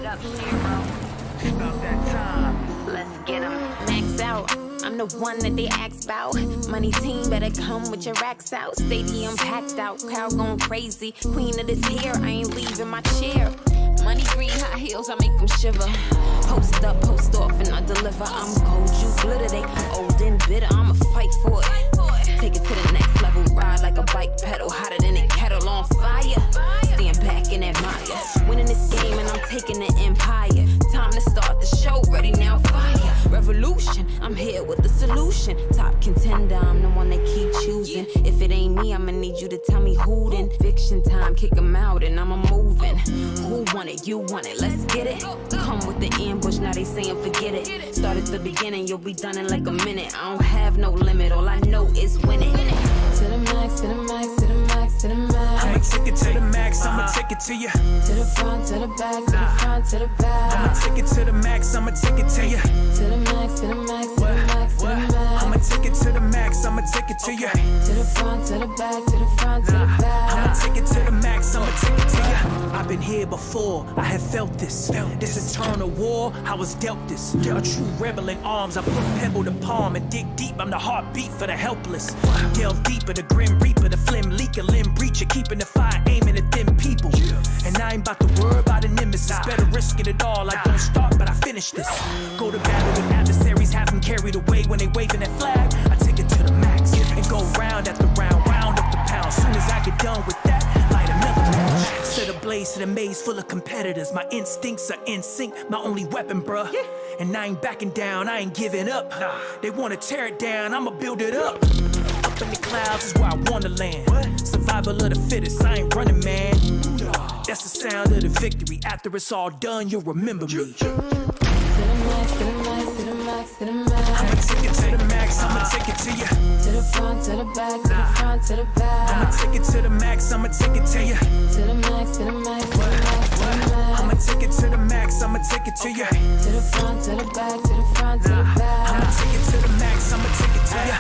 up clear, bro. About that time. Let's get 'em. Max out. I'm the one that they ask about. Money team better come with your racks out. Stadium packed out, crowd going crazy. Queen of this hair, I ain't leaving my chair. Money green high heels, I make them shiver. Post up, post off, and I deliver. I'm gold, you glitter, they old and bitter. I'ma fight for it. Take it to the next level, ride like a bike pedal. Hotter than a kettle on fire. Stand back and admire. Winning this game and I'm taking the empire. Time to start the show, ready now, fire. Revolution, I'm here with the solution. Top contender, I'm the one they keep choosing. If it ain't me, I'ma need you to tell me who then. Fiction time, kick 'em out and I'm a moving. Who want it? You want it, let's get it. Come with the ambush, now they saying forget it. Start at the beginning, you'll be done in like a minute. I don't have no limit, all I know is winning. To the max, to the max, to the max, to the max. I'ma take it to the max, I'ma take it to you. To the front, to the back, to the front, to the back. I'ma take it to the max, I'ma take it to you. To the max, to the max, to the max, to the max. I'ma take it to the max, I'ma take it to you. To the front, to the back, to the front, to the back. I'ma take it to the max, I'ma take it to you. I've been here before, I have felt this. This eternal war, I was dealt this. A true rebel in arms, I put pebble to palm and dig deep. I'm the heartbeat for the helpless. Delve deeper, the grim reaper, the phlegm leaker, limb breacher, keeping the fire aiming at them people. And I ain't about to worry about a nemesis. Better risk it all. I don't start, but I finish this. Go to battle with adversaries, have them carried away when they waving that flag. I take it to the max and go round after round, round up the pound. Soon as I get done with that, light another match. Set a blaze to the maze full of competitors. My instincts are in sync, my only weapon, bruh. And I ain't backing down, I ain't giving up. They wanna tear it down, I'ma build it up. Up in the clouds is where I wanna land. Survival of the fittest, I ain't running, man. That's the sound of the victory. After it's all done, you'll remember me. To the max, to the max, to the max, to the max. I'ma take it to the max, I'ma take it to you. To the front, to the back, to the front, to the back. I'ma take it to the max, I'ma take it to you. To the max, to the max, to the max, to the max. I'ma take it to the max, I'ma take it to you. To the front, to the back, to the front, to the back. I'ma take it to the max, I'ma take it to you.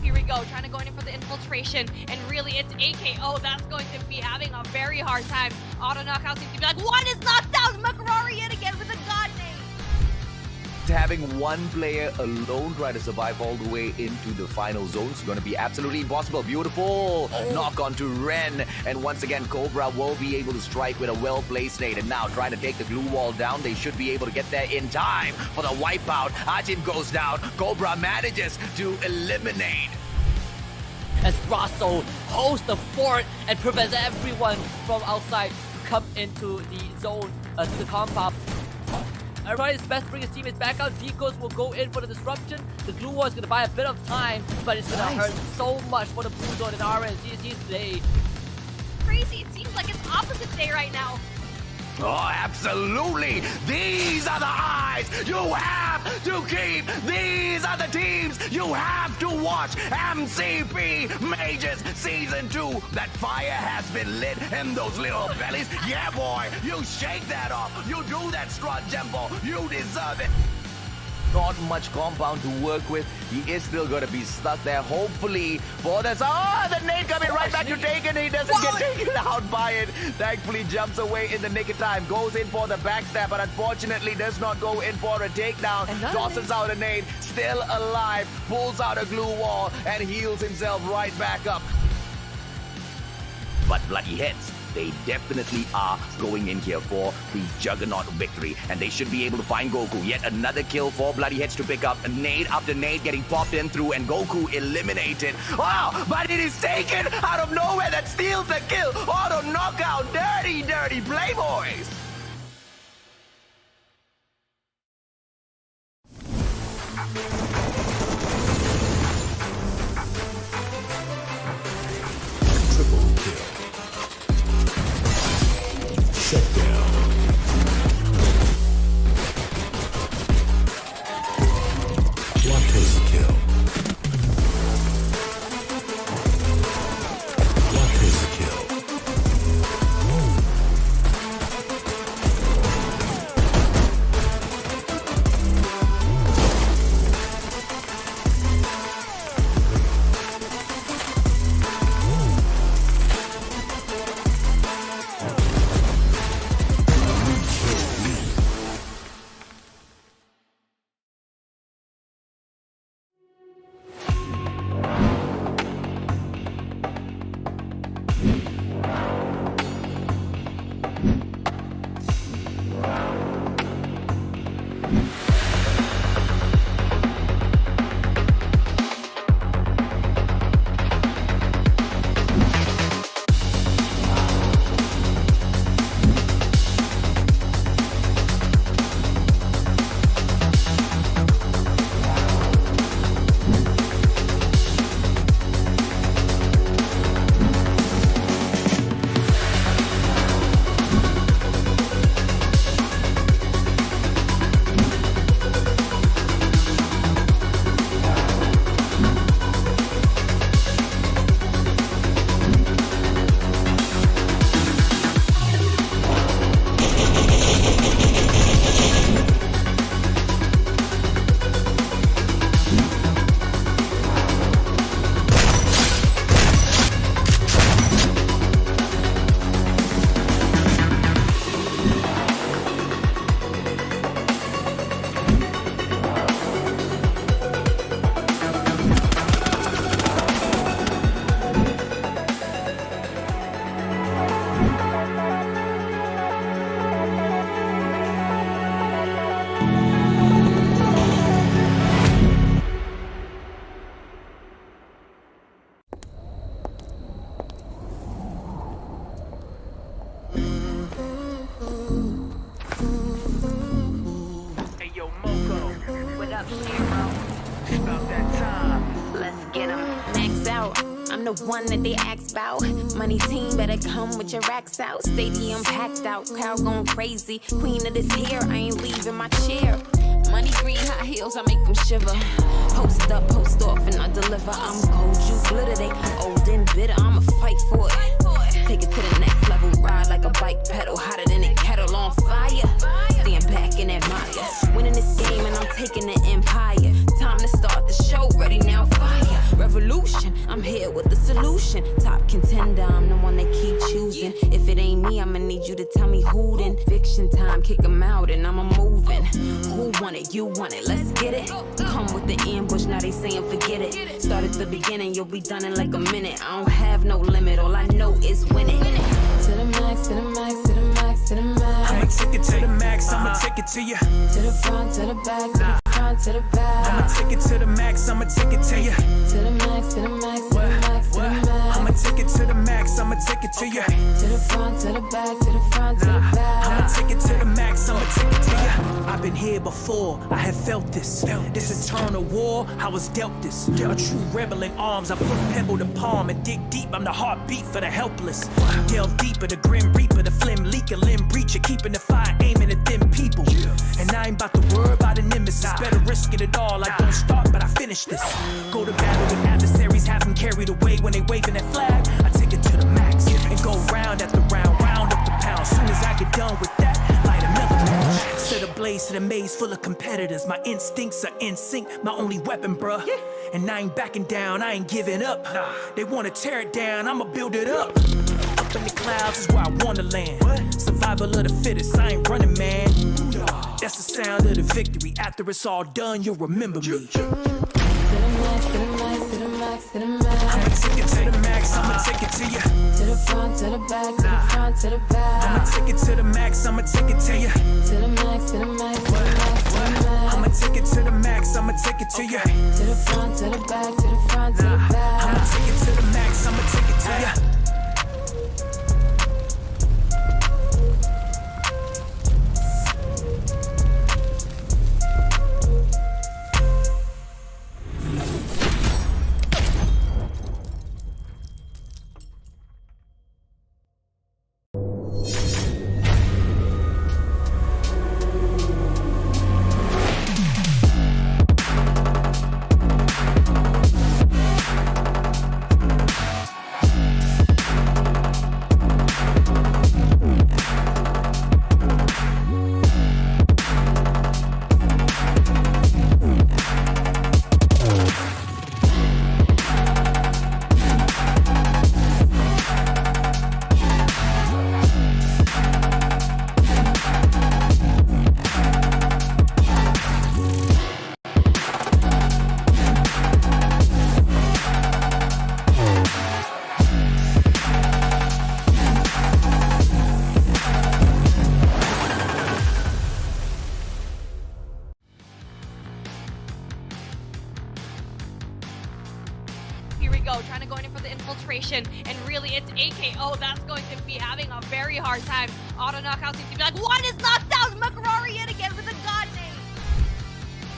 Here we go, trying to go in for the infiltration, and really it's AKO that's going to be having a very hard time. Auto knockout seems to be like, one is knocked out! Makarari in again with a god name! Having one player alone try to survive all the way into the final zone is going to be absolutely impossible. Beautiful knock onto Ren, and once again Cobra will be able to strike with a well-placed nade, and now trying to take the glue wall down. They should be able to get there in time for the wipeout. Ajin goes down, Cobra manages to eliminate. As Rosso holds the fort and prevents everyone from outside to come into the zone, to the compound. Everybody is best to bring his teammates back out. Decos will go in for the disruption. The glue wall is going to buy a bit of time, but it's going to hurt so much for the blue zone and RNG's play. Crazy, it seems like it's opposite day right now. Oh, absolutely! These are the eyes you have to keep! These are the teams you have to watch! MCP Majors Season 2! That fire has been lit in those little bellies! Yeah, boy! You shake that off! You do that strut, Jumbo! You deserve it! Not much compound to work with. He is still going to be stuck there. Hopefully, for this. Oh, the nade coming right back to Taken. He doesn't get taken out by it. Thankfully, jumps away in the nick of time. Goes in for the backstab, but unfortunately does not go in for a takedown. Tosses out a nade. Still alive. Pulls out a glue wall and heals himself right back up. But Bloody Heads, they definitely are going in here for the Juggernaut victory. And they should be able to find Goku. Yet another kill for Bloody Heads to pick up. A nade after nade getting popped in through and Goku eliminated. Wow, but it is taken out of nowhere. That steals the kill. Auto knockout. Dirty, dirty Playboys. The one that they ask about. Money team better come with your racks out. Stadium packed out, crowd going crazy. Queen of this hair, I ain't leaving my chair. Money green high heels, I make them shiver. Post up, post off, and I deliver. I'm gold, you glitter, they old and bitter. I'ma fight for it. Take it to the next level, ride like a bike pedal, hotter than a kettle on fire. Stand back and admire. Winning this game and I'm taking the empire. Time to start the show, ready now, fire. Revolution, I'm here with the solution. Top contender, I'm the one they keep choosing. If it ain't me, I'ma need you to tell me who then. Fiction time, kick 'em out and I'm moving. Who want it? You want it, let's get it. Come with the ambush, now they saying forget it. Start at the beginning, you'll be done in like a minute. I don't have no limit, all I know is winning. To the max, to the max, to the max, to the max. I'ma take it to the max, I'ma take it to you. To the front, to the back, to the front, to the back. I'ma take it to the max, I'ma take it to you. To the max, to the max, to the max, to the max. I'ma take it to the max, I'ma take it to you. To the front, to the back, to the front, to the back. I'ma take it to the max, I'ma take it to you. I've been here before, I have felt this. This eternal war, I was dealt this. A true rebel in arms, I put pebble to palm and dig deep. I'm the heartbeat for the helpless. Delve deeper, the grim reaper, the phlegm leaker, limb breacher, keeping the fire aiming at them people. And I ain't about to worry about a nemesis. Better risk it at all. I don't start, but I finish this. Go to battle with adversaries, have them carried away when they waving that flag. I take it to the max and go round after round, round up the pound. Soon as I get done with that, light another match. Set a blaze to the maze full of competitors. My instincts are in sync, my only weapon, bruh. And I ain't backing down, I ain't giving up. They wanna tear it down, I'ma build it up. Up in the clouds is where I wanna land. Survival of the fittest, I ain't running, man. That's the sound of the victory. After it's all done, you'll remember me. To the max, to the max, to the max, to the max. I'ma take it to the max, I'ma take it to you. To the front, to the back, to the front, to the back. I'ma take it to the max, I'ma take it to you. To the max, to the max, to the max, to the max. I'ma take it to the max, I'ma take it to you. To the front, to the back, to the front, to the back. I'ma take it to the max, I'ma take it to you. Here we go, trying to go in for the infiltration, and really it's AKO that's going to be having a very hard time. Auto knockout seems to be like, one is knocked out! McRory in again with a god name!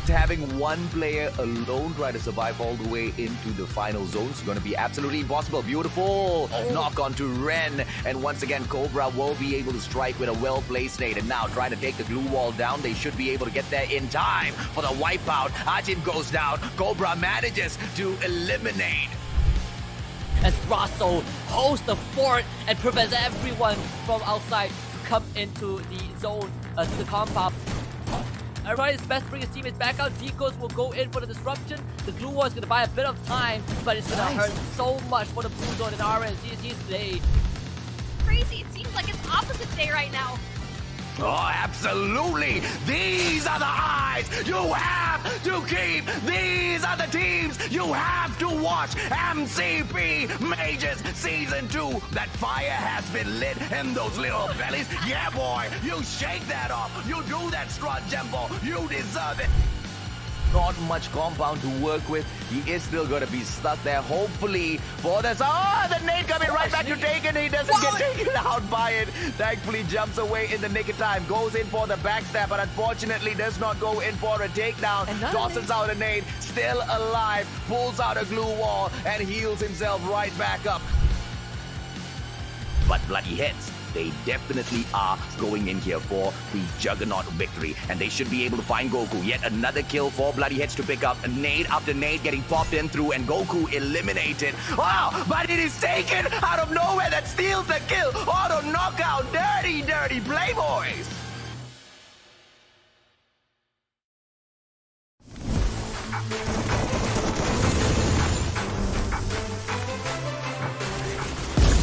Having one player alone try to survive all the way into the final zones is going to be absolutely impossible. Beautiful knock onto Ren, and once again Cobra will be able to strike with a well-placed nade, and now trying to take the glue wall down. They should be able to get there in time for the wipeout. Ajin goes down, Cobra manages to eliminate. As Rosso holds the fort and prevents everyone from outside to come into the zone, to the compound. Everybody is best to bring his teammates back out. Decos will go in for the disruption. The glue wall is going to buy a bit of time, but it's going to hurt so much for the blue zone and RNG's today. Crazy, it seems like it's opposite day right now. Oh, absolutely! These are the eyes you have to keep! These are the teams you have to watch! MCP Majors Season 2! That fire has been lit in those little bellies! Yeah, boy! You shake that off! You do that strut jumbo! You deserve it! Not much compound to work with. He is still going to be stuck there. Hopefully for this. Oh, the nade coming right back to Taken. He doesn't get taken out by it. Thankfully jumps away in the nick of time. Goes in for the backstab, but unfortunately does not go in for a takedown. Tosses out a nade. Still alive. Pulls out a glue wall and heals himself right back up. But bloody heads. They definitely are going in here for the Juggernaut victory, and they should be able to find Goku. Yet another kill for Bloody Heads to pick up. Nade after nade getting popped in through, and Goku eliminated. Wow, but it is taken out of nowhere. That steals the kill. Auto knockout. Dirty, dirty Playboys.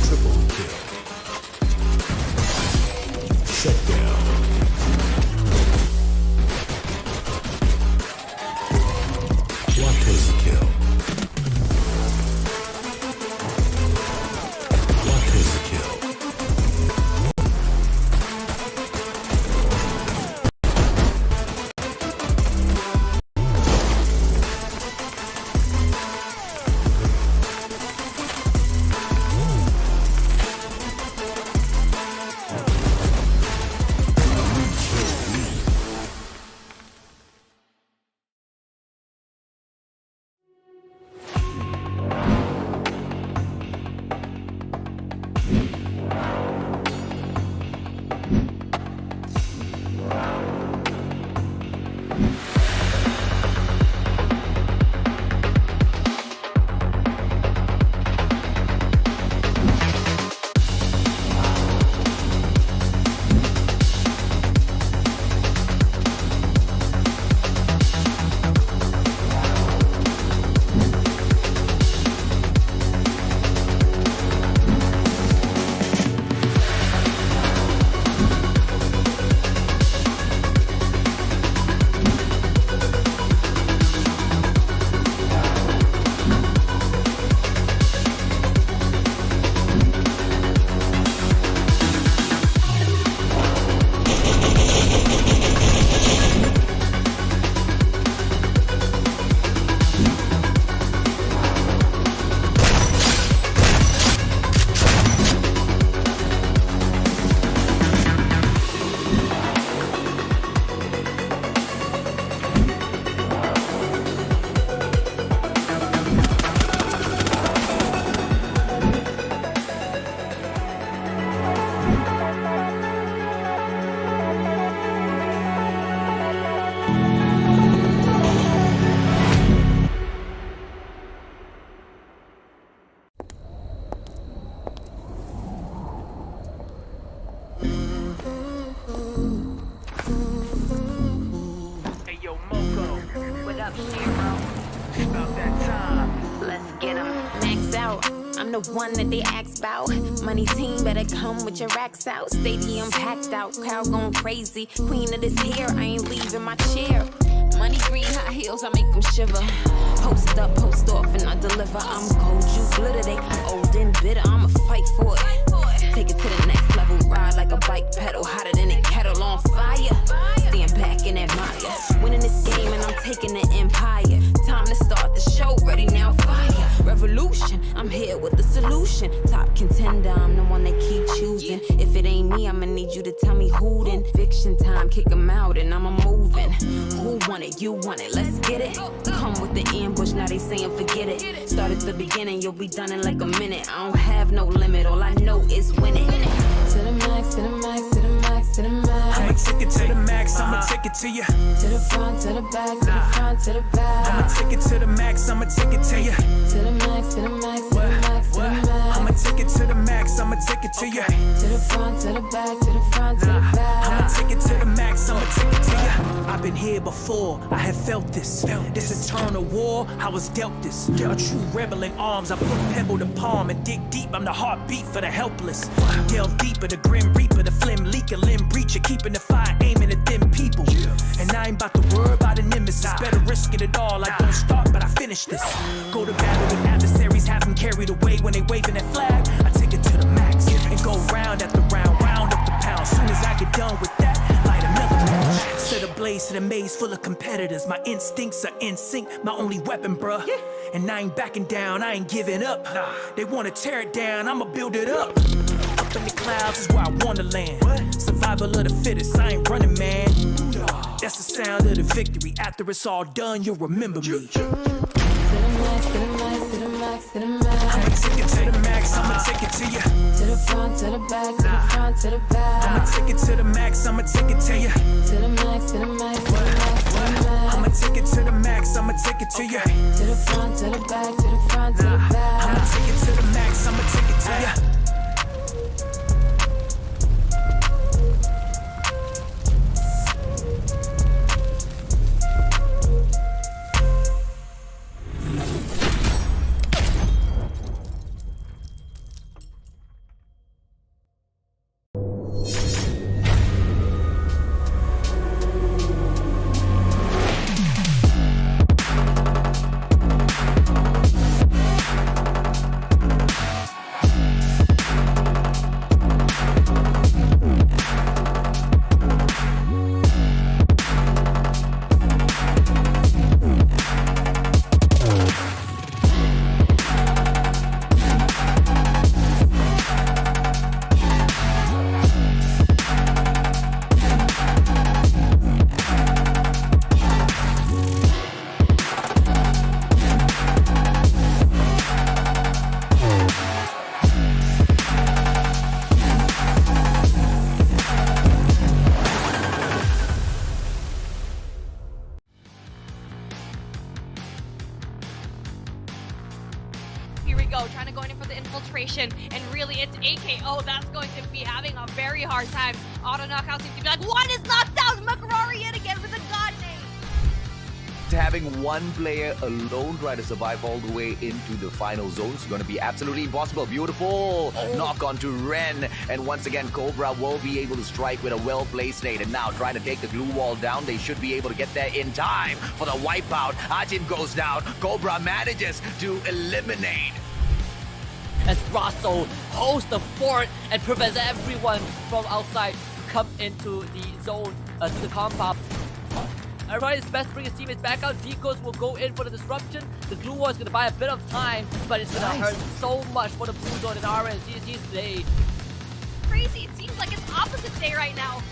Triple kill. Shut down. Wata's kill. Wata's kill. Let's get 'em. Max out. I'm the one that they ask about. Money team better come with your racks out. Stadium packed out, crowd going crazy. Queen of this hair, I ain't leaving my chair. Money green high heels, I make them shiver. Post up, post off, and I deliver. I'm gold, you glitter, they old and bitter. I'ma fight for it. Take it to the next level, ride like a bike pedal. Hotter than a kettle on fire. Stand back and admire. Winning this game and I'm taking the empire. Time to start the show, ready now, fire. Revolution, I'm here with the solution. Top contender, I'm the one they keep choosing. If it ain't me, I'ma need you to tell me who then. Fiction time, kick 'em out and I'm a moving. Who want it? You want it, let's get it. Come with the ambush, now they saying forget it. Start at the beginning, you'll be done in like a minute. I don't have no limit, all I know is winning. To the max, to the max, to the max, to the max. I'ma take it to the max, I'ma take it to you. To the front, to the back, to the front, to the back. I'ma take it to the max, I'ma take it to you. To the max, to the max, to the max, to the max. I'ma take it to the max, I'ma take it to you. To the front, to the back, to the front, to the back. I'ma take it to the max, I'ma take it to you. I've been here before, I have felt this. This eternal war, I was dealt this. A true rebel in arms, I put pebble to palm and dig deep. I'm the heartbeat for the helpless. Delve deeper, the grim reaper, the phlegm leaker, limb breacher, keeping the fire aiming at them people. And I ain't about to worry about a nemesis. Better risk it all. I don't start, but I finish this. Go to battle with adversaries, have them carried away when they waving that flag. I take it to the max and go round after round, round up the pound. Soon as I get done with that, light another match. Set a blaze to the maze full of competitors. My instincts are in sync, my only weapon, bruh. And I ain't backing down, I ain't giving up. They wanna tear it down, I'ma build it up. Up in the clouds is where I wanna land. Survival of the fittest, I ain't running, man. That's the sound of the victory. After it's all done, you'll remember me. To the max, to the max, to the max, to the max. I'ma take it to the max, I'ma take it to you. To the front, to the back, to the front, to the back. I'ma take it to the max, I'ma take it to you. To the max, to the max, to the max, to the max. I'ma take it to the max, I'ma take it to you. To the front, to the back, to the front, to the back. I'ma take it to the max, I'ma take it to you. Here we go, trying to go in for the infiltration, and really it's AKO that's going to be having a very hard time. Auto knockout seems to be like, one is knocked out! McRory yet again with a god name! Having one player alone try to survive all the way into the final zones is going to be absolutely impossible. Beautiful knock onto Ren, and once again Cobra will be able to strike with a well-placed nade, and now trying to take the glue wall down. They should be able to get there in time for the wipeout. Ajin goes down, Cobra manages to eliminate. As Rosso holds the fort and prevents everyone from outside to come into the zone, to the compound. Everybody's best to bring his teammates back out. Decoys will go in for the disruption. The glue wall is going to buy a bit of time, but it's going to hurt so much for the blue zone and RNG's today. Crazy, it seems like it's opposite day right now.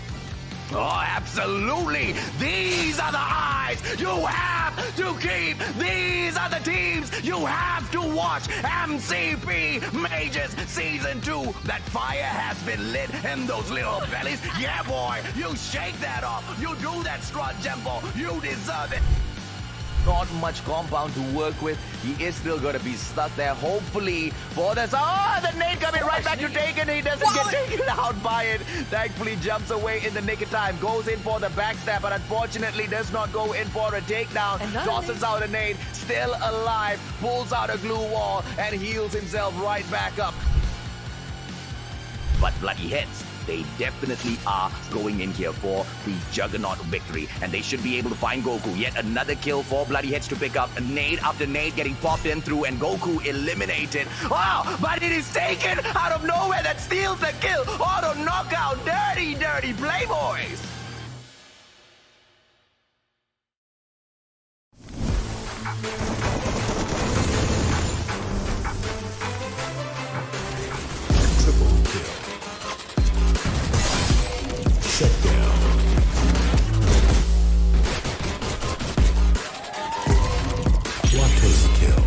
Oh, absolutely! These are the eyes you have to keep! These are the teams you have to watch! MCP Majors Season 2! That fire has been lit in those little bellies! Yeah, boy! You shake that off! You do that strut jumbo! You deserve it! not much compound to work with. He is still going to be stuck there. Hopefully, for this. Oh, the nade coming right back to Taken. He doesn't get taken out by it. Thankfully, jumps away in the nick of time. Goes in for the backstab, but unfortunately does not go in for a takedown. Tosses out a nade. Still alive. Pulls out a glue wall and heals himself right back up. But Bloody Heads, they definitely are going in here for the Juggernaut victory. And they should be able to find Goku. Yet another kill for Bloody Heads to pick up. A nade after nade getting popped in through and Goku eliminated. Wow, but it is taken out of nowhere. That steals the kill. Auto knockout. Dirty, dirty play, boys. Triple kill. Shut down. Latte kill.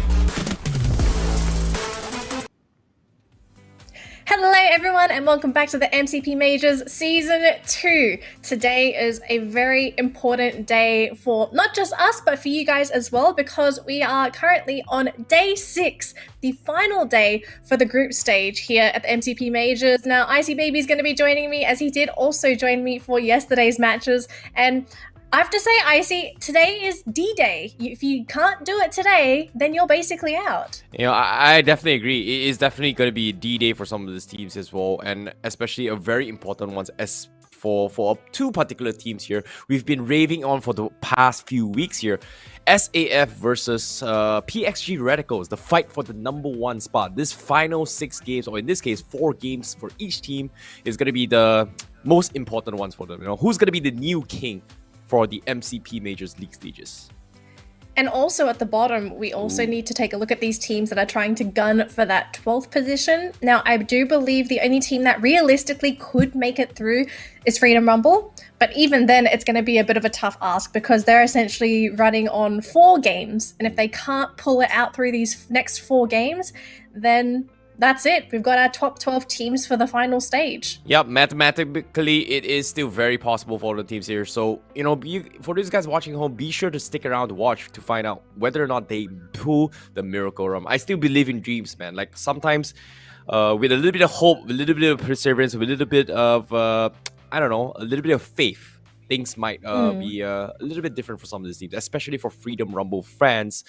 Hello everyone and welcome back to the MCP Majors Season 2. Today is a very important day for not just us but for you guys as well, because we are currently on day 6, the final day for the group stage here at the MCP Majors. Now Icy Baby is going to be joining me, as he did also join me for yesterday's matches, and I have to say, Icy, today is D-Day. If you can't do it today, then you're basically out. You know, I definitely agree. It is definitely going to be a D-Day for some of these teams as well, and especially a very important one as for two particular teams here. We've been raving on for the past few weeks here. SAF versus PXG Radicals, the fight for the #1 spot. This final 6 games, or in this case 4 games for each team, is going to be the most important ones for them. You know, who's going to be the new king for the MCP Majors League stages. And also at the bottom, we also need to take a look at these teams that are trying to gun for that 12th position. Now, I do believe the only team that realistically could make it through is Freedom Rumble. But even then, it's going to be a bit of a tough ask because they're essentially running on 4 games. And if they can't pull it out through these next 4 games, then that's it. We've got our top 12 teams for the final stage. Yep, mathematically, it is still very possible for the teams here. So, you know, for these guys watching home, be sure to stick around to watch to find out whether or not they pull the miracle run. I still believe in dreams, man. Like, sometimes with a little bit of hope, with a little bit of perseverance, with a little bit of, I don't know, a little bit of faith, things might be a little bit different for some of these teams, especially for Freedom Rumble fans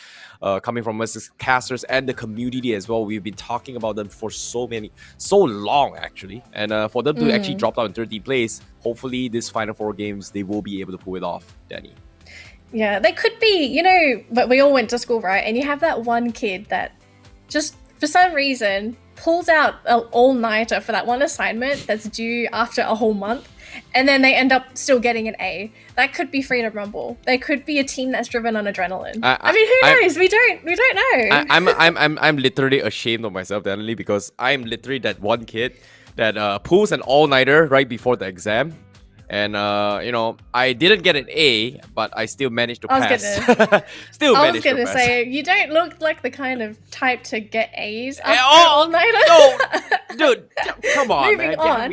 coming from us as casters and the community as well. We've been talking about them for so long actually, and for them to actually drop out in 13th place, hopefully this final 4 games they will be able to pull it off, Danny. Yeah, they could be, you know, but we all went to school, right? And you have that one kid that just for some reason pulls out an all-nighter for that one assignment that's due after a whole month, and then they end up still getting an A. That could be Freedom Rumble. They could be a team that's driven on adrenaline. I mean, who knows? We don't know. I'm literally ashamed of myself, Danny, because I'm literally that one kid that pulls an all-nighter right before the exam. And, you know, I didn't get an A, but I still managed to pass. I was going to say, you don't look like the kind of type to get A's after all-nighter. No, dude, come on, Moving man. on.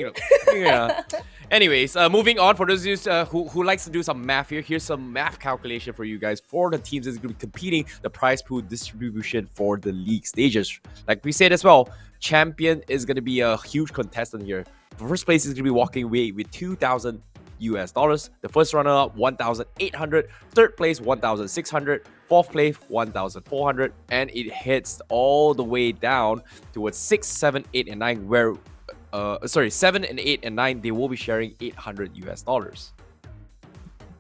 Yeah. Anyways, moving on, for those of you who likes to do some math here, here's some math calculation for you guys for the teams that's going to be competing the prize pool distribution for the league stages. Like we said as well, Champion is going to be a huge contestant here. The first place is going to be walking away with $2,000 US. The first runner-up, 1,800. Third place, 1,600. Fourth place, 1,400. And it hits all the way down towards 6, 7, 8, and 9, where 7 and 8 and 9, they will be sharing $800 US.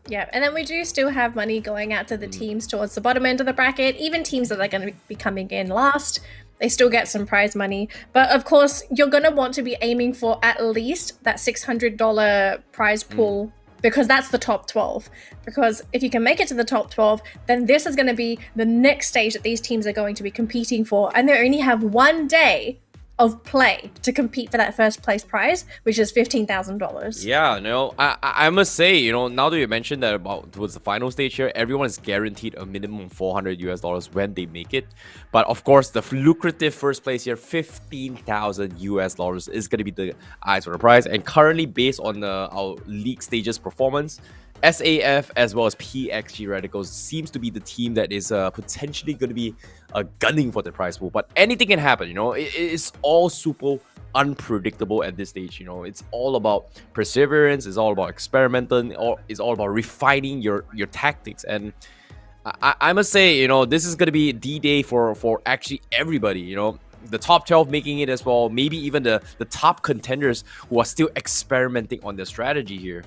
Yeah, and then we do still have money going out to the teams towards the bottom end of the bracket. Even teams that are going to be coming in last, they still get some prize money. But of course, you're going to want to be aiming for at least that $600 prize pool, because that's the top 12. Because if you can make it to the top 12, then this is going to be the next stage that these teams are going to be competing for. And they only have 1 day of play to compete for that first place prize, which is $15,000. Yeah, no, I must say, you know, now that you mentioned that about towards the final stage here, everyone is guaranteed a minimum $400 US when they make it. But of course, the lucrative first place here, $15,000 US is going to be the eyes on the prize. And currently, based on our league stages performance, SAF as well as PXG Radicals seems to be the team that is potentially going to be gunning for the prize pool. But anything can happen, you know. It's all super unpredictable at this stage, you know. It's all about perseverance. It's all about experimenting. Or it's all about refining your tactics. And I must say, you know, this is going to be D-Day for actually everybody, you know. The top 12 making it as well. Maybe even the top contenders who are still experimenting on their strategy here.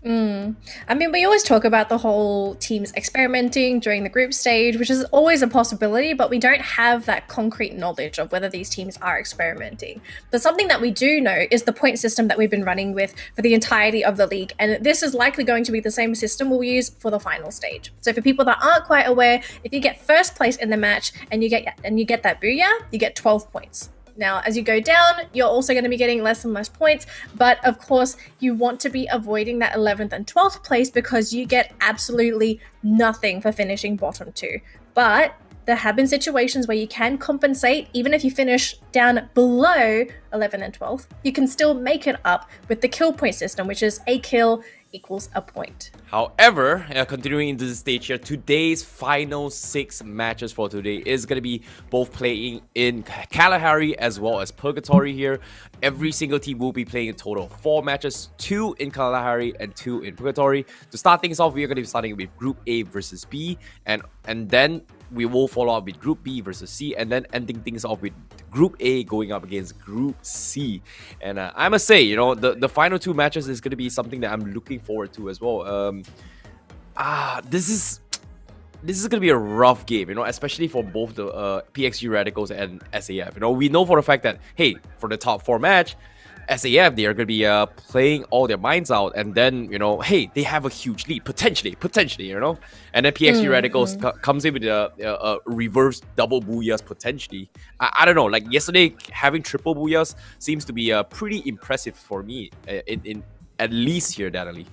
I mean, we always talk about the whole teams experimenting during the group stage, which is always a possibility, but we don't have that concrete knowledge of whether these teams are experimenting. But something that we do know is the point system that we've been running with for the entirety of the league, and this is likely going to be the same system we'll use for the final stage. So for people that aren't quite aware, if you get first place in the match and you get that booyah, you get 12 points. Now, as you go down, you're also going to be getting less and less points, but of course, you want to be avoiding that 11th and 12th place because you get absolutely nothing for finishing bottom 2. But there have been situations where you can compensate, even if you finish down below 11th and 12th, you can still make it up with the kill point system, which is a kill equals a point. However, continuing into the stage here, today's final 6 matches for today is going to be both playing in Kalahari as well as Purgatory here. Every single team will be playing a total of 4 matches, 2 in Kalahari and 2 in Purgatory. To start things off, we are going to be starting with Group A versus B, and then we will follow up with Group B versus C, and then ending things off with Group A going up against Group C. And I must say, you know, the final 2 matches is going to be something that I'm looking forward to as well. This is going to be a rough game, you know, especially for both the PXG Radicals and SAF. You know, we know for the fact that, hey, for the top 4 match, SAF, they are going to be playing all their minds out, and then, you know, hey, they have a huge lead, potentially, you know, and then PXG Radicals comes in with a reverse double booyahs, potentially. I don't know, like yesterday, having triple booyahs seems to be pretty impressive for me, in at least here, Danielle.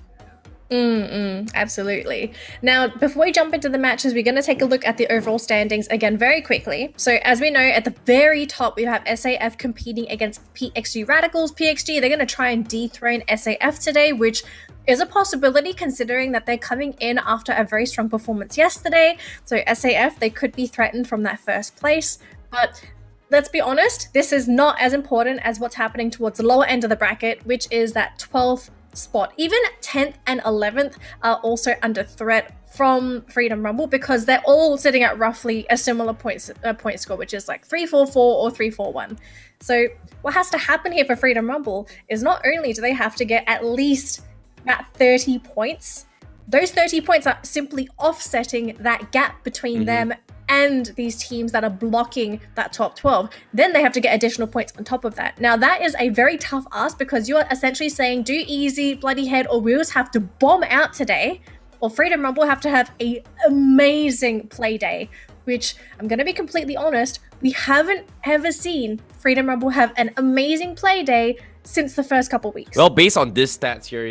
Absolutely. Now, before we jump into the matches, we're going to take a look at the overall standings again very quickly. So as we know, at the very top, we have SAF competing against PXG Radicals. PXG, they're going to try and dethrone SAF today, which is a possibility considering that they're coming in after a very strong performance yesterday. So SAF, they could be threatened from that first place. But let's be honest, this is not as important as what's happening towards the lower end of the bracket, which is that 12th spot. Even 10th and 11th are also under threat from Freedom Rumble because they're all sitting at roughly a similar point score, which is like 3-4-4 or 3-4-1. So what has to happen here for Freedom Rumble is not only do they have to get at least that 30 points, those 30 points are simply offsetting that gap between them and these teams that are blocking that top 12. Then they have to get additional points on top of that. Now, that is a very tough ask because you are essentially saying do easy, bloody head, or Wheels have to bomb out today, or Freedom Rumble have to have an amazing play day, which I'm going to be completely honest, we haven't ever seen Freedom Rumble have an amazing play day since the first couple weeks. Well, based on this stats here,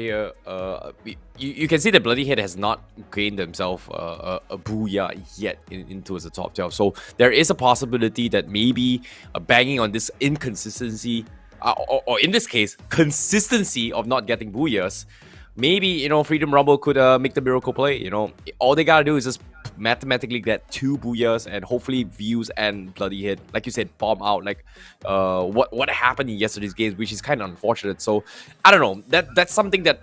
you can see that Bloody Head has not gained themselves a booyah yet into the top 12. So there is a possibility that maybe banging on this inconsistency, or in this case, consistency of not getting booyahs, maybe, you know, Freedom Rumble could make the miracle play. You know, all they gotta do is just mathematically get 2 booyahs and hopefully Views and Bloody Head, like you said, bomb out like what happened in yesterday's games, which is kind of unfortunate. So I don't know, that's something that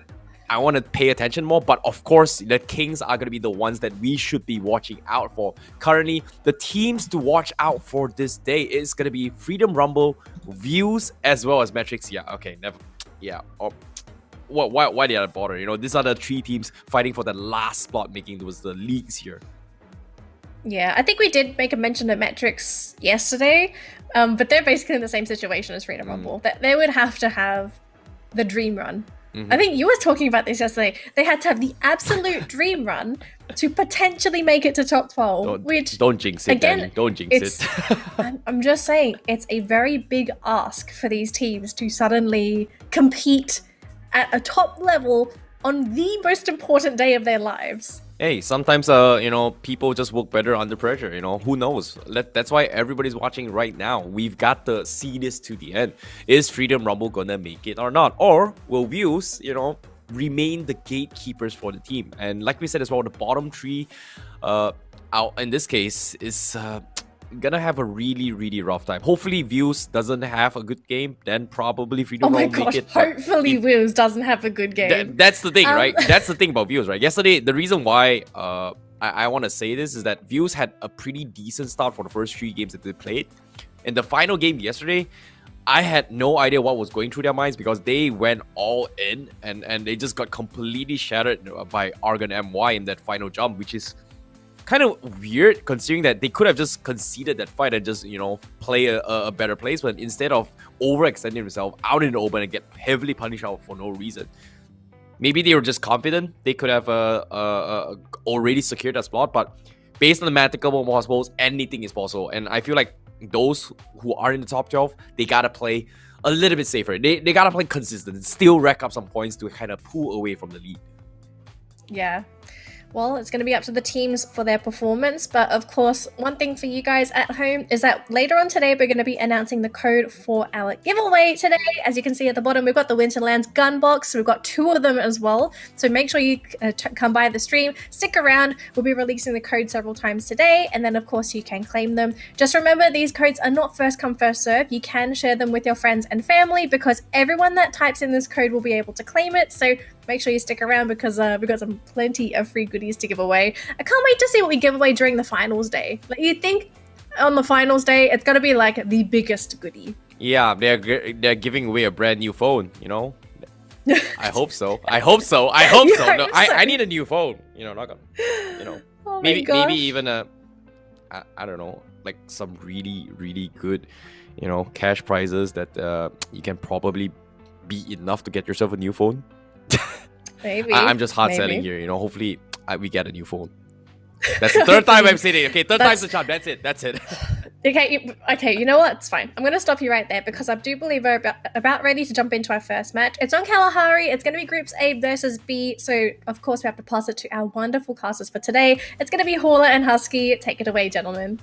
I want to pay attention more. But of course, the Kings are going to be the ones that we should be watching out for. Currently, the teams to watch out for this day is going to be Freedom Rumble, Views, as well as Metrics. Yeah, okay, never. Yeah. Why did I bother? You know, these are the 3 teams fighting for the last spot, making those the leagues here. Yeah, I think we did make a mention of Metrics yesterday, but they're basically in the same situation as Freedom Rumble. That they would have to have the dream run. I think you were talking about this yesterday. They had to have the absolute dream run to potentially make it to top 12. Don't jinx it, again, Danny. Don't jinx it. I'm just saying, it's a very big ask for these teams to suddenly compete at a top level on the most important day of their lives. Hey, sometimes you know, people just work better under pressure. You know, who knows? That's why everybody's watching right now. We've got to see this to the end. Is Freedom Rumble gonna make it or not? Or will Views, you know, remain the gatekeepers for the team. And like we said as well, the bottom three, out in this case, is gonna have a really rough time. Hopefully Views doesn't have a good game, then probably Freedom Oh my will make gosh, it. But hopefully Wills doesn't have a good game. that's the thing, right? That's the thing about Views, right? Yesterday, the reason why I want to say this is that Views had a pretty decent start for the first 3 games that they played. In the final game yesterday, I had no idea what was going through their minds because they went all in and they just got completely shattered by Argon MY in that final jump, which is kind of weird considering that they could have just conceded that fight and just, you know, play a better placement instead of overextending themselves out in the open and get heavily punished out for no reason. Maybe they were just confident they could have already secured that spot, but based on the mathematical possibles, anything is possible. And I feel like those who are in the top 12, they gotta play a little bit safer. They gotta play consistent and still rack up some points to kind of pull away from the lead. Yeah. Well, it's going to be up to the teams for their performance. But of course, one thing for you guys at home is that later on today, we're going to be announcing the code for our giveaway today. As you can see at the bottom, we've got the Winterlands gun box. We've got 2 of them as well. So make sure you come by the stream, stick around. We'll be releasing the code several times today. And then, of course, you can claim them. Just remember, these codes are not first come, first serve. You can share them with your friends and family because everyone that types in this code will be able to claim it. So make sure you stick around because we've got some plenty of free goodies to give away. I can't wait to see what we give away during the finals day. Like, you think on the finals day it's gonna be like the biggest goodie? Yeah, they're giving away a brand new phone, you know. I hope so. I hope so. No, I need a new phone. You know, not gonna, you know, Oh maybe my gosh. even I don't know, like some really good, you know, cash prizes that you can probably be enough to get yourself a new phone. Maybe. I'm just hard selling maybe. here, you know. Hopefully we get a new phone. That's the third time I'm saying it. Okay, third time's the charm. That's it. Okay, you know what? It's fine. I'm going to stop you right there because I do believe we're about ready to jump into our first match. It's on Kalahari. It's going to be Groups A versus B. So, of course, we have to pass it to our wonderful casters for today. It's going to be Hauler and Husky. Take it away, gentlemen.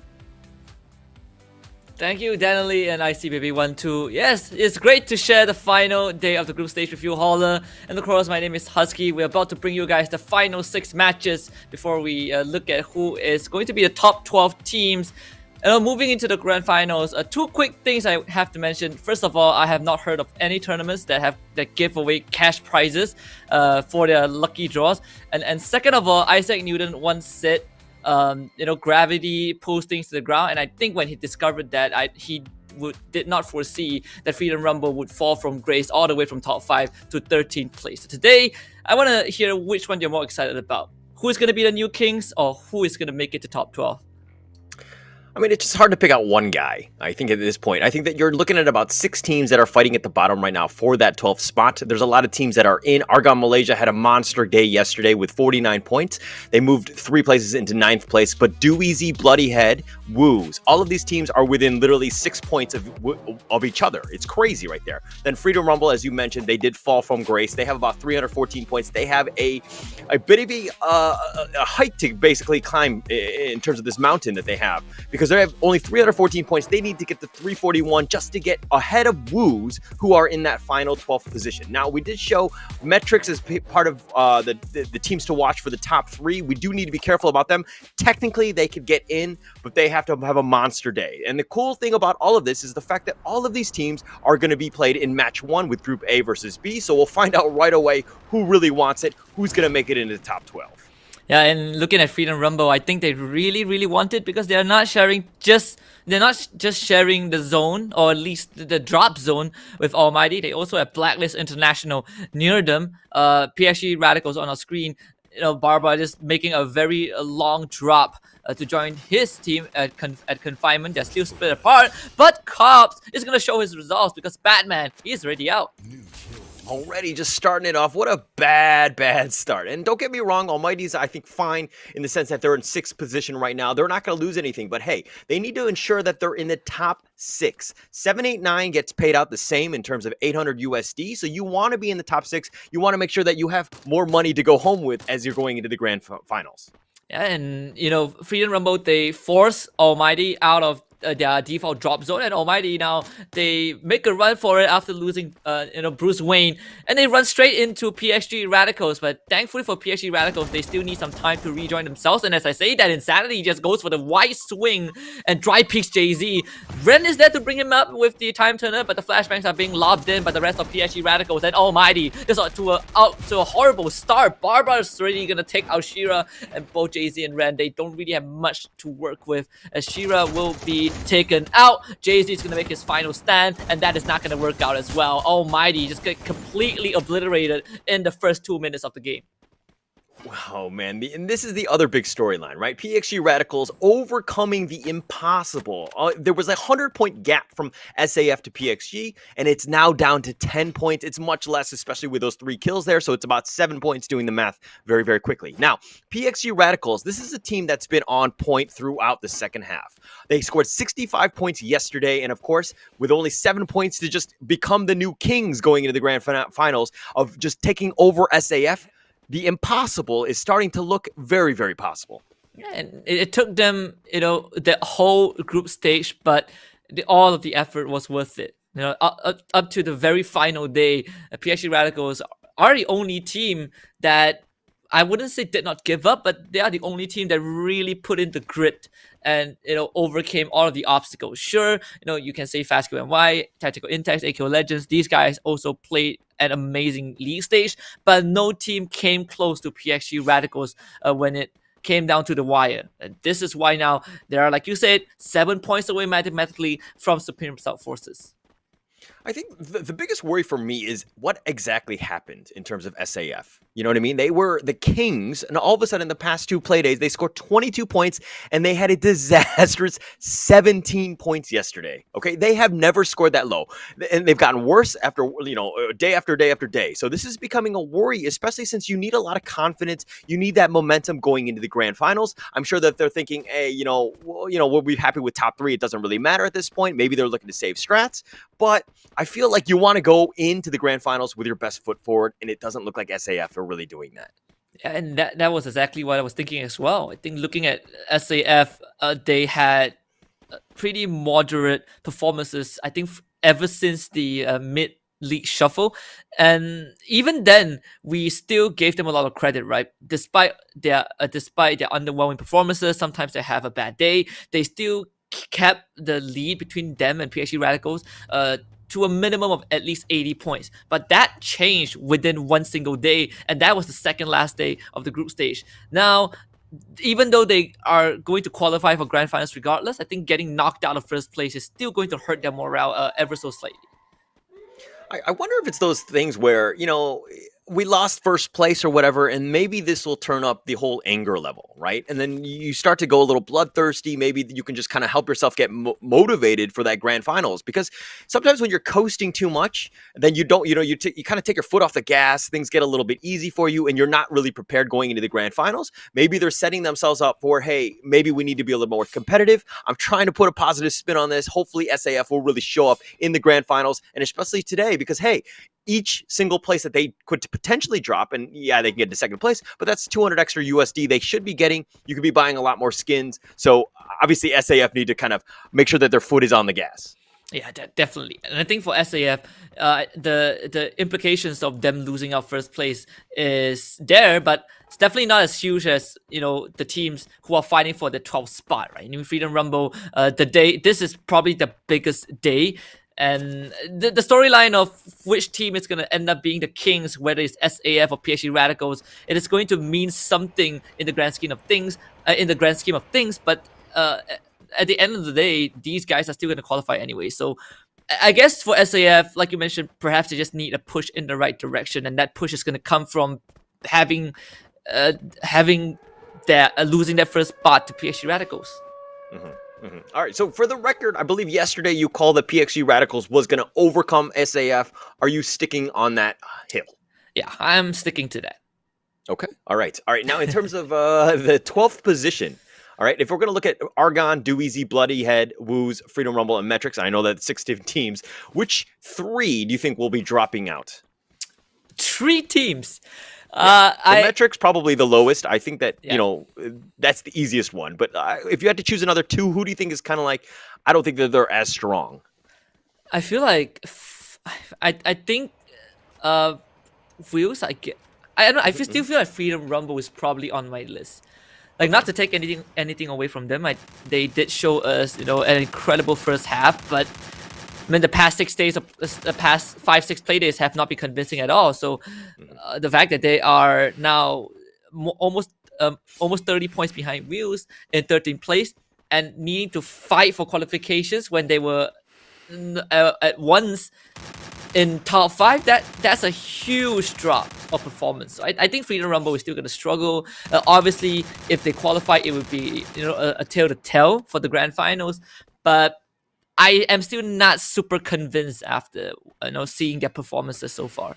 Thank you, Daniely and ICBaby12. Yes, it's great to share the final day of the group stage with you, Hauler. And of course, my name is Husky. We're about to bring you guys the final 6 matches before we look at who is going to be the top 12 teams. Moving into the grand finals, 2 quick things I have to mention. First of all, I have not heard of any tournaments that give away cash prizes for their lucky draws. And second of all, Isaac Newton once said, gravity pulls things to the ground, and I think when he discovered that, he did not foresee that Freedom Rumble would fall from grace all the way from top 5 to 13th place. So today, I want to hear which one you're more excited about. Who is going to be the new kings, or who is going to make it to top 12? I mean, it's just hard to pick out one guy, I think, at this point. I think that you're looking at about 6 teams that are fighting at the bottom right now for that 12th spot. There's a lot of teams that are in. Argon Malaysia had a monster day yesterday with 49 points. They moved 3 places into 9th place. But Do Easy, Bloody Head, Woos, all of these teams are within literally 6 points of each other. It's crazy right there. Then Freedom Rumble, as you mentioned, they did fall from grace. They have about 314 points. They have a bit of a height to basically climb in terms of this mountain that they have, because they have only 314 points. They need to get to 341 just to get ahead of Woos, who are in that final 12th position. Now, we did show metrics as part of the teams to watch for the top 3. We do need to be careful about them. Technically, they could get in, but they have to have a monster day. And the cool thing about all of this is the fact that all of these teams are going to be played in match 1 with Group A versus B. So we'll find out right away who really wants it, who's going to make it into the top 12. Yeah, and looking at Freedom Rumble, I think they really want it because they're not just sharing the zone, or at least the drop zone, with Almighty. They also have Blacklist International near them. PSG Radicals on our screen. Barba just making a very long drop to join his team at confinement. They're still split apart, but Cobbs is gonna show his results because Batman is already out. Already just starting it off. What a bad start. And don't get me wrong, Almighty's, I think, fine in the sense that they're in 6th position right now. They're not going to lose anything. But hey, they need to ensure that they're in the top 6. 789 gets paid out the same in terms of 800 USD. So you want to be in the top 6. You want to make sure that you have more money to go home with as you're going into the grand finals. Yeah, and Freedom Rumble, they force Almighty out of their default drop zone, and Almighty now they make a run for it after losing Bruce Wayne, and they run straight into PSG Radicals. But thankfully for PSG Radicals, they still need some time to rejoin themselves, and as I say, that Insanity just goes for the wide swing and dry peaks Jay-Z. Ren is there to bring him up with the time turner, but the flashbangs are being lobbed in by the rest of PSG Radicals, and Almighty just out to a horrible start. Barbara's already gonna take out Shira, and both Jay-Z and Ren, they don't really have much to work with, as Shira will be taken out. Jay-Z is gonna make his final stand, and that is not gonna work out as well. Almighty just get completely obliterated in the first 2 minutes of the game. Wow, man. And this is the other big storyline, right? PXG Radicals overcoming the impossible. There was a 100-point gap from SAF to PXG, and it's now down to 10 points. It's much less, especially with those 3 kills there, so it's about 7 points, doing the math very, very quickly. Now, PXG Radicals, this is a team that's been on point throughout the second half. They scored 65 points yesterday, and of course, with only 7 points to just become the new kings going into the grand finals of just taking over SAF, the impossible is starting to look very, very possible. Yeah, and it took them, the whole group stage, but all of the effort was worth it. Up to the very final day, PSG Radicals are the only team that, I wouldn't say did not give up, but they are the only team that really put in the grit and overcame all of the obstacles. Sure, you can say Fast QNY, Tactical Intex, AKO Legends. These guys also played an amazing league stage, but no team came close to PXG Radicals when it came down to the wire. And this is why now they are, like you said, 7 points away mathematically from Supreme Assault Forces. I think the biggest worry for me is what exactly happened in terms of SAF. You know what I mean? They were the kings, and all of a sudden in the past 2 play days, they scored 22 points, and they had a disastrous 17 points yesterday. Okay? They have never scored that low, and they've gotten worse after, day after day after day. So this is becoming a worry, especially since you need a lot of confidence. You need that momentum going into the grand finals. I'm sure that they're thinking, hey, we'll be happy with top 3. It doesn't really matter at this point. Maybe they're looking to save strats, but I feel like you want to go into the grand finals with your best foot forward, and it doesn't look like SAF are really doing that. Yeah, and that was exactly what I was thinking as well. I think looking at SAF, they had pretty moderate performances, I think, ever since the mid-league shuffle. And even then, we still gave them a lot of credit, right? Despite their underwhelming performances, sometimes they have a bad day, they still kept the lead between them and PSG Radicals to a minimum of at least 80 points. But that changed within one single day, and that was the second last day of the group stage. Now, even though they are going to qualify for grand finals regardless, I think getting knocked out of first place is still going to hurt their morale ever so slightly. I wonder if it's those things where, we lost first place or whatever, and maybe this will turn up the whole anger level, right? And then you start to go a little bloodthirsty. Maybe you can just kind of help yourself get motivated for that grand finals, because sometimes when you're coasting too much, then you don't, you kind of take your foot off the gas. Things get a little bit easy for you, and you're not really prepared going into the grand finals. Maybe they're setting themselves up for, hey, maybe we need to be a little more competitive. I'm trying to put a positive spin on this. Hopefully SAF will really show up in the grand finals, and especially today, because, hey, each single place that they could potentially drop, and yeah, they can get to second place, but that's 200 extra USD they should be getting. You could be buying a lot more skins. So obviously SAF need to kind of make sure that their foot is on the gas. Yeah, definitely. And I think for SAF, the implications of them losing out first place is there, but it's definitely not as huge as, the teams who are fighting for the 12th spot, right? In Freedom Rumble, this is probably the biggest day. And the storyline of which team is going to end up being the kings, whether it's SAF or PSG Radicals, it is going to mean something in the grand scheme of things. But at the end of the day, these guys are still going to qualify anyway. So I guess for SAF, like you mentioned, perhaps they just need a push in the right direction, and that push is going to come from having their losing that first spot to PSG Radicals. Mm-hmm. Mm-hmm. All right. So for the record, I believe yesterday you called the PXG Radicals was going to overcome SAF. Are you sticking on that hill? Yeah, I'm sticking to that. Okay. All right. Now, in terms of the 12th position, all right, if we're going to look at Argon, Dooeasy, Bloody Head, Woos, Freedom Rumble, and Metrics, I know that 6 different teams. Which 3 do you think will be dropping out? 3 teams. The metrics probably the lowest. I think that Yeah. you know that's the easiest one. But if you had to choose another two, who do you think is kind of like? I don't think that they're as strong. I feel like I think Wheels. I don't know. I still feel like Freedom Rumble is probably on my list. Like, not to take anything away from them. They did show us, an incredible first half, but I mean, the past 6 days, the past 5-6 play days have not been convincing at all. So the fact that they are now almost 30 points behind Wheels in 13th place and needing to fight for qualifications when they were at once in top 5, that's a huge drop of performance. So I think Freedom Rumble is still going to struggle. Obviously, if they qualify, it would be a tale to tell for the grand finals. But I am still not super convinced after seeing their performances so far.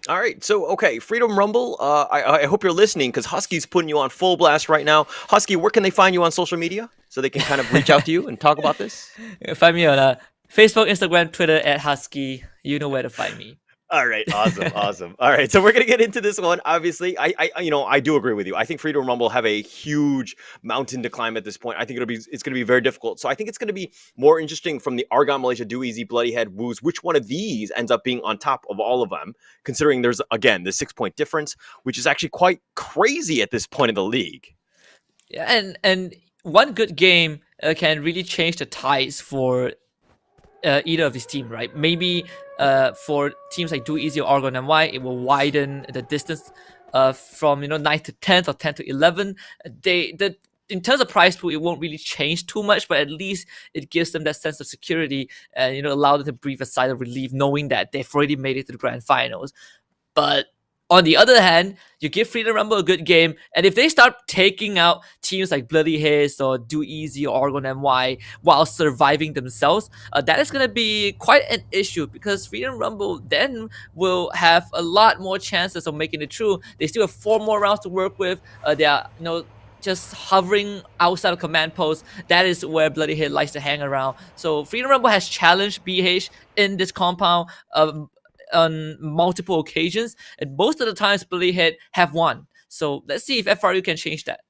All right, so okay, Freedom Rumble. I hope you're listening because Husky's putting you on full blast right now. Husky, where can they find you on social media so they can kind of reach out to you and talk about this? Find me on Facebook, Instagram, Twitter @Husky. You know where to find me. All right, awesome. All right, so we're gonna get into this one. Obviously, I do agree with you. I think Freedom Rumble have a huge mountain to climb at this point. I think it's gonna be very difficult. So I think it's gonna be more interesting from the Argon, Malaysia, Do Easy, Bloody Head, Woos. Which one of these ends up being on top of all of them? Considering there's again the 6-point difference, which is actually quite crazy at this point in the league. Yeah, and one good game can really change the tides for either of these teams, right? Maybe for teams like Do Easy or Argon MY, it will widen the distance from 9th to 10th or 10th to 11th. In terms of prize pool, it won't really change too much, but at least it gives them that sense of security and allow them to breathe a sigh of relief knowing that they've already made it to the grand finals. But on the other hand, you give Freedom Rumble a good game, and if they start taking out teams like Bloody Haze or Do Easy or Argon MY while surviving themselves, that is going to be quite an issue because Freedom Rumble then will have a lot more chances of making it through. They still have 4 more rounds to work with. They are, just hovering outside of command post. That is where Bloody Haze likes to hang around. So Freedom Rumble has challenged BH in this compound on multiple occasions, and most of the times Bloody Head have won. So let's see if FRU can change that.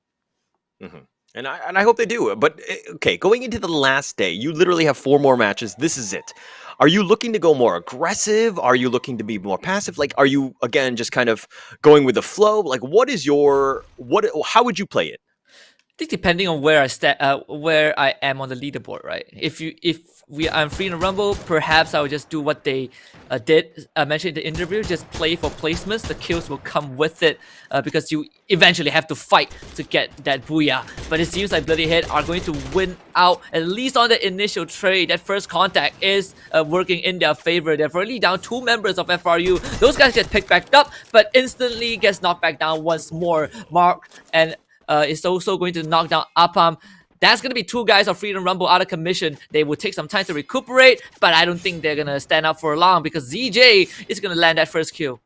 And I hope they do. But okay, going into the last day, you literally have 4 more matches. This is it. Are you looking to go more aggressive? Are you looking to be more passive? Like, are you again just kind of going with the flow? Like, how would you play it? I think depending on where I am on the leaderboard, right? If I'm free in a rumble, perhaps I would just do what they did. I mentioned in the interview, just play for placements. The kills will come with it because you eventually have to fight to get that booyah. But it seems like Bloody Head are going to win out, at least on the initial trade. That first contact is working in their favor. They're already down 2 members of FRU. Those guys get picked back up, but instantly gets knocked back down once more. Mark and is also going to knock down Apam. That's going to be 2 guys of Freedom Rumble out of commission. They will take some time to recuperate, but I don't think they're going to stand up for long because ZJ is going to land that first kill.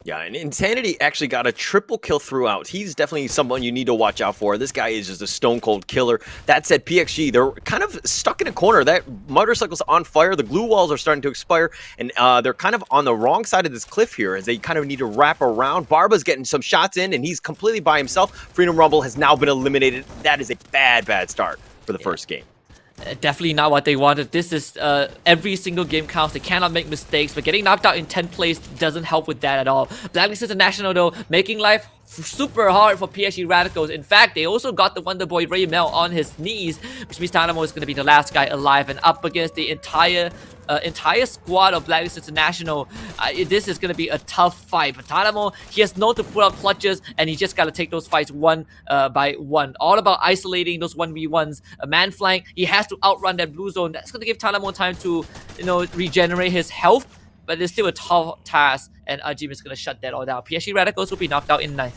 Yeah, and Insanity actually got a triple kill throughout. He's definitely someone you need to watch out for. This guy is just a stone cold killer. That said, PXG, they're kind of stuck in a corner. That motorcycle's on fire. The glue walls are starting to expire, and they're kind of on the wrong side of this cliff here as they kind of need to wrap around. Barba's getting some shots in, and he's completely by himself. Freedom Rumble has now been eliminated. That is a bad start for the first game. Definitely not what they wanted. This is every single game counts. They cannot make mistakes, but getting knocked out in 10th place doesn't help with that at all. Blacklist International though, making life super hard for PSG Radicals. In fact, they also got the Wonder Boy Ray Mel on his knees, which means Tanamo is going to be the last guy alive and up against the entire squad of Blacklist International. This is going to be a tough fight. But Tanamo, he has known to put out clutches, and he just got to take those fights one by one. All about isolating those 1v1s. A man flank, he has to outrun that blue zone. That's going to give Tanamo time to, regenerate his health. But it's still a tough task, and Ajim is going to shut that all down. PSG Radicals will be knocked out in 9th.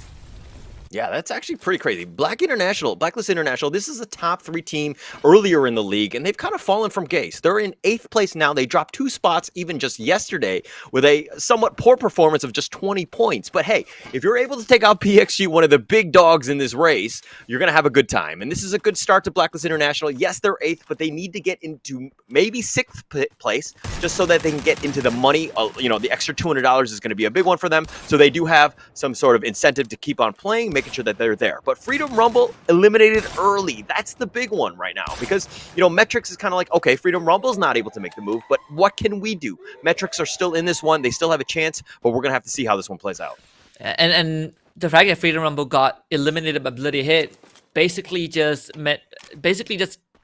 Yeah, that's actually pretty crazy. Blacklist International, this is a top 3 team earlier in the league, and they've kind of fallen from grace. They're in 8th place now. They dropped 2 spots even just yesterday with a somewhat poor performance of just 20 points. But hey, if you're able to take out PXG, one of the big dogs in this race, you're going to have a good time. And this is a good start to Blacklist International. Yes, they're 8th, but they need to get into maybe 6th place just so that they can get into the money. The extra $200 is going to be a big one for them. So they do have some sort of incentive to keep on playing, making sure that they're there. But Freedom Rumble eliminated early. That's the big one right now because, Metrics is kind of like, okay, Freedom Rumble's not able to make the move, but what can we do? Metrics are still in this one. They still have a chance, but we're going to have to see how this one plays out. And the fact that Freedom Rumble got eliminated by Bloody Hit basically just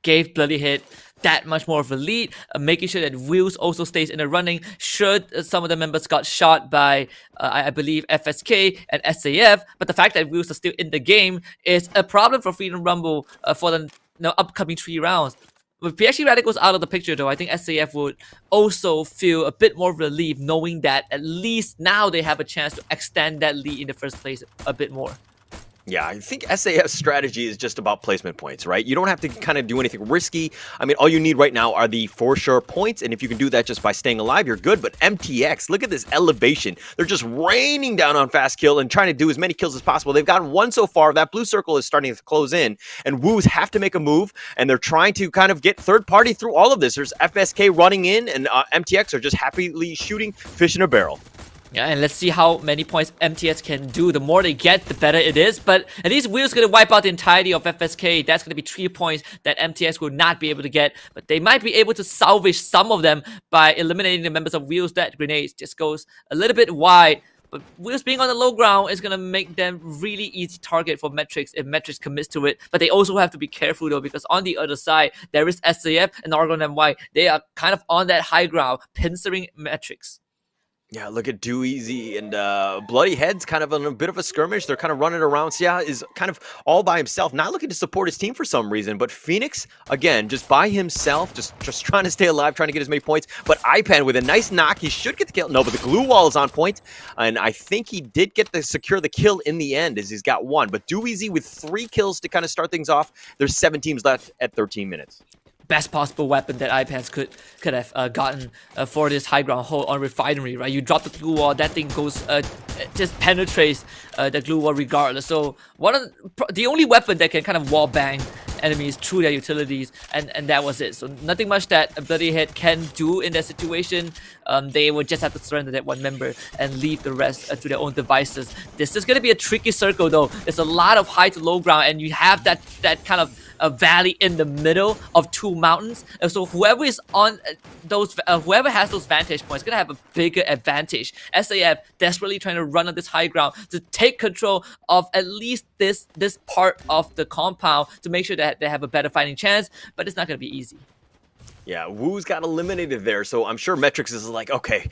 gave Bloody Hit that much more of a lead, making sure that Wheels also stays in the running should some of the members got shot by, I believe, FSK and SAF. But the fact that Wheels are still in the game is a problem for Freedom Rumble for the upcoming 3 rounds. With PXG Radicals out of the picture, though, I think SAF would also feel a bit more relief knowing that at least now they have a chance to extend that lead in the first place a bit more. Yeah, I think SAF's strategy is just about placement points, right? You don't have to kind of do anything risky. I mean, all you need right now are the for sure points, and if you can do that just by staying alive, you're good. But MTX, look at this elevation. They're just raining down on fast kill and trying to do as many kills as possible. They've gotten 1 so far. That blue circle is starting to close in, and Woos have to make a move, and they're trying to kind of get third party through all of this. There's FSK running in, and MTX are just happily shooting fish in a barrel. Yeah, and let's see how many points MTS can do. The more they get, the better it is. But at least Wheel's going to wipe out the entirety of FSK. That's going to be 3 points that MTS will not be able to get. But they might be able to salvage some of them by eliminating the members of Wheels. That grenade just goes a little bit wide. But Wheels being on the low ground is going to make them really easy target for Metrics if Metrics commits to it. But they also have to be careful though, because on the other side, there is SAF and Argon MY. They are kind of on that high ground, pincering Metrics. Yeah, look at Do Easy and Bloody Head's kind of in a bit of a skirmish. They're kind of running around. Sia is kind of all by himself, not looking to support his team for some reason. But Phoenix, again, just by himself, just trying to stay alive, trying to get as many points. But Ipan with a nice knock, he should get the kill. No, but the glue wall is on point. And I think he did get to secure the kill in the end as he's got 1. But Do Easy with 3 kills to kind of start things off. There's 7 teams left at 13 minutes. Best possible weapon that iPads could have gotten for this high ground hold on Refinery, right? You drop the glue wall, that thing goes just penetrates the glue wall regardless. So the only weapon that can kind of wall bang enemies through their utilities, and that was it. So nothing much that a Bloody Head can do in that situation. They would just have to surrender that 1 member and leave the rest to their own devices. This is going to be a tricky circle though. There's a lot of high to low ground, and you have that kind of a valley in the middle of 2 mountains. And so whoever is on whoever has those vantage points is gonna have a bigger advantage. SAF desperately trying to run on this high ground to take control of at least this part of the compound to make sure that they have a better fighting chance, but it's not gonna be easy. Yeah, Woo's got eliminated there, so I'm sure Metrics is like, okay,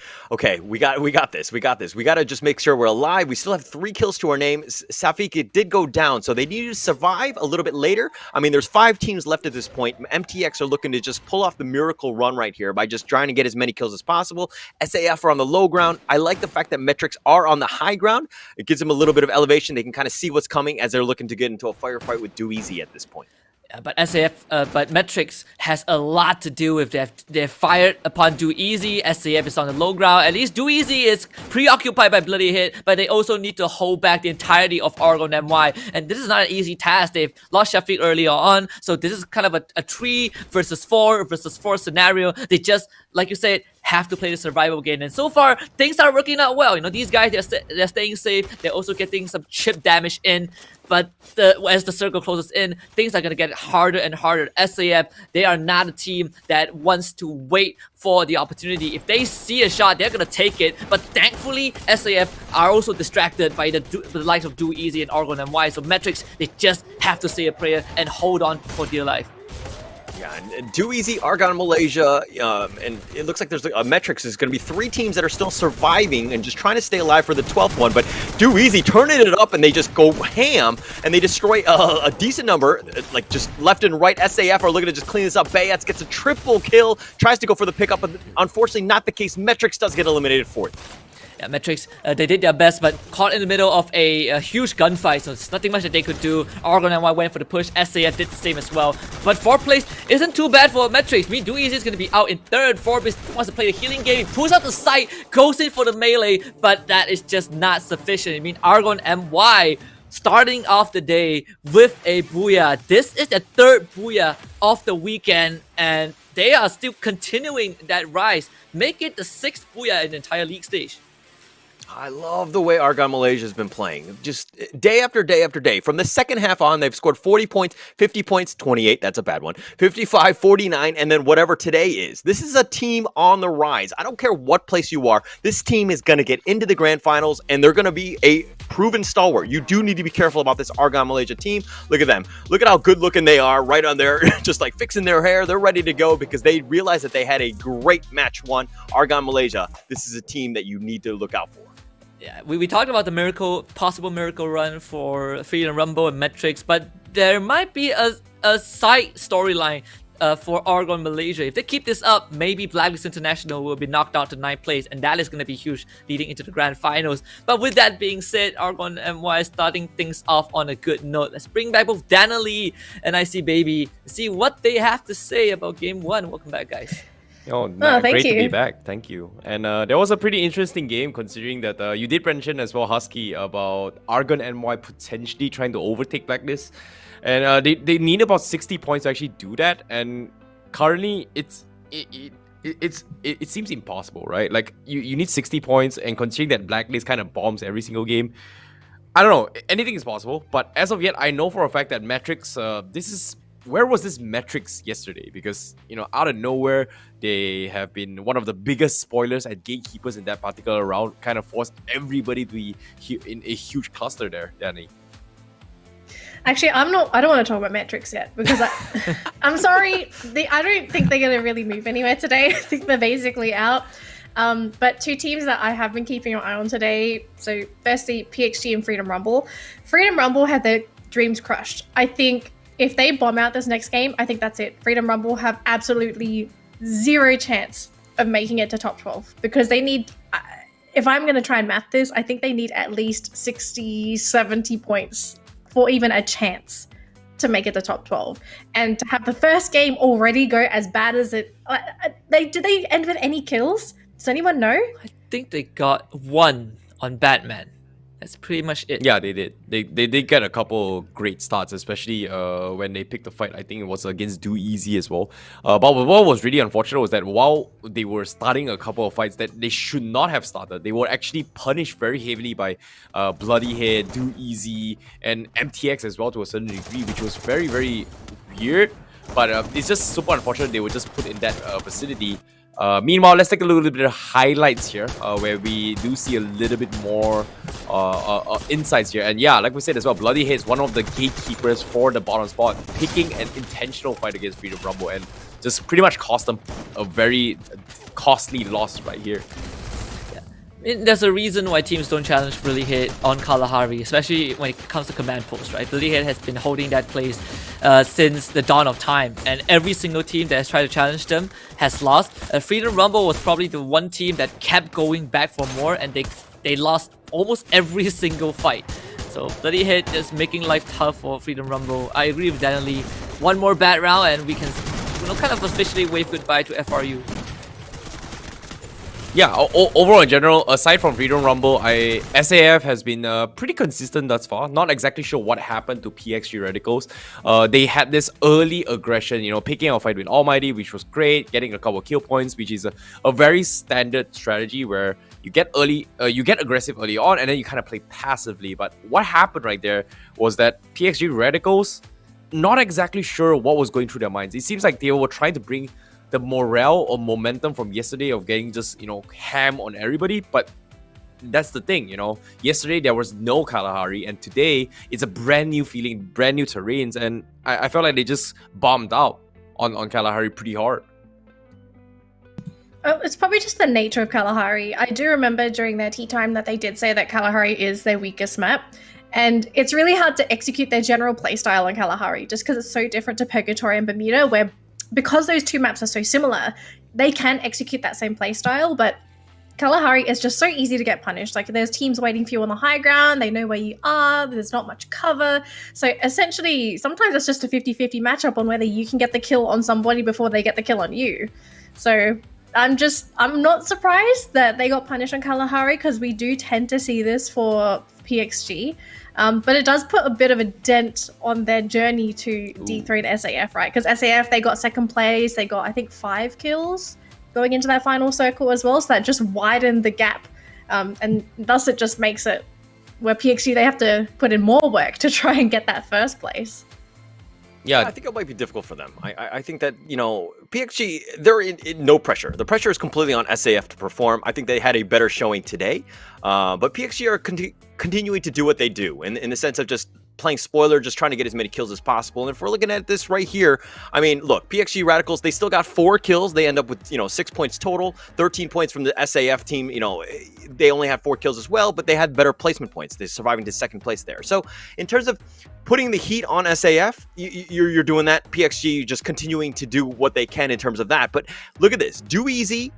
we got this. We got to just make sure we're alive. We still have 3 kills to our name. Safik, it did go down, so they need to survive a little bit later. I mean, there's 5 teams left at this point. MTX are looking to just pull off the miracle run right here by just trying to get as many kills as possible. SAF are on the low ground. I like the fact that Metrics are on the high ground. It gives them a little bit of elevation. They can kind of see what's coming as they're looking to get into a firefight with Do Easy at this point. But but Metrics has a lot to do with they're fired upon Do Easy. SAF is on the low ground. At least Do Easy is preoccupied by Bloody Hit, but they also need to hold back the entirety of Argon MY. And this is not an easy task. They've lost Shafiq earlier on, so this is kind of a 3 versus 4 versus 4 scenario. They just, like you said, have to play the survival game, and so far things are working out well. You know, these guys they're staying safe. They're also getting some chip damage in, but as the circle closes in, things are gonna get harder and harder. SAF, they are not a team that wants to wait for the opportunity. If they see a shot, they're gonna take it. But thankfully, SAF are also distracted by the likes of Do Easy and Argon MY. So Metrics, they just have to say a prayer and hold on for dear life. Yeah, and Do Easy, Argon Malaysia, and it looks like there's Metrics is going to be 3 teams that are still surviving and just trying to stay alive for the 12th one. But Do Easy turning it up, and they just go ham, and they destroy a decent number, like just left and right. SAF are looking to just clean this up. Bayats gets a triple kill, tries to go for the pickup, but unfortunately not the case. Metrics does get eliminated 4th. Yeah, Metrics, they did their best, but caught in the middle of a huge gunfight, so there's nothing much that they could do. Argon and Y went for the push, SAF did the same as well. But 4th place isn't too bad for Metrics. Me, Do Easy is going to be out in 3rd. Forbis wants to play the healing game, he pulls out the sight, goes in for the melee, but that is just not sufficient. I mean, Argon and Y starting off the day with a booyah. This is the 3rd booyah of the weekend, and they are still continuing that rise. Make it the 6th booyah in the entire league stage. I love the way Argon Malaysia has been playing. Just day after day after day. From the second half on, they've scored 40 points, 50 points, 28, that's a bad one, 55, 49, and then whatever today is. This is a team on the rise. I don't care what place you are. This team is going to get into the grand finals, and they're going to be a proven stalwart. You do need to be careful about this Argon Malaysia team. Look at them. Look at how good looking they are right on there, just like fixing their hair. They're ready to go because they realized that they had a great match one. Argon Malaysia, this is a team that you need to look out for. Yeah, we talked about the possible miracle run for Freedom Rumble and Metrics, but there might be a side storyline for Argon Malaysia. If they keep this up, maybe Blacklist International will be knocked out to 9th place, and that is going to be huge leading into the grand finals. But with that being said, Argon MY starting things off on a good note. Let's bring back both Dana Lee and IC Baby, see what they have to say about Game 1. Welcome back, guys. Great to be back. Thank you. And there was a pretty interesting game considering that you did mention as well, Husky, about Argon NY potentially trying to overtake Blacklist. And they need about 60 points to actually do that. And currently, it seems impossible, right? Like, you need 60 points, and considering that Blacklist kind of bombs every single game, I don't know. Anything is possible. But as of yet, I know for a fact that Metrics, where was this Metrics yesterday? Because, out of nowhere, they have been one of the biggest spoilers at gatekeepers in that particular round, kind of forced everybody to be in a huge cluster there, Danny. Actually, I don't want to talk about Metrics yet because I'm sorry. I don't think they're going to really move anywhere today. I think they're basically out. But 2 teams that I have been keeping an eye on today. So firstly, PXG and Freedom Rumble. Freedom Rumble had their dreams crushed. I think if they bomb out this next game, I think that's it. Freedom Rumble have absolutely zero chance of making it to top 12 because they need, if I'm going to try and math this, I think they need at least 60, 70 points for even a chance to make it to top 12. And to have the first game already go as bad as it, did they end with any kills? Does anyone know? I think they got 1 on Batman. That's pretty much it. Yeah, they did. They did get a couple great starts, especially when they picked the fight. I think it was against Do Easy as well. But what was really unfortunate was that while they were starting a couple of fights that they should not have started, they were actually punished very heavily by Bloody Head, Do Easy, and MTX as well to a certain degree, which was very, very weird. But it's just super unfortunate they were just put in that vicinity. Meanwhile, let's take a little bit of highlights here, where we do see a little bit more insights here. And yeah, like we said as well, Bloody Head is one of the gatekeepers for the bottom spot, picking an intentional fight against Freedom Rumble and just pretty much cost them a very costly loss right here. There's a reason why teams don't challenge Bloody Head on Kalahari, especially when it comes to command post, right? Bloody Head has been holding that place since the dawn of time, and every single team that has tried to challenge them has lost. Freedom Rumble was probably the one team that kept going back for more, and they lost almost every single fight. So Bloody Head is making life tough for Freedom Rumble. I agree with Dana Lee. One more bad round, and we can kind of officially wave goodbye to FRU. Yeah, overall in general, aside from Freedom Rumble, SAF has been pretty consistent thus far. Not exactly sure what happened to PXG Radicals. They had this early aggression, picking a fight with Almighty, which was great, getting a couple of kill points, which is a very standard strategy where you get aggressive early on, and then you kind of play passively. But what happened right there was that PXG Radicals, not exactly sure what was going through their minds. It seems like they were trying to bring the morale or momentum from yesterday of getting just, ham on everybody. But that's the thing, yesterday there was no Kalahari, and today it's a brand new feeling, brand new terrains, and I felt like they just bombed out on Kalahari pretty hard. It's probably just the nature of Kalahari. I do remember during their tea time that they did say that Kalahari is their weakest map. And it's really hard to execute their general playstyle on Kalahari just because it's so different to Purgatory and Bermuda, where because those 2 maps are so similar, they can execute that same playstyle, but Kalahari is just so easy to get punished. Like, there's teams waiting for you on the high ground, they know where you are, there's not much cover. So essentially, sometimes it's just a 50-50 matchup on whether you can get the kill on somebody before they get the kill on you. So I'm not surprised that they got punished on Kalahari, because we do tend to see this for PXG. But it does put a bit of a dent on their journey to dethrone SAF, right? Because SAF, they got second place, they got, I think, 5 kills going into that final circle as well, so that just widened the gap, and thus it just makes it where PXG, they have to put in more work to try and get that first place. Yeah, I think it might be difficult for them. I think that, you know, PXG, they're in no pressure. The pressure is completely on SAF to perform. I think they had a better showing today, but PXG are continuing to do what they do in the sense of just playing spoiler, just trying to get as many kills as possible. And if we're looking at this right here, I mean, look, PXG Radicals, they still got 4 kills. They end up with, 6 points total, 13 points from the SAF team. They only had 4 kills as well, but they had better placement points. They're surviving to second place there. So in terms of putting the heat on SAF, you're doing that. PXG just continuing to do what they can in terms of that. But look at this. Do Easy,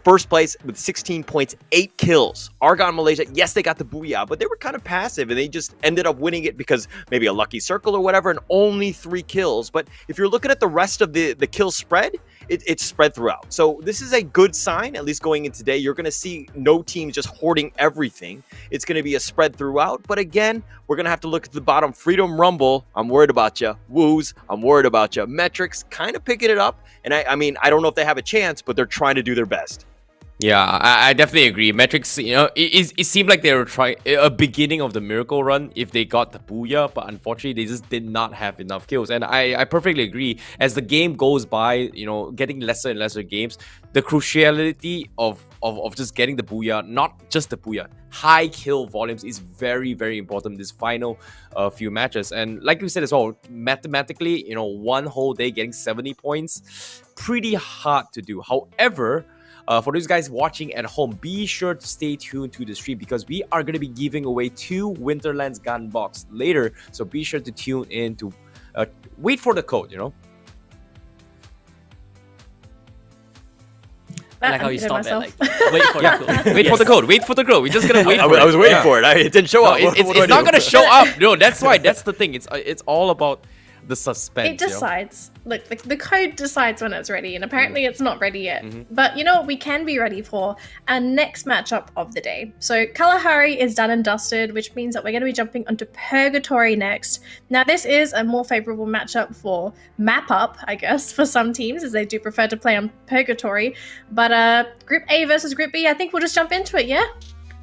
first place with 16 points, 8 kills. Argon Malaysia, yes, they got the booyah, but they were kind of passive, and they just ended up winning it because maybe a lucky circle or whatever, and only 3 kills. But if you're looking at the rest of the kill spread, it's spread throughout. So this is a good sign, at least going into today. You're going to see no team just hoarding everything. It's going to be a spread throughout. But again, we're going to have to look at the bottom. Freedom Rumble, I'm worried about you. Woos, I'm worried about you. Metrics, kind of picking it up. And I mean, I don't know if they have a chance, but they're trying to do their best. Yeah, I definitely agree. Metrics, it seemed like they were trying a beginning of the miracle run if they got the booyah, but unfortunately they just did not have enough kills. And I perfectly agree. As the game goes by, getting lesser and lesser games, the cruciality of just getting the booyah, not just the booyah, high kill volumes is very, very important this final few matches. And like we said as well, mathematically, one whole day getting 70 points, pretty hard to do. However, for those guys watching at home, be sure to stay tuned to the stream because we are going to be giving away 2 Winterlands gun box later. So be sure to tune in to wait for the code, I like how you stopped it. Wait for the code. Wait for the code. Wait for the code. We're just going to wait for it. I was waiting for it. It didn't show up. It's not going to show up. No, that's why. That's the thing. It's all about the suspense. It decides. Look, the code decides when it's ready, and apparently it's not ready yet. But you know what we can be ready for? Our next matchup of the day. So Kalahari is done and dusted, which means that we're going to be jumping onto Purgatory next. Now, this is a more favorable matchup for map up, I guess, for some teams, as they do prefer to play on Purgatory. But Group A versus Group B, I think we'll just jump into it, yeah?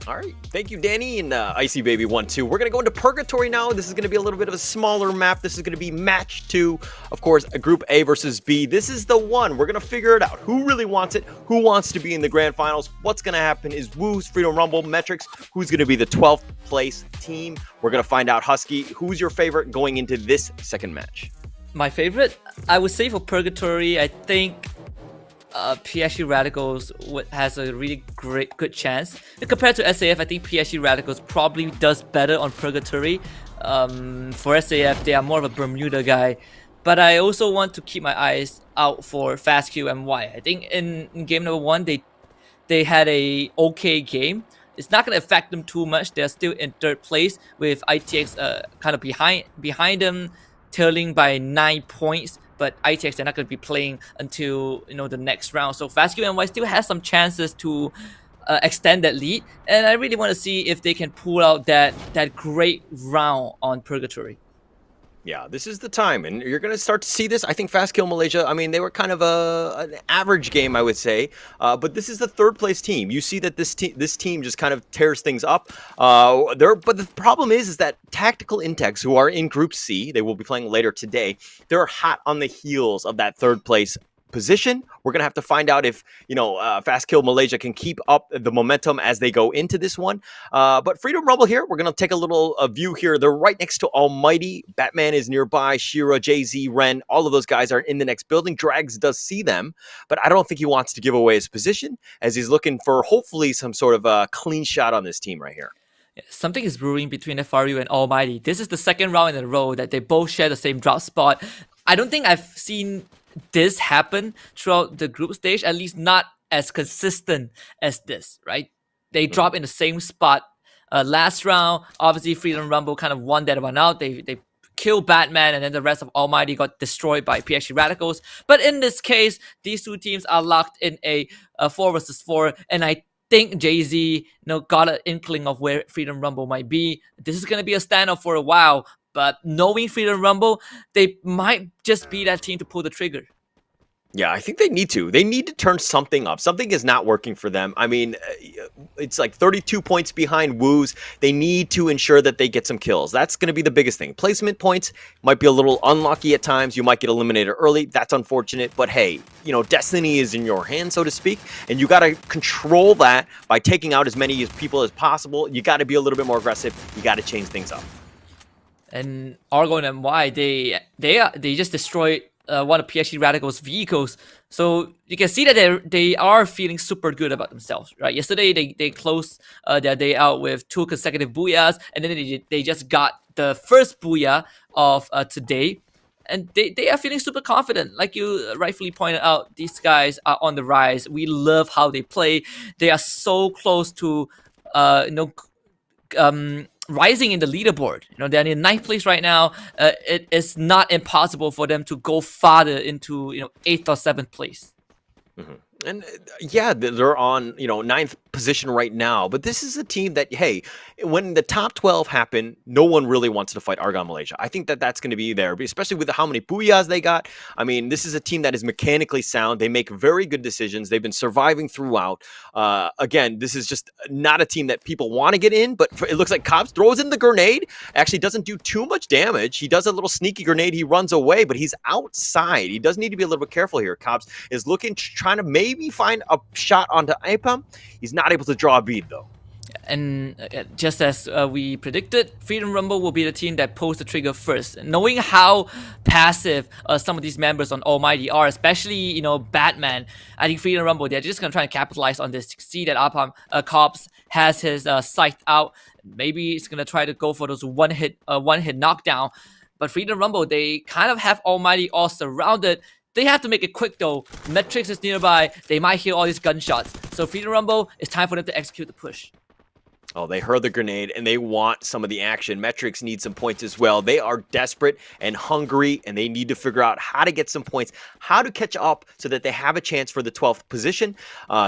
All right. Thank you, Danny and Icy Baby 1-2. We're going to go into Purgatory now. This is going to be a little bit of a smaller map. This is going to be match 2. Of course, a Group A versus B. This is the one. We're going to figure it out. Who really wants it? Who wants to be in the grand finals? What's going to happen is Woos, Freedom Rumble, Metrics. Who's going to be the 12th place team? We're going to find out. Husky, who's your favorite going into this second match? My favorite? I would say for Purgatory, I think PSG Radicals has a really good chance. Compared to SAF, I think PSG Radicals probably does better on Purgatory. For SAF, they are more of a Bermuda guy. But I also want to keep my eyes out for FastQ and Y. I think in game number 1, they had a okay game. It's not going to affect them too much. They're still in 3rd place with ITX kind of behind them, trailing by 9 points. But ITX, they're not going to be playing until the next round. So FastQ and Y still has some chances to extend that lead. And I really want to see if they can pull out that great round on Purgatory. Yeah, this is the time, and you're going to start to see this. I think Fast Kill Malaysia, I mean, they were kind of an average game, I would say, but this is the 3rd place team. You see that this team just kind of tears things up. But the problem is that Tactical Intex, who are in Group C, they will be playing later today, they're hot on the heels of that 3rd place position. We're going to have to find out if, Fast Kill Malaysia can keep up the momentum as they go into this one. But Freedom Rumble here, we're going to take a little view here. They're right next to Almighty. Batman is nearby. Shira, Jay-Z, Ren, all of those guys are in the next building. Drags does see them, but I don't think he wants to give away his position as he's looking for hopefully some sort of a clean shot on this team right here. Something is brewing between FRU and Almighty. This is the 2nd round in a row that they both share the same drop spot. I don't think I've seen this happen throughout the group stage, at least not as consistent as this, right? They drop in the same spot last round. Obviously, Freedom Rumble kind of won that one out. They killed Batman, and then the rest of Almighty got destroyed by PXG Radicals. But in this case, these two teams are locked in a 4 versus 4, and I think Jay-Z got an inkling of where Freedom Rumble might be. This is going to be a standoff for a while, but knowing Freedom Rumble, they might just be that team to pull the trigger. Yeah, I think they need to. They need to turn something up. Something is not working for them. I mean, it's like 32 points behind Woos. They need to ensure that they get some kills. That's going to be the biggest thing. Placement points might be a little unlucky at times. You might get eliminated early. That's unfortunate. But hey, destiny is in your hands, so to speak. And you got to control that by taking out as many people as possible. You got to be a little bit more aggressive. You got to change things up. And Argo and MY, they just destroyed one of PXG Radical's vehicles. So you can see that they are feeling super good about themselves, right? Yesterday, they closed their day out with 2 consecutive booyahs, and then they just got the first booyah of today. And they are feeling super confident. Like you rightfully pointed out, these guys are on the rise. We love how they play. They are so close to, rising in the leaderboard. They're in 9th place right now. It is not impossible for them to go farther into 8th or 7th place. Mm-hmm. And yeah, they're on 9th position right now, but this is a team that, hey, when the top 12 happen, no one really wants to fight Argon Malaysia. I think that that's going to be there, especially with how many booyahs they got. I mean, this is a team that is mechanically sound. They make very good decisions. They've been surviving throughout. Again, this is just not a team that people want to get in, but it looks like Cobbs throws in the grenade. Actually doesn't do too much damage. He does a little sneaky grenade. He runs away, but he's outside. He does need to be a little bit careful here. Cobbs is looking, trying to maybe find a shot onto Apam. He's not able to draw a bead, though. And just as we predicted, Freedom Rumble will be the team that pulls the trigger first. Knowing how passive some of these members on Almighty are, especially, Batman, I think Freedom Rumble, they're just going to try and capitalize on this. See that Cobbs has his sight out. Maybe he's going to try to go for those one-hit knockdown. But Freedom Rumble, they kind of have Almighty all surrounded. They have to make it quick though. Metrics is nearby. They might hear all these gunshots. So Freedom Rumble, it's time for them to execute the push. Oh, they heard the grenade and they want some of the action. Metrics need some points as well. They are desperate and hungry, and they need to figure out how to get some points, how to catch up so that they have a chance for the 12th position.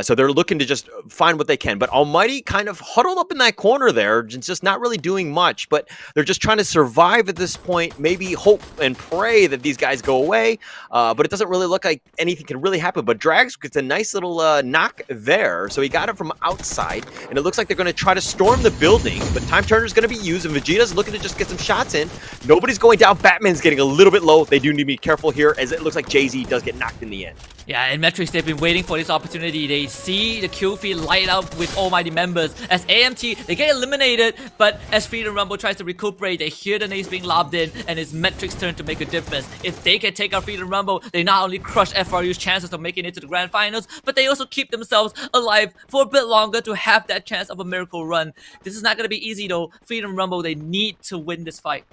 So they're looking to just find what they can. But Almighty kind of huddled up in that corner there, just not really doing much. But they're just trying to survive at this point, maybe hope and pray that these guys go away. But it doesn't really look like anything can really happen. But Drags gets a nice little knock there. So he got it from outside, and it looks like they're going to try to storm the building, but Time Turner's going to be used, and Vegeta's looking to just get some shots in. Nobody's going down. Batman's getting a little bit low. They do need to be careful here, as it looks like Jay-Z does get knocked in the end. Yeah, and Metrics, they've been waiting for this opportunity. They see the kill feed light up with Almighty members. As AMT, they get eliminated, but as Freedom Rumble tries to recuperate, they hear the nades being lobbed in, and it's Metrics' turn to make a difference. If they can take out Freedom Rumble, they not only crush FRU's chances of making it to the grand finals, but they also keep themselves alive for a bit longer to have that chance of a miracle run. This is not going to be easy though. Freedom Rumble, they need to win this fight.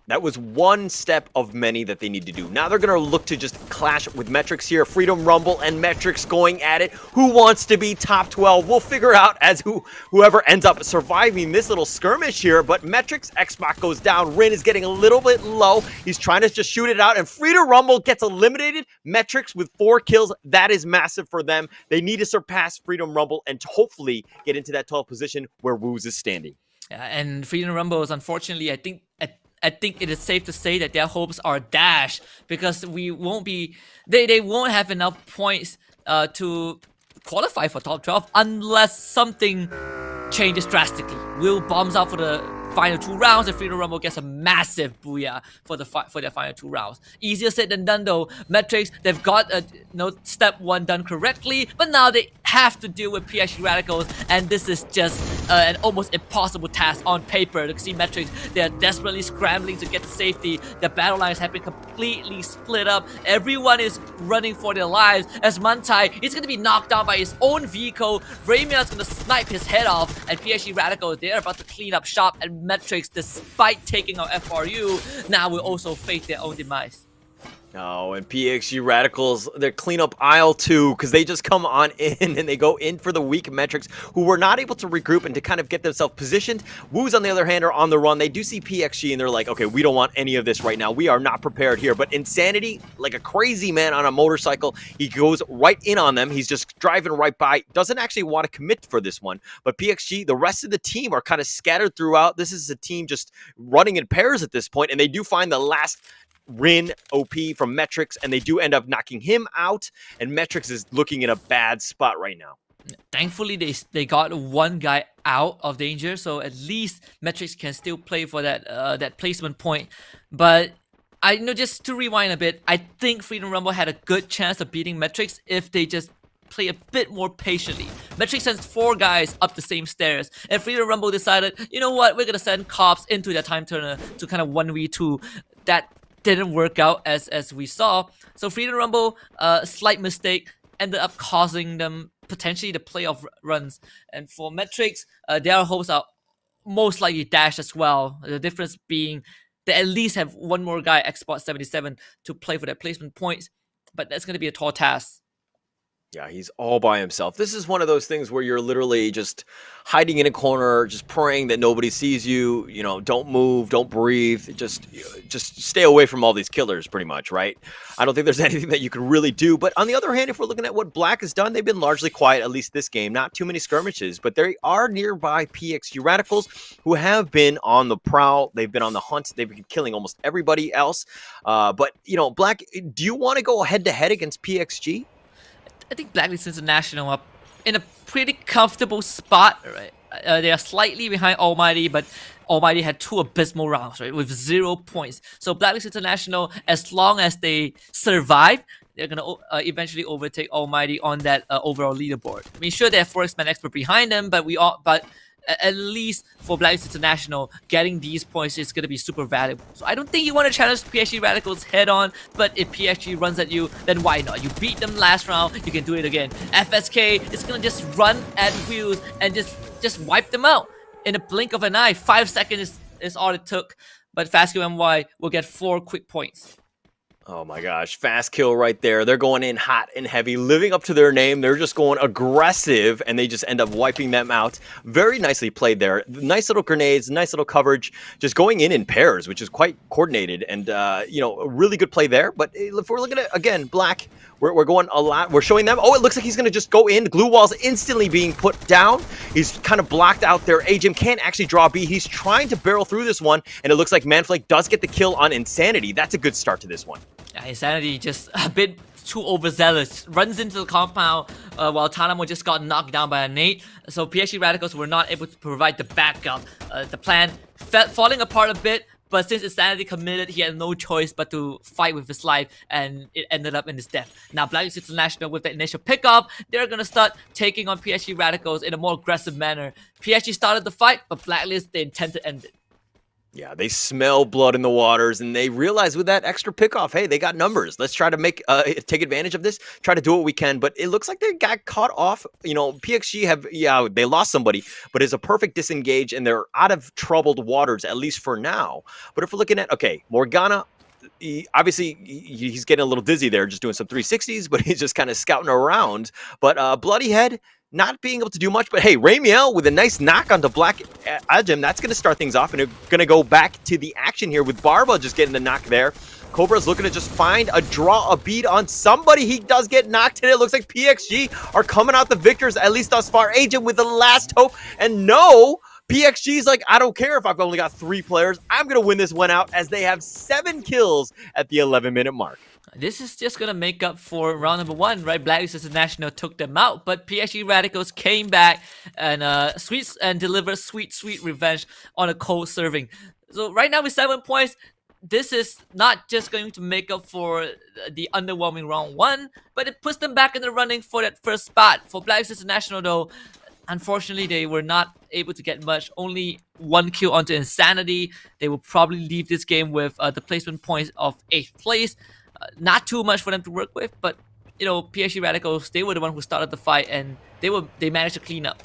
That was one step of many that they need to do. Now they're going to look to just clash with Metrics here. Freedom Rumble and Metrics going at it. Who wants to be top 12? We'll figure out as whoever ends up surviving this little skirmish here. But Metrics, Xbox goes down. Rin is getting a little bit low. He's trying to just shoot it out. And Freedom Rumble gets eliminated. Metrics with 4 kills. That is massive for them. They need to surpass Freedom Rumble and hopefully get into that 12th position where Woos is standing. Yeah, and Freedom Rumble is unfortunately, I think it is safe to say that their hopes are dashed, because they won't have enough points to qualify for top 12 unless something changes drastically. Will bombs out for the final 2 rounds, and Freedom Rumble gets a massive booyah for their final 2 rounds. Easier said than done though. Metrics, they've got step 1 done correctly, but now they have to deal with PXG Radicals, and this is just an almost impossible task on paper. To see Metrics, they're desperately scrambling to get to safety. The battle lines have been completely split up. Everyone is running for their lives, as Mantai is going to be knocked down by his own vehicle. Raymir is going to snipe his head off, and PXG Radicals, they're about to clean up shop, and Metrics, despite taking out FRU, now will also face their own demise. Oh, and PXG Radicals, their cleanup aisle too, because they just come on in and they go in for the weak metrics, who were not able to regroup and to kind of get themselves positioned. Woos, on the other hand, are on the run. They do see PXG and they're like, okay, we don't want any of this right now. We are not prepared here. But Insanity, like a crazy man on a motorcycle, he goes right in on them. He's just driving right by. Doesn't actually want to commit for this one. But PXG, the rest of the team are kind of scattered throughout. This is a team just running in pairs at this point, and they do find the last Rin OP from Metrics, and they do end up knocking him out, and Metrics is looking in a bad spot right now. Thankfully, they got one guy out of danger, so at least Metrics can still play for that that placement point. But I know, just to rewind a bit, I think Freedom Rumble had a good chance of beating Metrics if they just play a bit more patiently. Metrics sends 4 guys up the same stairs, and Freedom Rumble decided, you know what, we're gonna send cops into their time turner to kind of 1v2. That didn't work out as we saw. So Freedom Rumble, slight mistake, ended up causing them potentially the playoff runs. And for Metrics, their hopes are most likely dashed as well. The difference being they at least have one more guy, Xbox 77, to play for their placement points. But that's going to be a tall task. Yeah, he's all by himself. This is one of those things where you're literally just hiding in a corner, just praying that nobody sees you. You know, don't move, don't breathe. Just stay away from all these killers, pretty much, right? I don't think there's anything that you can really do. But on the other hand, if we're looking at what Black has done, they've been largely quiet, at least this game. Not too many skirmishes, but they are nearby PXG Radicals, who have been on the prowl. They've been on the hunt. They've been killing almost everybody else. But, you know, Black, do you want to go head-to-head against PXG? I think Blacklist International are in a pretty comfortable spot, right? They are slightly behind Almighty, but Almighty had 2 abysmal rounds, right, with 0 points. So Blacklist International, as long as they survive, they're gonna eventually overtake Almighty on that overall leaderboard. I mean, sure, they have 4X-Man Expert behind them, but at least for Blacklist International, getting these points is going to be super valuable. So I don't think you want to challenge PXG Radicals head on, but if PXG runs at you, then why not? You beat them last round, you can do it again. FSK is going to just run at wheels and just wipe them out in a blink of an eye. 5 seconds is all it took, but Fastkill MY will get 4 quick points. Oh my gosh, fast kill right there. They're going in hot and heavy, living up to their name. They're just going aggressive, and they just end up wiping them out. Very nicely played there. Nice little grenades, nice little coverage, just going in pairs, which is quite coordinated, and you know, a really good play there. But if we're looking at, again, Black, we're going a lot. We're showing them. Oh, it looks like he's going to just go in. Glue wall's instantly being put down. He's kind of blocked out there. Ajim can't actually draw B. He's trying to barrel through this one, and it looks like Manflake does get the kill on Insanity. That's a good start to this one. Yeah, Insanity just a bit too overzealous. Runs into the compound while Tanamo just got knocked down by a nade. So PXG Radicals were not able to provide the backup. The plan falling apart a bit, but since Insanity committed, he had no choice but to fight with his life, and it ended up in his death. Now Blacklist International, with the initial pickup, they're gonna start taking on PXG Radicals in a more aggressive manner. PXG started the fight, but Blacklist, they intend to end it. Yeah, they smell blood in the waters, and they realize with that extra pickoff, hey, they got numbers. Let's try to take advantage of this, try to do what we can. But it looks like they got caught off. You know, PXG they lost somebody, but it's a perfect disengage, and they're out of troubled waters, at least for now. But if we're looking at, okay, Morgana, obviously he's getting a little dizzy there, just doing some 360s, but he's just kind of scouting around. But Bloody Head, not being able to do much, but hey, Ramiel with a nice knock onto Black Ajim, that's going to start things off, and we're going to go back to the action here with Barba just getting the knock there. Cobra's looking to just find a beat on somebody. He does get knocked, and it looks like PXG are coming out the victors, at least thus far. Ajim with the last hope, and no, PXG's like, I don't care if I've only got 3 players. I'm going to win this one out, as they have 7 kills at the 11-minute mark. This is just gonna make up for round number 1, right? Blacklist International took them out, but PXG Radicals came back and delivered sweet revenge on a cold serving. So right now with 7 points, this is not just going to make up for the underwhelming round 1, but it puts them back in the running for that first spot. For Blacklist International though, unfortunately they were not able to get much. Only 1 kill onto Insanity. They will probably leave this game with the placement points of 8th place. Not too much for them to work with, but you know, PXG Radicals, they were the one who started the fight, and they managed to clean up.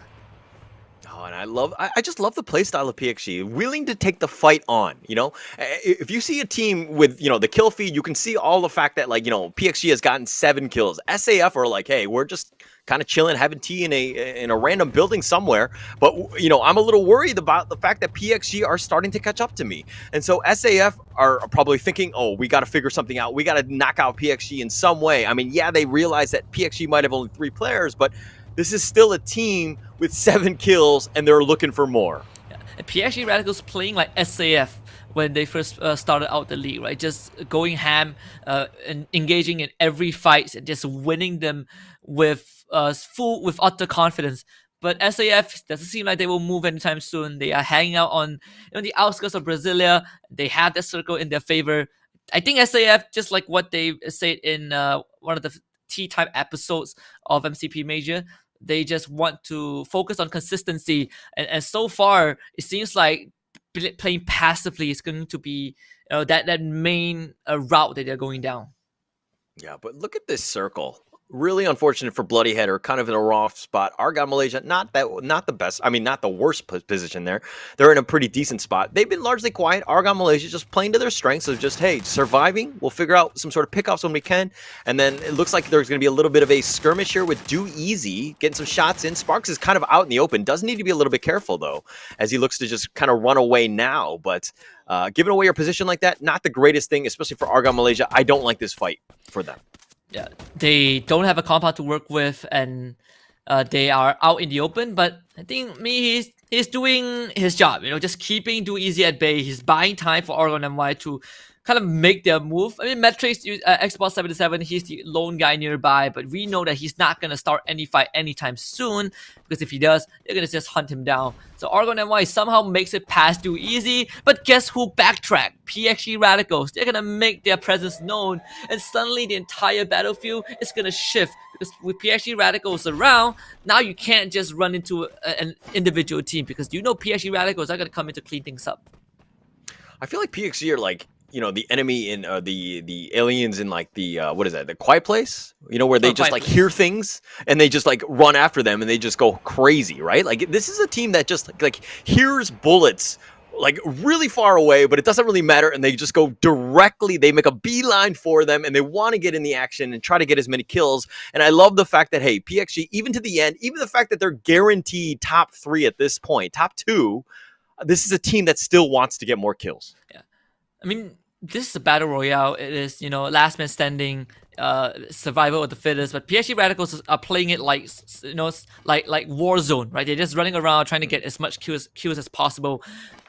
Oh, and I just love the play style of PXG, willing to take the fight on. If you see a team with the kill feed, you can see all the fact that PXG has gotten 7 kills. SAF are like, hey, we're just kind of chilling, having tea in a random building somewhere. But I'm a little worried about the fact that PXG are starting to catch up to me, and so SAF are probably thinking, oh, we got to figure something out. We got to knock out PXG in some way. I mean, yeah, they realize that PXG might have only 3 players, but this is still a team with 7 kills, and they're looking for more. Yeah. And PXG Radicals playing like SAF when they first started out the league, right? Just going ham and engaging in every fight and just winning them with utter confidence. But SAF doesn't seem like they will move anytime soon. They are hanging out on the outskirts of Brasilia. They have that circle in their favor. I think SAF, just like what they said in one of the tea time episodes of MCP Major, they just want to focus on consistency, and so far it seems like playing passively is going to be that main route that they're going down. Yeah, but look at this circle. Really unfortunate for Bloody Header, kind of in a rough spot. Argon Malaysia, not the best. I mean, not the worst position there. They're in a pretty decent spot. They've been largely quiet. Argon Malaysia just playing to their strengths of just, hey, surviving. We'll figure out some sort of pickoffs when we can. And then it looks like there's going to be a little bit of a skirmish here with Do Easy, getting some shots in. Sparks is kind of out in the open. Does need to be a little bit careful, though, as he looks to just kind of run away now. But giving away your position like that, not the greatest thing, especially for Argon Malaysia. I don't like this fight for them. Yeah, they don't have a compound to work with, and they are out in the open. But I think he's doing his job. Just keeping Do Easy at bay. He's buying time for Oregon MY to kind of make their move. I mean, Matrix, Xbox 77, he's the lone guy nearby, but we know that he's not going to start any fight anytime soon, because if he does, they're going to just hunt him down. So Oregon MY somehow makes it past Do Easy, but guess who backtracked? PXG Radicals. They're going to make their presence known, and suddenly the entire battlefield is going to shift, because with PXG Radicals around, now you can't just run into an individual team, because PXG Radicals are going to come in to clean things up. I feel like PXG are like, the enemy in the aliens in like the what is that, the Quiet Place, where they just like hear things and they just like run after them and they just go crazy, right? Like this is a team that just like hears bullets like really far away, but it doesn't really matter, and they just go directly. They make a beeline for them, and they want to get in the action and try to get as many kills. And I love the fact that, hey, PXG, even to the end, even the fact that they're guaranteed top 3 at this point, top 2, this is a team that still wants to get more kills. Yeah, I mean, this is a battle royale. It is, last man standing, survival of the fittest. But PXG Radicals are playing it like, like Warzone, right? They're just running around trying to get as much kills as possible,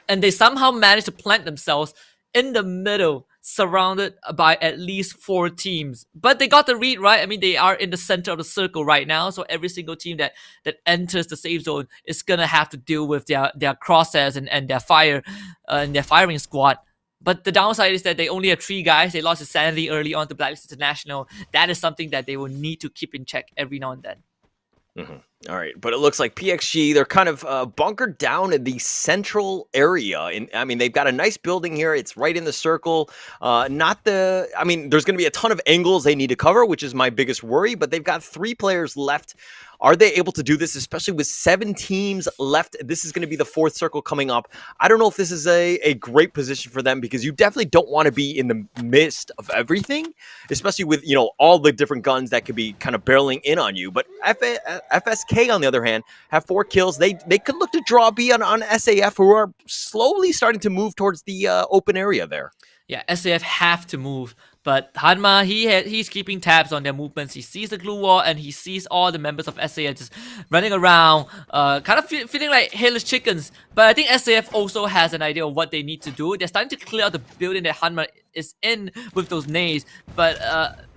and they somehow managed to plant themselves in the middle, surrounded by at least 4 teams. But they got the read right. I mean, they are in the center of the circle right now, so every single team that enters the safe zone is gonna have to deal with their crosshairs and their fire and their firing squad. But the downside is that they only have 3 guys. They lost to Sanity early on to Blacklist International. That is something that they will need to keep in check every now and then. All right, but it looks like PXG, they're kind of bunkered down in the central area. I mean, they've got a nice building here. It's right in the circle. I mean, there's going to be a ton of angles they need to cover, which is my biggest worry, but they've got 3 players left. Are they able to do this, especially with 7 teams left? This is going to be the 4th circle coming up. I don't know if this is a great position for them, because you definitely don't want to be in the midst of everything, especially with, all the different guns that could be kind of barreling in on you. But FSK, on the other hand, have 4 kills. They could look to draw B on SAF, who are slowly starting to move towards the open area there. Yeah, SAF have to move. But Hanma, he's keeping tabs on their movements. He sees the glue wall, and he sees all the members of SAF just running around, kind of feeling like hairless chickens. But I think SAF also has an idea of what they need to do. They're starting to clear out the building that Hanma is in with those nades. But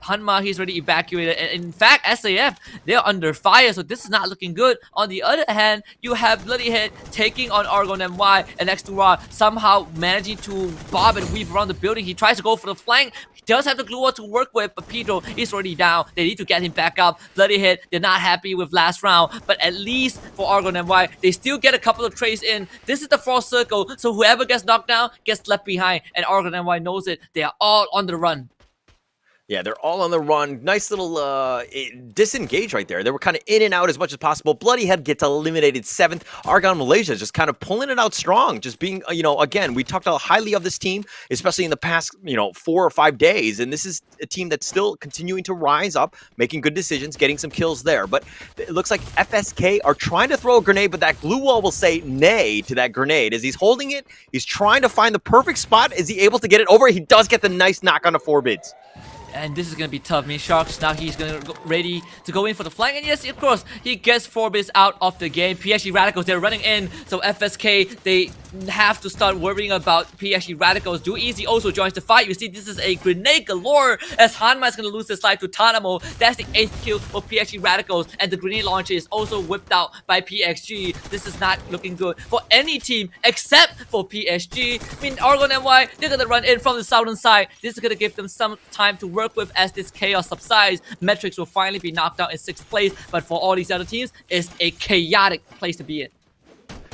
Hanma, he's already evacuated. And in fact, SAF, they're under fire, so this is not looking good. On the other hand, you have Bloodyhead taking on Argon MY, and X2R somehow managing to bob and weave around the building. He tries to go for the flank. He does have the glue wall to work with, but Pedro is already down. They need to get him back up. Bloodyhead, they're not happy with last round, but at least for Argon MY, they still get a couple of trades in. This is the 4th circle, so whoever gets knocked down gets left behind, and Argon MY knows it. They are all on the run. Yeah, they're all on the run. Nice little disengage right there. They were kind of in and out as much as possible. Bloodyhead gets eliminated 7th. Argon Malaysia just kind of pulling it out strong. Just being, again, we talked highly of this team, especially in the past, 4 or 5 days. And this is a team that's still continuing to rise up, making good decisions, getting some kills there. But it looks like FSK are trying to throw a grenade, but that glue wall will say nay to that grenade. As he's holding it, he's trying to find the perfect spot. Is he able to get it over? He does get the nice knock on the forbids. And this is going to be tough. I mean, Sharks, now he's going to ready to go in for the flank. And yes, of course, he gets Forbis out of the game. PSG Radicals, they're running in. So FSK, they have to start worrying about PSG Radicals. Do Easy also joins the fight. You see, this is a grenade galore as Hanma is going to lose his life to Tanamo. That's the 8th kill for PSG Radicals. And the grenade launcher is also whipped out by PXG. This is not looking good for any team except for PSG. I mean, Argon NY, they're going to run in from the southern side. This is going to give them some time to work with as this chaos subsides. Metrics will finally be knocked out in 6th place, but for all these other teams, it's a chaotic place to be in.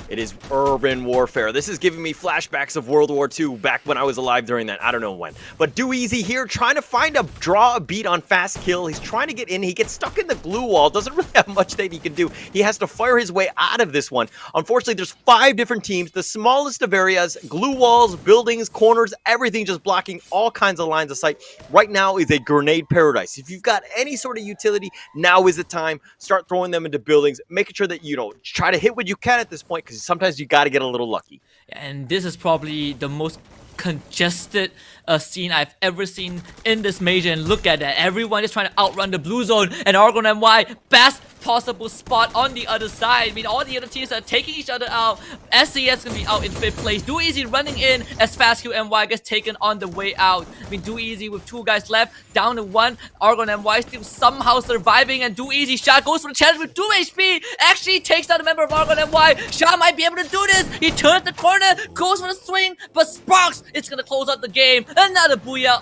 It is urban warfare. This is giving me flashbacks of World War II back when I was alive during that. I don't know when. But Do Easy here trying to draw a beat on Fast Kill. He's trying to get in. He gets stuck in the glue wall. Doesn't really have much that he can do. He has to fire his way out of this one. Unfortunately, there's 5 different teams. The smallest of areas, glue walls, buildings, corners, everything just blocking all kinds of lines of sight. Right now is a grenade paradise. If you've got any sort of utility, now is the time. Start throwing them into buildings. Making sure that, try to hit what you can at this point, because sometimes you got to get a little lucky. And this is probably the most congested scene I've ever seen in this major. And look at that, everyone is trying to outrun the blue zone, and Argon NY, best possible spot on the other side. I mean, all the other teams are taking each other out. SCS gonna be out in 5th place. Do Easy running in as Fast Q NY gets taken on the way out. I mean, Do Easy with 2 guys left, down to 1. Argon NY still somehow surviving, and Do Easy shot goes for the challenge with 2 HP. Actually takes down a member of Argon NY. Shah might be able to do this. He turns the corner, goes for the swing, but Sparks, it's gonna close out the game. Another booyah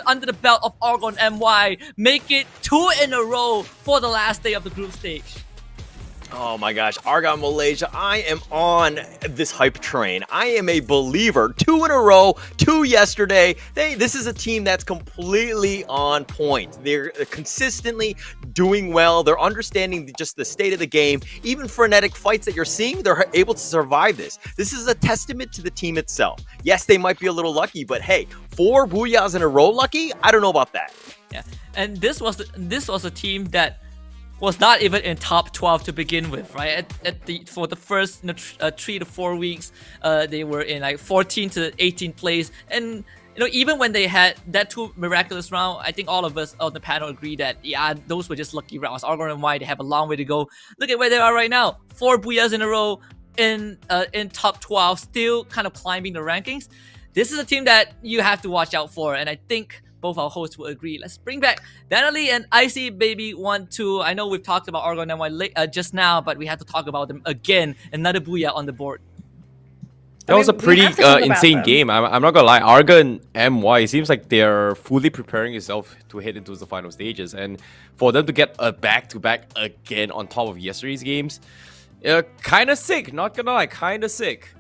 under the belt of Argon NY. Make it 2 in a row for the last day of the group stage. Oh my gosh, Argon Malaysia, I am on this hype train. I am a believer. 2 in a row, 2 yesterday. This is a team that's completely on point. They're consistently doing well. They're understanding just the state of the game. Even frenetic fights that you're seeing, they're able to survive this. This is a testament to the team itself. Yes, they might be a little lucky, but hey, 4 booyahs in a row lucky? I don't know about that. Yeah, and this was a team that was not even in top 12 to begin with, right? For the first 3 to 4 weeks, they were in like 14 to 18th place, and even when they had that 2 miraculous round, I think all of us on the panel agree that yeah, those were just lucky rounds. Argon and Y, they have a long way to go. Look at where they are right now, 4 booyahs in a row in top 12, still kind of climbing the rankings. This is a team that you have to watch out for, and I think both our hosts will agree. Let's bring back Danali and Icy Baby 1-2. I know we've talked about Argon NY just now, but we have to talk about them again. Another booyah on the board. That was a pretty insane game. I'm not gonna lie. Argon MY, it seems like they're fully preparing itself to head into the final stages, and for them to get a back-to-back again on top of yesterday's games, kind of sick. Not gonna lie, kind of sick.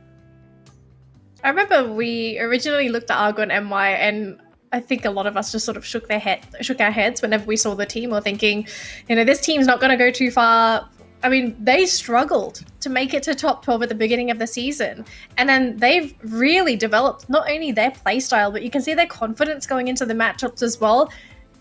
I remember we originally looked at Argon MY, and I think a lot of us just sort of shook our heads whenever we saw the team, or thinking, this team's not going to go too far. I mean, they struggled to make it to top 12 at the beginning of the season, and then they've really developed not only their playstyle, but you can see their confidence going into the matchups as well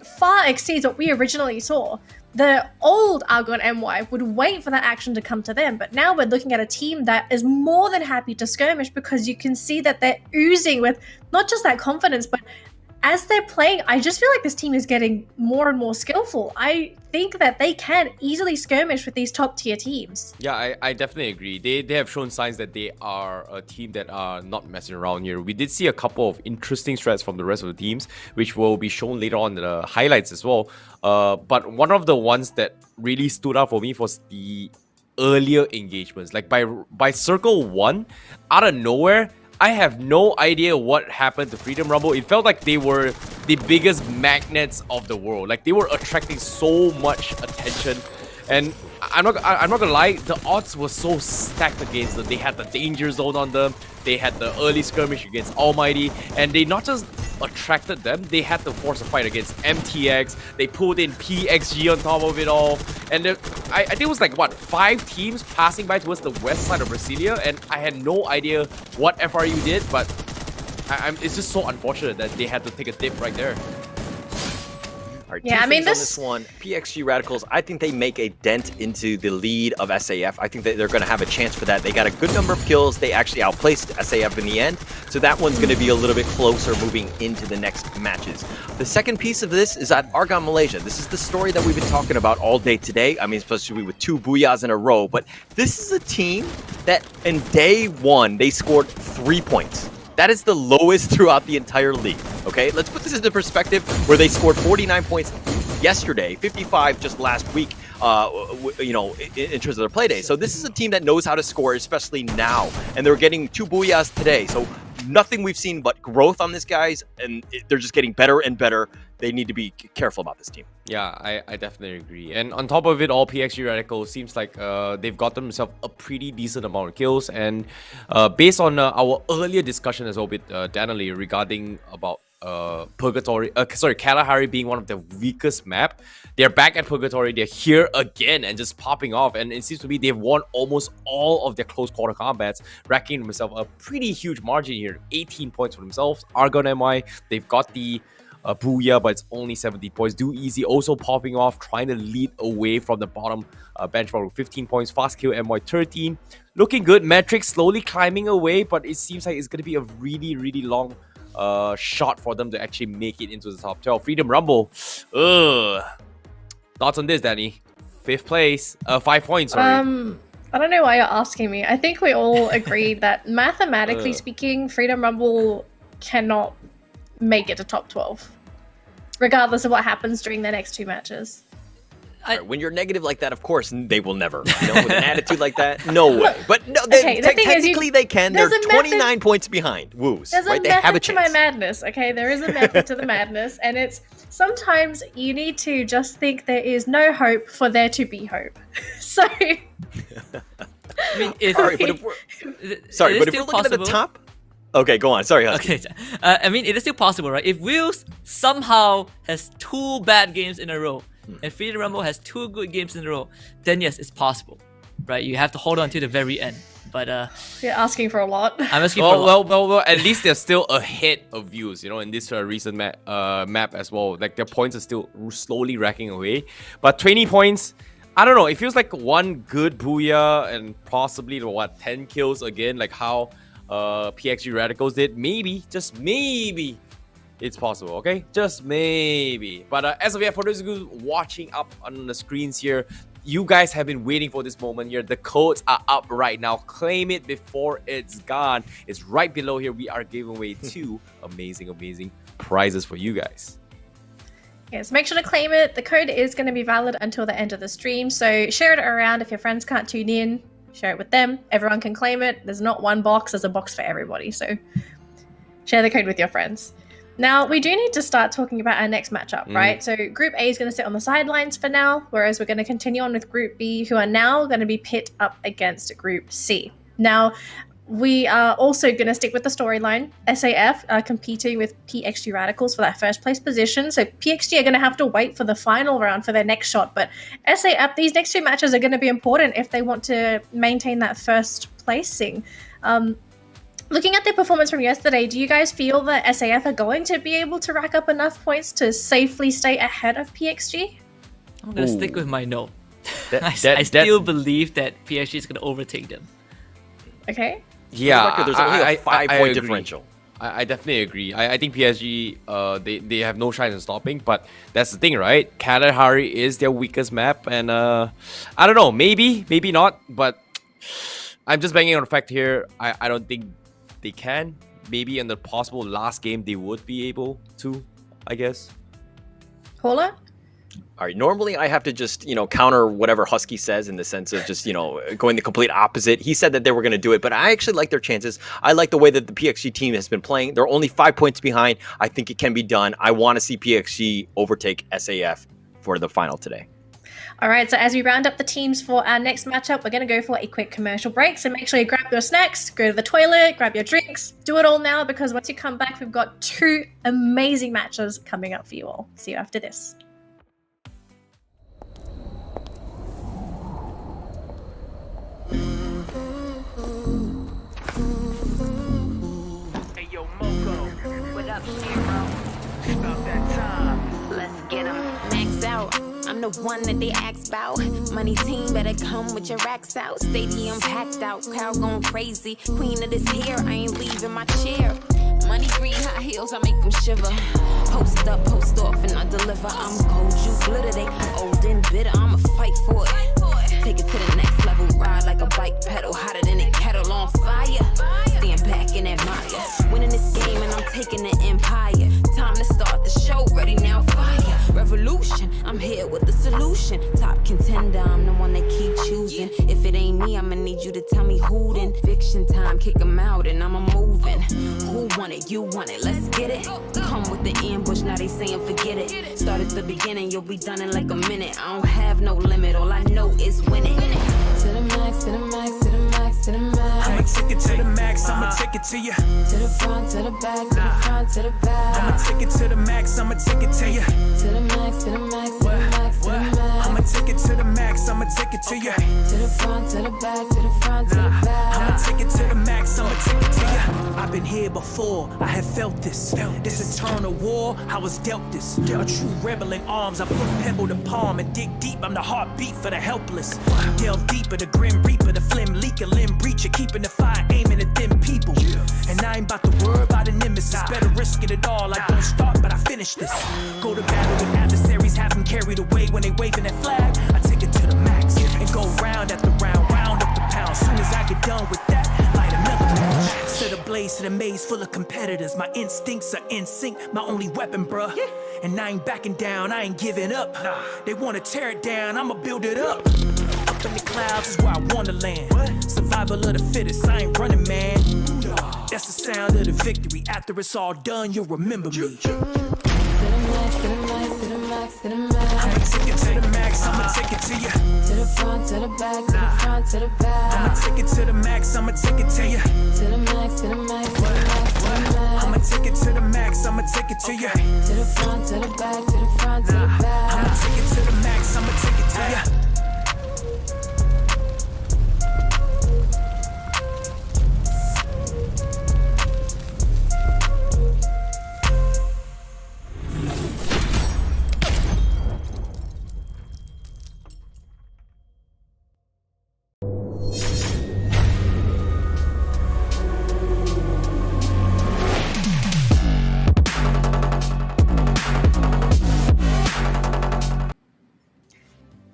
far exceeds what we originally saw. The old Argon MY would wait for that action to come to them, but now we're looking at a team that is more than happy to skirmish, because you can see that they're oozing with not just that confidence, but as they're playing, I just feel like this team is getting more and more skillful. I think that they can easily skirmish with these top tier teams. Yeah, I definitely agree. They have shown signs that they are a team that are not messing around here. We did see a couple of interesting strats from the rest of the teams, which will be shown later on in the highlights as well. But one of the ones that really stood out for me was the earlier engagements. Like by Circle 1, out of nowhere, I have no idea what happened to Freedom Rumble. It felt like they were the biggest magnets of the world. Like they were attracting so much attention. And I'm not gonna lie, the odds were so stacked against them. They had the danger zone on them. They had the early skirmish against Almighty, and they not just attracted them, they had to force a fight against MTX. They pulled in PXG on top of it all. And I think it was like, what, 5 teams passing by towards the west side of Brasilia, and I had no idea what FRU did, but it's just so unfortunate that they had to take a dip right there. All right, Yeah, I mean, this one, PXG Radicals, I think they make a dent into the lead of SAF. I think that they're going to have a chance for that. They got a good number of kills. They actually outplaced SAF in the end. So that one's going to be a little bit closer moving into the next matches. The second piece of this is at Argon Malaysia. This is the story that we've been talking about all day today. I mean, especially with 2 booyahs in a row. But this is a team that in day 1, they scored 3 points. That is the lowest throughout the entire league, okay? Let's put this into perspective where they scored 49 points yesterday, 55 just last week, you know, in terms of their play day. So this is a team that knows how to score, especially now. And they're getting 2 booyahs today. So nothing we've seen but growth on this, guys. And they're just getting better and better. They need to be careful about this team. Yeah, I definitely agree. And on top of it all, PXG Radical seems like they've got themselves a pretty decent amount of kills. And based on our earlier discussion as well with Danley regarding about Kalahari being one of the weakest map, they're back at Purgatory. They're here again and just popping off. And it seems to be they've won almost all of their close quarter combats, racking themselves a pretty huge margin here. 18 points for themselves. Argon MI, they've got the Booyah, but it's only 70 points. Do Easy also popping off, trying to lead away from the bottom benchmark with 15 points. Fast Kill MY 13. Looking good. Metrics slowly climbing away, but it seems like it's going to be a really, really long shot for them to actually make it into the top 12. Freedom Rumble. Thoughts on this, Danny? 5th place. 5 points, sorry. I don't know why you're asking me. I think we all agree that mathematically speaking, Freedom Rumble cannot make it to top 12, regardless of what happens during the next 2 matches. When you're negative like that, of course, they will never. You know, with an attitude like that, no way. But no, technically they can. They're 29 points behind Woos. There's right? a They have a method to chance. my madness, okay? There is a method to the madness, and it's sometimes you need to just think there is no hope for there to be hope. So, I mean, if, All right, but if we're looking at the top. Okay, go on. Sorry, Husky. Okay, I mean, it is still possible, right? If Wheels somehow has 2 bad games in a row, and Freedom Rumble has 2 good games in a row, then yes, it's possible, right? You have to hold on to the very end. But you're asking for a lot. I'm asking for a lot. Well, at least they're still ahead of Views, you know, in this recent map as well. Like, their points are still slowly racking away. But 20 points, I don't know. It feels like one good Booyah and possibly, 10 kills again, like how PXG Radicals did. Maybe, just maybe, it's possible, okay? Just maybe. But as of yet, for those of you watching up on the screens here, you guys have been waiting for this moment here. The codes are up right now. Claim it before it's gone. It's right below here. We are giving away 2 amazing prizes for you guys. Yes, make sure to claim it. The code is going to be valid until the end of the stream, so share it around. If your friends can't tune in, share it with them. Everyone can claim it. There's not one box, there's a box for everybody, so share the code with your friends. Now, we do need to start talking about our next matchup, right? So Group A is going to sit on the sidelines for now, whereas we're going to continue on with Group B, who are now going to be pit up against Group C. Now, we are also going to stick with the storyline. SAF are competing with PXG Radicals for that first place position. So PXG are going to have to wait for the final round for their next shot. But SAF, these next 2 matches are going to be important if they want to maintain that first placing. Looking at their performance from yesterday, do you guys feel that SAF are going to be able to rack up enough points to safely stay ahead of PXG? I'm going to stick with my no. I still believe that PXG is going to overtake them. Okay. Yeah, there's only a 5-point differential. I definitely agree. I think PSG, they have no chance in stopping, but that's the thing, right? Kalahari is their weakest map, and I don't know, maybe not, but I'm just banging on the fact here. I don't think they can. Maybe in the possible last game, they would be able to, I guess. Paula? All right, normally I have to just, counter whatever Husky says in the sense of just, going the complete opposite. He said that they were going to do it, but I actually like their chances. I like the way that the PXG team has been playing. They're only 5 points behind. I think it can be done. I want to see PXG overtake SAF for the final today. All right, so as we round up the teams for our next matchup, we're going to go for a quick commercial break. So make sure you grab your snacks, go to the toilet, grab your drinks, do it all now because once you come back, we've got 2 amazing matches coming up for you all. See you after this. Hey yo, Moco, What up, hero? it's about that time. Let's get 'em. Max out. I'm the one that they ask about. Money team better come with your racks out. Stadium packed out, crowd going crazy. Queen of this hair, I ain't leaving my chair. Money green high heels, I make them shiver. Post up, post off, and I deliver. I'm gold, you glitter. They old and bitter, I'ma fight for it. Take it to the next level, ride like a bike pedal. Hotter than a kettle on fire. Stand back and admire. Winning this game and I'm taking the empire. Time to start the show, ready now, fire. Revolution, I'm here with the solution. Top contender, I'm the one they keep choosing. If it ain't me, I'ma need you to tell me who then. Fiction time, kick 'em out and I'm a moving. Who want it? You want it? Let's get it. Come with the ambush, now they saying forget it. Start at the beginning, you'll be done in like a minute. I don't have no limit, all I know is winning. To the max, to the max, to the max, to the max. I'ma take it to the max, I'ma take it to you. To the front, to the back, to the front, to the back. I'ma take it to the max, I'ma take it to you. To the max, to the max, to the max, to the max. I'ma take it to the max, I'ma take it to you. To the front, to the back, to the front, to the back. I'ma take it to the max, I'ma take it to you. I've been here before, I have felt this. This eternal war, I was dealt this. A true rebel in arms, I put pebble to palm and dig deep. I'm the heartbeat for the helpless. Delve deeper, the grim reaper, the phlegm leaker, limb breacher, keeping the fire aiming at them people. And I ain't about to worry about a nemesis. Better risk it all. I don't start, but I finish this. Go to battle with adversaries, have them carried away when they waving that flag. I take it to the max and go round after round, round up the pound. Soon as I get done with that, light another match. Set a blaze to the maze full of competitors. My instincts are in sync, my only weapon, bruh. And I ain't backing down, I ain't giving up. They wanna tear it down, I'ma build it up. Up in the clouds is where I wanna land. Survival of the fittest, I ain't running, man. That's the sound of the victory. After it's all done, you'll remember me. To the max, to the max, to the max, to the max. I'ma take it to the max, I'ma take it to you. To the front, to the back, to the front, to the back. I'ma take it to the max, I'ma take it to you. To the max, to the max, to the max, to the max. I'ma take it to the max, I'ma take it to you. To the front, to the back, to the front, to the back. I'ma take it to the max, I'ma take it to you.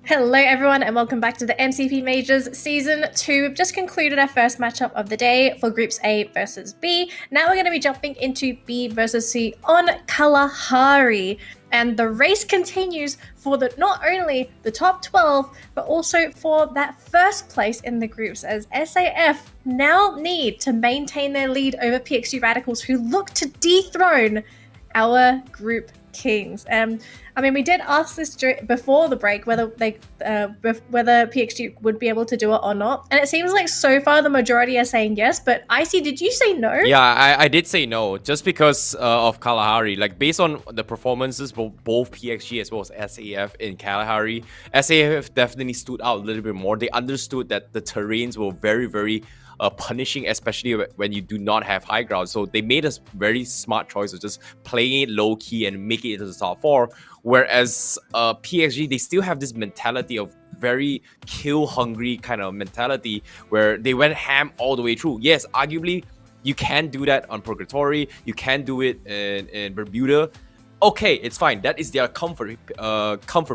Hello everyone and welcome back to the MCP Majors Season 2. We've just concluded our first matchup of the day for Groups A versus B. Now we're going to be jumping into B versus C on Kalahari. And the race continues for not only the top 12, but also for that first place in the groups, as SAF now need to maintain their lead over PXG Radicals, who look to dethrone our group kings. I mean, we did ask this before the break whether PXG would be able to do it or not, and it seems like so far the majority are saying yes. But Icy, did you say no? Yeah, I did say no, just because of Kalahari. Like, based on the performances for both PXG as well as SAF in Kalahari, SAF definitely stood out a little bit more. They understood that the terrains were very, very punishing, especially when you do not have high ground. So they made a very smart choice of just playing it low key and make it into the top 4. Whereas PXG, they still have this mentality of very kill hungry kind of mentality where they went ham all the way through. Yes, arguably you can do that on Purgatory, you can do it in Bermuda. Okay, it's fine. That is their comfort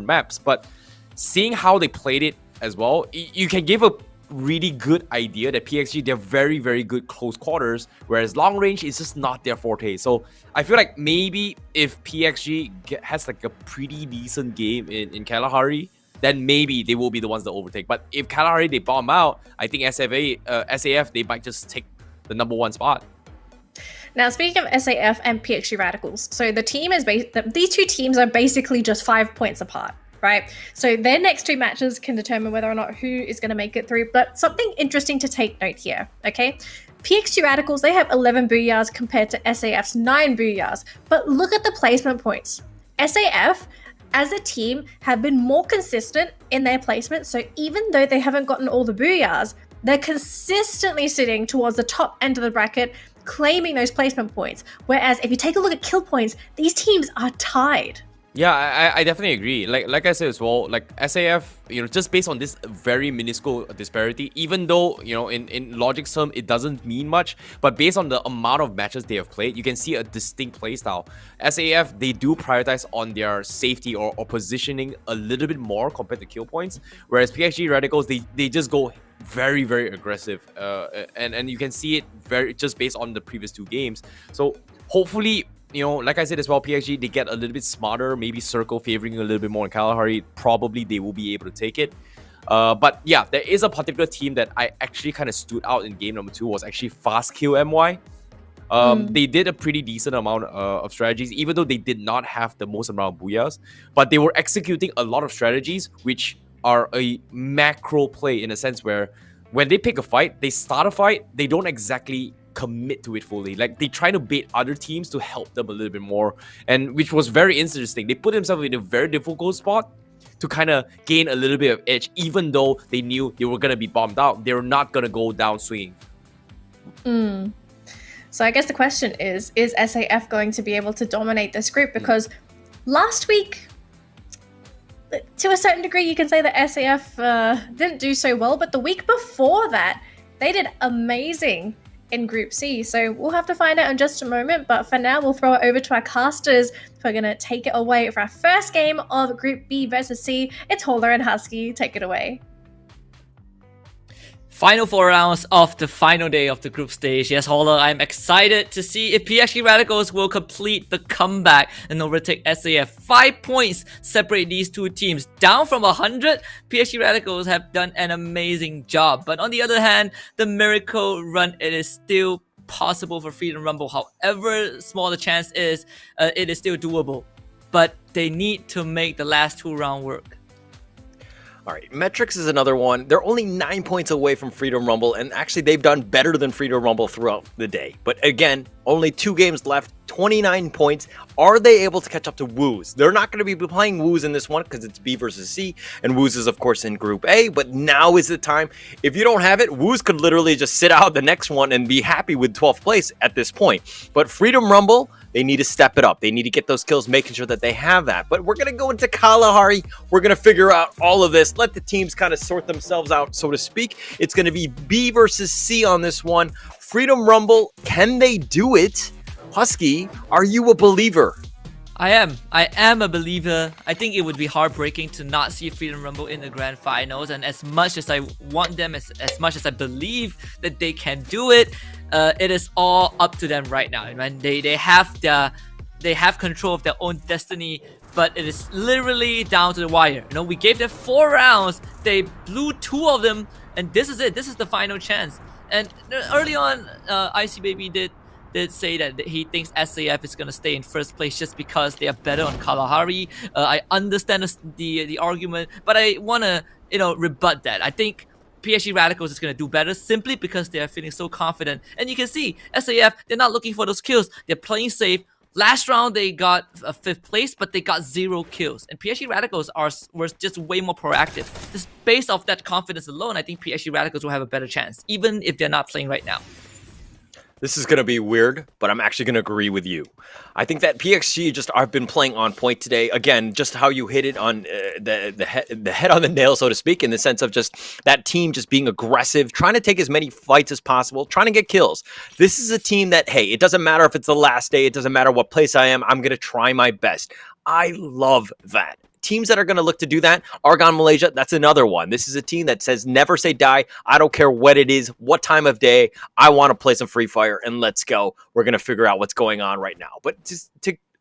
maps. But seeing how they played it as well, you can give a really good idea that PXG, they're very, very good close quarters, whereas long range is just not their forte. So I feel like maybe if PXG has like a pretty decent game in Kalahari, then maybe they will be the ones that overtake. But if Kalahari, they bomb out, I think SAF, they might just take the #1 spot. Now, speaking of SAF and PXG Radicals, so the team is these two teams are basically just 5 points apart, right? So their next 2 matches can determine whether or not who is going to make it through. But something interesting to take note here, okay? PXG Radicals, they have 11 booyahs compared to SAF's 9 booyahs. But look at the placement points. SAF, as a team, have been more consistent in their placement. So even though they haven't gotten all the booyahs, they're consistently sitting towards the top end of the bracket, claiming those placement points. Whereas if you take a look at kill points, these teams are tied. Yeah, I definitely agree. Like I said as well, like SAF, just based on this very minuscule disparity, even though, in logic term, it doesn't mean much, but based on the amount of matches they have played, you can see a distinct playstyle. SAF, they do prioritize on their safety or positioning a little bit more compared to kill points, whereas PXG Radicals, they just go very, very aggressive, and you can see it just based on the previous 2 games. So hopefully, like I said as well, PXG, they get a little bit smarter, maybe Circle favoring a little bit more in Kalahari. Probably they will be able to take it. But yeah, there is a particular team that I actually kind of stood out in game number 2 was actually Fast Kill MY. They did a pretty decent amount of strategies, even though they did not have the most amount of booyahs. But they were executing a lot of strategies, which are a macro play in a sense where when they pick a fight, they start a fight, they don't exactly commit to it fully. Like, they try to bait other teams to help them a little bit more, and which was very interesting. They put themselves in a very difficult spot to kind of gain a little bit of edge, even though they knew they were going to be bombed out. They were not going to go down swinging. So I guess the question is SAF going to be able to dominate this group? Because last week, to a certain degree, you can say that SAF didn't do so well, but the week before that, they did amazing in Group C. So we'll have to find out in just a moment, but for now, we'll throw it over to our casters who are going to take it away for our first game of Group B versus C. It's Holler and Husky. Take it away. Final 4 rounds of the final day of the group stage. Yes, Holler, I'm excited to see if PXG Radicals will complete the comeback and overtake SAF. 5 points separate these 2 teams. Down from 100, PXG Radicals have done an amazing job. But on the other hand, the miracle run, it is still possible for Freedom Rumble. However small the chance is, it is still doable. But they need to make the last 2 rounds work. All right, Metrics is another one. They're only 9 points away from Freedom Rumble, and actually they've done better than Freedom Rumble throughout the day. But again, only 2 games left, 29 points. Are they able to catch up to Woos? They're not going to be playing Woos in this one because it's B versus C, and Woos is, of course, in Group A, but now is the time. If you don't have it, Woos could literally just sit out the next one and be happy with 12th place at this point. But Freedom Rumble, they need to step it up. They need to get those kills, making sure that they have that. But we're going to go into Kalahari. We're going to figure out all of this. Let the teams kind of sort themselves out, so to speak. It's going to be B versus C on this one. Freedom Rumble, can they do it? Husky, are you a believer? I am a believer. I think it would be heartbreaking to not see Freedom Rumble in the grand finals, and as much as I want them, as much as I believe that they can do it, it is all up to them right now. And they have control of their own destiny, but it is literally down to the wire. We gave them 4 rounds, they blew 2 of them, and this is it. This is the final chance. And early on, Icy Baby did say that he thinks SAF is going to stay in first place just because they are better on Kalahari. I understand the argument, but I want to rebut that. I think PXG Radicals is going to do better simply because they are feeling so confident. And you can see SAF, they're not looking for those kills. They're playing safe. Last round they got 5th place, but they got 0 kills. And PXG Radicals were just way more proactive. Just based off that confidence alone, I think PXG Radicals will have a better chance, even if they're not playing right now. This is going to be weird, but I'm actually going to agree with you. I think that PXG just have been playing on point today. Again, just how you hit it on the head on the nail, so to speak, in the sense of just that team just being aggressive, trying to take as many fights as possible, trying to get kills. This is a team that, hey, it doesn't matter if it's the last day, it doesn't matter what place I am, I'm going to try my best. I love that. Teams that are going to look to do that, Argon Malaysia, that's another one. This is a team that says never say die. I don't care what it is, what time of day. I want to play some Free Fire and let's go. We're going to figure out what's going on right now. But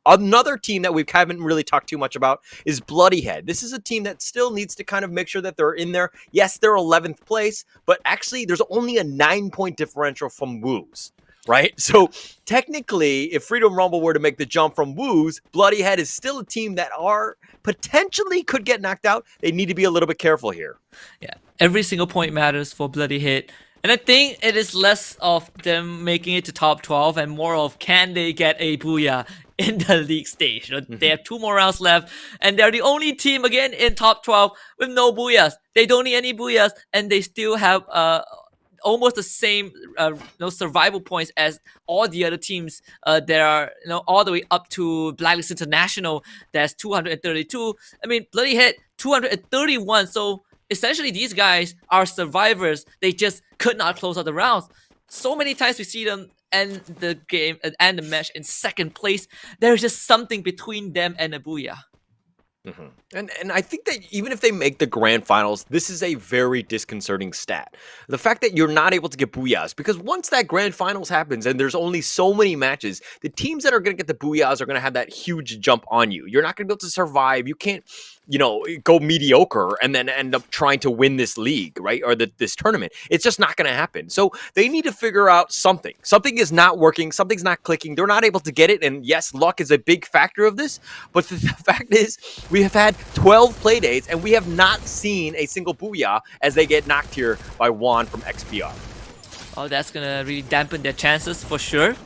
another team that we haven't really talked too much about is Bloody Head. This is a team that still needs to kind of make sure that they're in there. Yes, they're 11th place, but actually there's only a 9-point differential from Woos. right? So technically, if Freedom Rumble were to make the jump from Woos, Bloody Head is still a team that are potentially could get knocked out. They need to be a little bit careful here. Yeah, every single point matters for Bloody Head. And I think it is less of them making it to top 12 and more of can they get a booyah in the league stage. They have 2 more rounds left, and they're the only team again in top 12 with no booyahs. They don't need any booyahs, and they still have almost the same survival points as all the other teams that are all the way up to Blacklist International. That's 232. I mean, Bloody Head 231. So essentially, these guys are survivors. They just could not close out the rounds. So many times we see them end the game and the match in second place. There's just something between them and a booyah. And I think that even if they make the grand finals, this is a very disconcerting stat. The fact that you're not able to get booyahs, because once that grand finals happens and there's only so many matches, the teams that are going to get the booyahs are going to have that huge jump on you. You're not going to be able to survive. You can't, go mediocre and then end up trying to win this league, right? Or this tournament. It's just not going to happen. So they need to figure out something. Something is not working. Something's not clicking. They're not able to get it. And yes, luck is a big factor of this. But the fact is, we have had 12 play days and we have not seen a single booyah as they get knocked here by Juan from XPR. Oh, that's going to really dampen their chances for sure.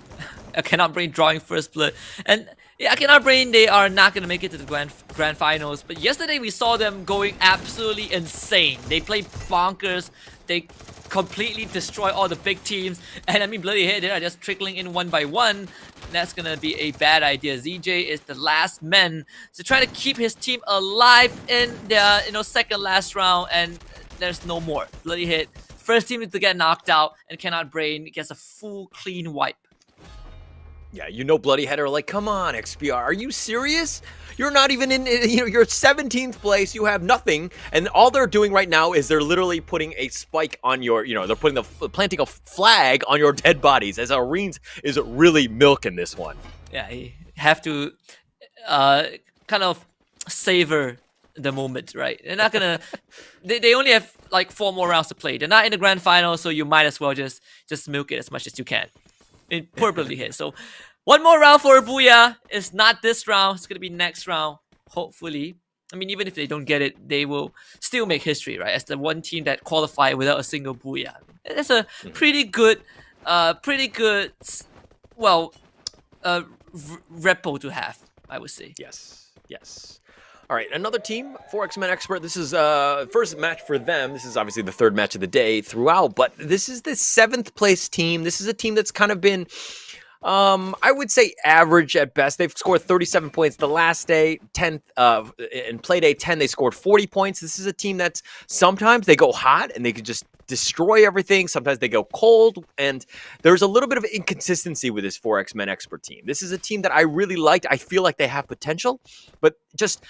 I cannot brain drawing first blood. And yeah, I cannot brain they are not going to make it to the grand finals. But yesterday we saw them going absolutely insane. They played bonkers. They completely destroy all the big teams. And I mean, Bloody Head, they are just trickling in one by one. That's going to be a bad idea. ZJ is the last man to try to keep his team alive in the second last round. And there's no more. Bloody Head, first team to get knocked out, and cannot brain gets a full clean wipe. Yeah, Bloody Head are like, come on, XPR, are you serious? You're not even in, you're 17th place, you have nothing, and all they're doing right now is they're literally putting a spike on your, they're planting a flag on your dead bodies, as Areens is really milking this one. Yeah, you have to kind of savor the moment, right? They're not gonna, they only have like 4 more rounds to play. They're not in the grand final, so you might as well just milk it as much as you can. Poor Bloody Head. So 1 more round for a booyah. It's not this round. It's going to be next round, hopefully. I mean, even if they don't get it, they will still make history, right? As the one team that qualified without a single booyah. That's a pretty good, repo to have, I would say. Yes. All right, another team, 4X-Men Expert. This is first match for them. This is obviously the 3rd match of the day throughout, but this is the 7th place team. This is a team that's kind of been, I would say, average at best. They've scored 37 points the last day, 10th in play day 10. They scored 40 points. This is a team that's sometimes they go hot and they can just destroy everything. Sometimes they go cold, and there's a little bit of inconsistency with this 4X-Men Expert team. This is a team that I really liked. I feel like they have potential, but just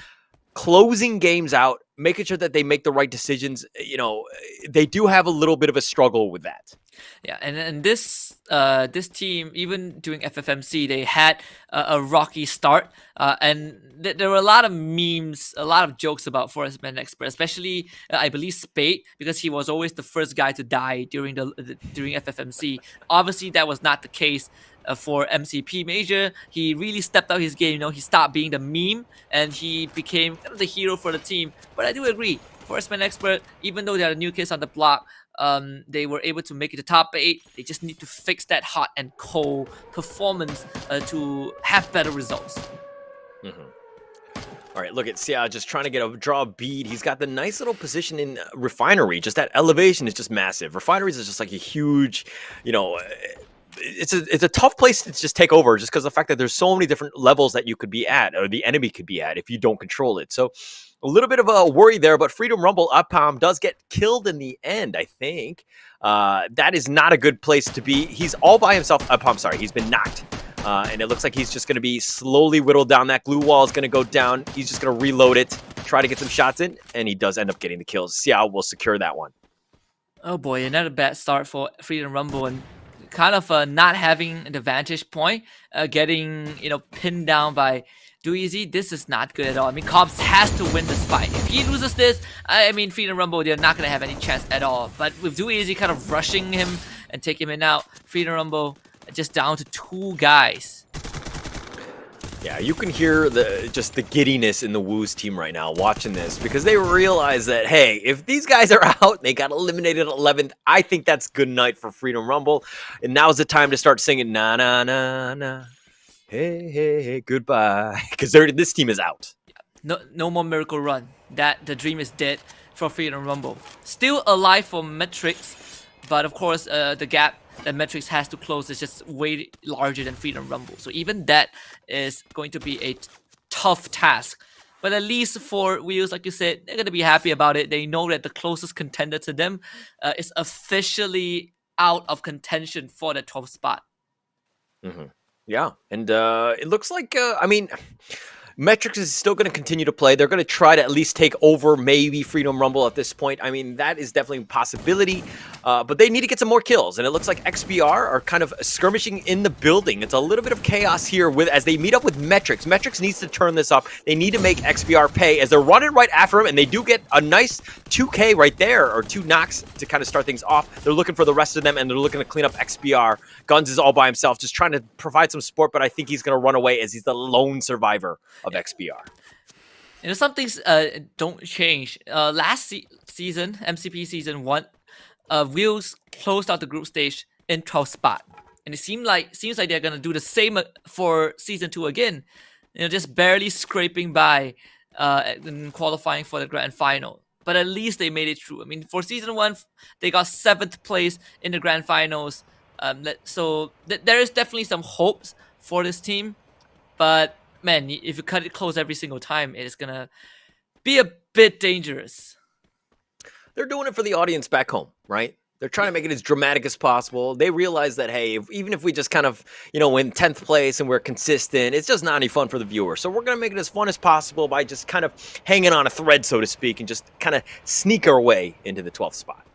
closing games out, making sure that they make the right decisions, they do have a little bit of a struggle with that. Yeah, and this team, even doing FFMC, they had a rocky start, and there were a lot of memes, a lot of jokes about Forest-Man Expert, especially I believe Spade, because he was always the first guy to die during FFMC. Obviously, that was not the case for MCP Major. He really stepped out his game. He stopped being the meme and he became kind of the hero for the team. But I do agree, Forest-Man Expert, even though they are the new kids on the block, they were able to make it to top 8. They just need to fix that hot and cold performance to have better results. All right, look at Sia just trying to draw a bead. He's got the nice little position in Refinery. Just that elevation is just massive. Refineries is just like a huge, it's a tough place to just take over, just because of the fact that there's so many different levels that you could be at, or the enemy could be at, if you don't control it. So a little bit of a worry there, but Freedom Rumble Uppalm does get killed in the end, I think. That is not a good place to be. He's all by himself. He's been knocked. And it looks like he's just going to be slowly whittled down. That glue wall is going to go down. He's just going to reload it, try to get some shots in, and he does end up getting the kills. Xiao will secure that one. Oh boy, another bad start for Freedom Rumble, and kind of not having the vantage point, getting pinned down by Dooeasy. This is not good at all. I mean, Cobbs has to win this fight. If he loses this, I mean, Freedom Rumble, they're not going to have any chance at all. But with Dooeasy kind of rushing him and taking him out, Freedom Rumble just down to 2 guys. Yeah, you can hear just the giddiness in the Woos team right now watching this because they realize that, hey, if these guys are out, they got eliminated at 11th, I think that's good night for Freedom Rumble. And now's the time to start singing, na, na, na, na, hey, hey, hey, goodbye, because this team is out. No more Miracle Run. The dream is dead for Freedom Rumble. Still alive for Metrics, but of course, the gap that Metrics has to close is just way larger than Freedom Rumble. So even that is going to be a tough task. But at least for Wheels, like you said, they're going to be happy about it. They know that the closest contender to them is officially out of contention for the 12th spot. Mm-hmm. Yeah, and it looks like, Metrics is still going to continue to play. They're going to try to at least take over maybe Freedom Rumble at this point. I mean, that is definitely a possibility, but they need to get some more kills. And it looks like XBR are kind of skirmishing in the building. It's a little bit of chaos here as they meet up with Metrics. Metrics needs to turn this up. They need to make XBR pay as they're running right after him, and they do get a nice 2K right there, or 2 knocks to kind of start things off. They're looking for the rest of them, and they're looking to clean up XBR. Guns is all by himself, just trying to provide some support, but I think he's going to run away as he's the lone survivor of XBR. You know, some things don't change. Last season, MCP season 1, Wheels closed out the group stage in 12th spot, and it seems like they're gonna do the same for season 2 again. You know, just barely scraping by in qualifying for the grand final. But at least they made it through. I mean, for season 1, they got 7th place in the grand finals. So there is definitely some hopes for this team, but man, if you cut it close every single time, it is gonna be a bit dangerous. They're doing it for the audience back home, right? They're trying to make it as dramatic as possible. They realize that, hey, even if we just kind of, win 10th place and we're consistent, it's just not any fun for the viewer. So we're going to make it as fun as possible by just kind of hanging on a thread, so to speak, and just kind of sneak our way into the 12th spot.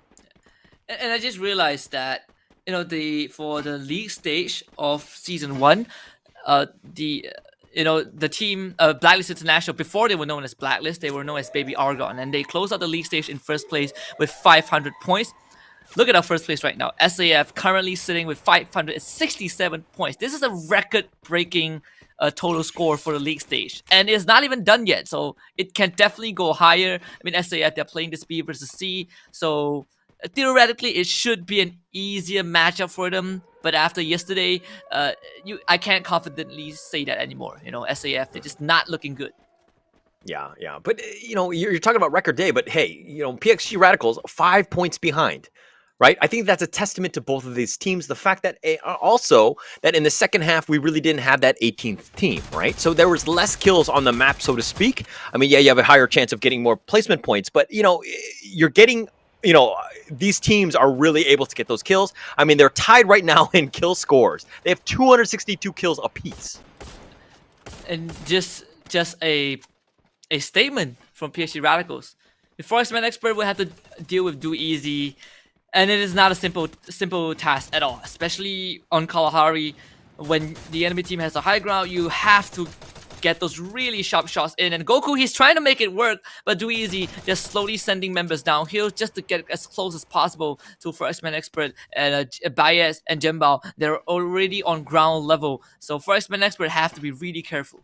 And I just realized that, for the league stage of season 1, the team Blacklist International, before they were known as Blacklist, they were known as Baby Argon, and they closed out the league stage in first place with 500 points. Look at our first place right now. SAF currently sitting with 567 points. This is a record-breaking total score for the league stage, and it's not even done yet, so it can definitely go higher. I mean, SAF, they're playing this B versus C, so theoretically it should be an easier matchup for them. But after yesterday, I can't confidently say that anymore. SAF, they're just not looking good. Yeah. But, you're talking about record day, but hey, PXG Radicals, 5 points behind, right? I think that's a testament to both of these teams. The fact that also that in the second half, we really didn't have that 18th team, right? So there was less kills on the map, so to speak. I mean, yeah, you have a higher chance of getting more placement points, but, you're getting... these teams are really able to get those kills. I mean, they're tied right now in kill scores. They have 262 kills apiece. And just a statement from PSG Radicals. Before X-Men Expert will have to deal with Do Easy, and it is not a simple task at all, especially on Kalahari. When the enemy team has the high ground, you have to get those really sharp shots in, and Goku, he's trying to make it work, but Do Easy just slowly sending members downhill just to get as close as possible to First Man Expert and Baez and Jembao. They're already on ground level, so First Man Expert have to be really careful.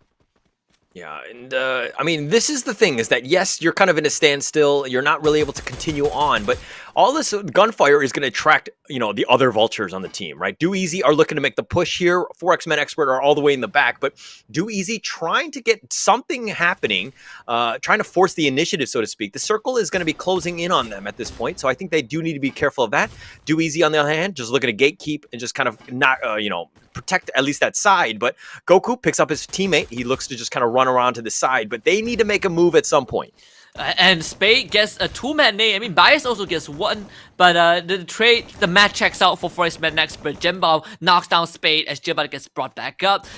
Yeah, and I mean, this is the thing, is that yes, you're kind of in a standstill, you're not really able to continue on, but all this gunfire is going to attract, the other vultures on the team, right? Do Easy are looking to make the push here. 4X-Men Expert are all the way in the back, but Do Easy trying to get something happening, trying to force the initiative, so to speak. The circle is going to be closing in on them at this point, so I think they do need to be careful of that. Do Easy, on the other hand, just looking to gatekeep and just kind of not, protect at least that side, but Goku picks up his teammate. He looks to just kind of run around to the side, but they need to make a move at some point. And Spade gets a 2-man nade. I mean, Bias also gets 1, but the match checks out for First Man Expert. Jembao knocks down Spade as Jembao gets brought back up.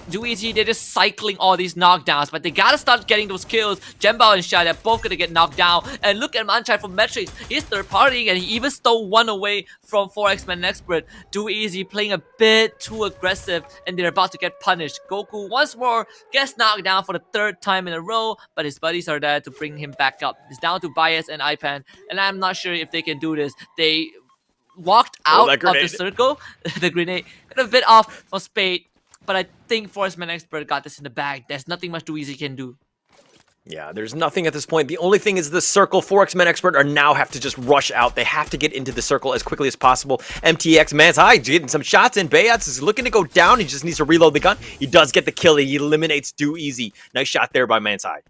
Do Easy, they're just cycling all these knockdowns, but they gotta start getting those kills. Jembao and Shai, they're both gonna get knocked down. And look at Manchai from Metrics. He's third partying, and he even stole 1 away from 4X-Men Expert. Do Easy playing a bit too aggressive, and they're about to get punished. Goku once more gets knocked down for the 3rd time in a row, but his buddies are there to bring him back up. It's down to Bias and Ipan, and I'm not sure if they can do this. They walked out that of the grenade. circle. The grenade got a bit off of Spade, but I think Forestman Expert got this in the bag. There's nothing much DooEasy can do. Yeah, there's nothing at this point. The only thing is the circle. 4X-Men Expert are now have to just rush out. They have to get into the circle as quickly as possible. MTX, man's high, getting some shots in. Bayats is looking to go down. He just needs to reload the gun. He does get the kill. He eliminates DooEasy. Nice shot there by man's high.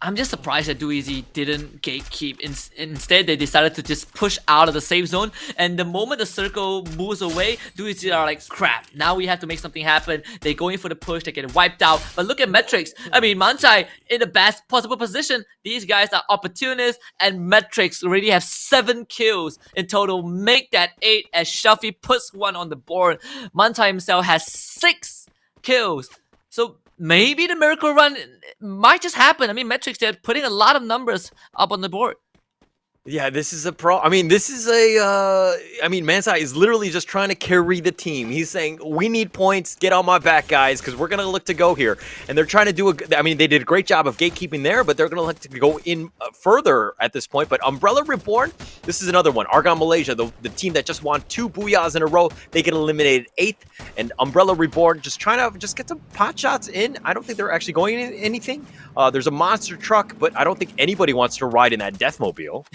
I'm just surprised that DooEasy didn't gatekeep. Instead, they decided to just push out of the safe zone. And the moment the circle moves away, DooEasy are like, crap, now we have to make something happen. They go in for the push, they get wiped out. But look at Metrics. I mean, Manchai in the best possible position. These guys are opportunists, and Metrics already have 7 kills in total. Make that 8 as Shuffy puts one on the board. Manchai himself has 6 kills. So maybe the miracle run might just happen. I mean, Metrics, they're putting a lot of numbers up on the board. Yeah, this is a pro. I mean, this is a. I mean, Mansai is literally just trying to carry the team. He's saying, "We need points. Get on my back, guys, because we're gonna look to go here." And they're trying to do a. I mean, they did a great job of gatekeeping there, but they're gonna look to go in further at this point. But Umbrella Reborn, this is another one. Argon Malaysia, the team that just won 2 booyahs in a row, they get eliminated 8th. And Umbrella Reborn just trying to just get some pot shots in. I don't think they're actually going in anything. There's a monster truck, but I don't think anybody wants to ride in that Deathmobile.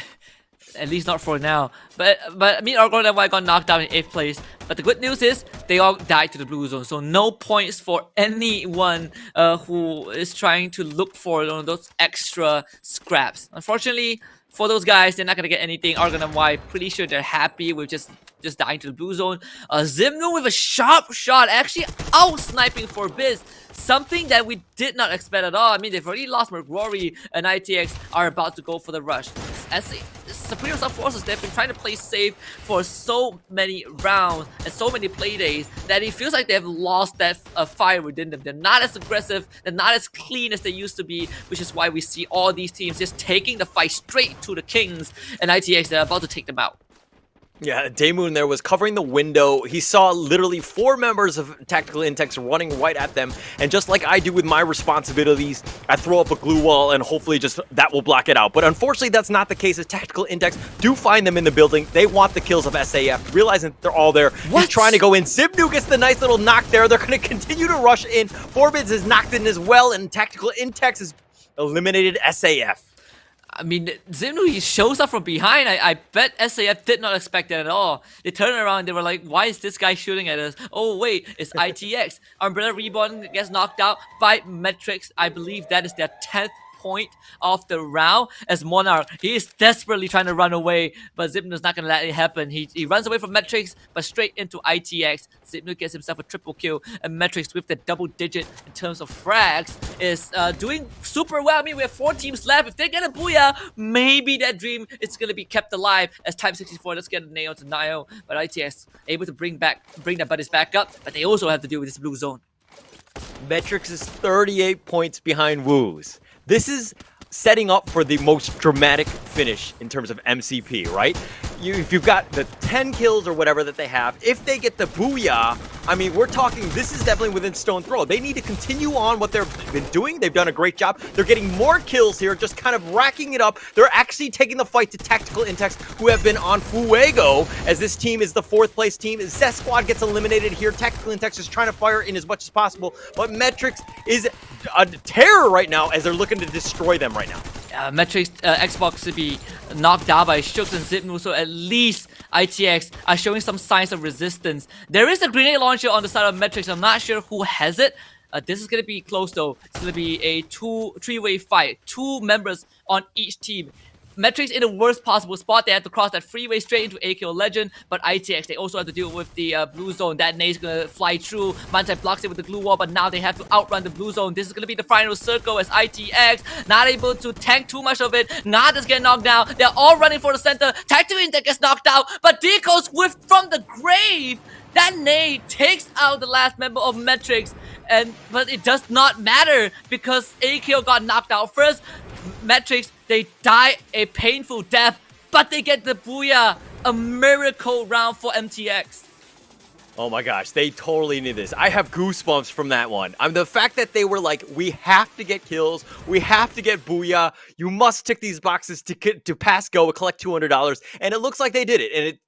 At least not for now. But I mean, Argon and Y got knocked down in 8th place. But the good news is they all died to the blue zone. So no points for anyone who is trying to look for those extra scraps. Unfortunately, for those guys, they're not going to get anything. Argon and Y, pretty sure they're happy with just dying to the blue zone. Zimnu with a sharp shot, actually out-sniping for Biz. Something that we did not expect at all. I mean, they've already lost McRory, and ITX are about to go for the rush. As Supreme Assault Forces, they've been trying to play safe for so many rounds and so many play days that it feels like they've lost that fire within them. They're not as aggressive, they're not as clean as they used to be, which is why we see all these teams just taking the fight straight to the Kings, and ITX, they're about to take them out. Yeah, Daymoon there was covering the window. He saw literally 4 members of Tactical Intex running right at them. And just like I do with my responsibilities, I throw up a glue wall and hopefully just that will block it out. But unfortunately, that's not the case. As Tactical Intex do find them in the building. They want the kills of SAF, realizing that they're all there. What? He's trying to go in. Zibnu gets the nice little knock there. They're going to continue to rush in. Forbids is knocked in as well, and Tactical Intex has eliminated SAF. I mean, Zimnu, he shows up from behind. I bet SAF did not expect that at all. They turned around, they were like, why is this guy shooting at us? Oh, wait, it's ITX. Umbrella Reborn gets knocked out by Metrics. I believe that is their 10th point of the round, as Monarch, he is desperately trying to run away, but Zipnu's not going to let it happen. He runs away from Metrics, but straight into ITX. Zipnu gets himself a triple kill, and Metrics with the double digit in terms of frags is doing super well. I mean, we have 4 teams left. If they get a booyah, maybe that dream is going to be kept alive as Time 64. Let's get a nail to Nio, but ITX able to bring their buddies back up, but they also have to deal with this blue zone. Metrics is 38 points behind Woos. This is setting up for the most dramatic finish in terms of MCP, right? If you've got the 10 kills or whatever that they have, if they get the booyah, I mean, we're talking, this is definitely within stone throw. They need to continue on what they've been doing. They've done a great job. They're getting more kills here, just kind of racking it up. They're actually taking the fight to Tactical Intex, who have been on Fuego, as this team is the 4th place team. Zest Squad gets eliminated here. Tactical Intex is trying to fire in as much as possible, but Metrics is a terror right now as they're looking to destroy them right now. Metrics Xbox to be knocked out by Shooks and Zipnu, so at least ITX are showing some signs of resistance. There is a grenade launcher on the side of Metrics. I'm not sure who has it. This is going to be close though. It's going to be a 3-way fight. 2 members on each team. Metrics in the worst possible spot. They have to cross that freeway straight into AKO Legend, but ITX, they also have to deal with the blue zone. That nade's gonna fly through. Mantai blocks it with the glue wall, but now they have to outrun the blue zone. This is gonna be the final circle as ITX not able to tank too much of it. Nada's getting knocked down. They're all running for the center. Tactical Intex gets knocked out, but Deco's whiffed from the grave. That nade takes out the last member of Metrics, but it does not matter because AKO got knocked out first. Metrics, they die a painful death, but they get the booyah, a miracle round for MTX. Oh my gosh, they totally need this. I have goosebumps from that one. The fact that they were like, we have to get kills, we have to get booyah, you must tick these boxes to pass go, collect $200, and it looks like they did it. And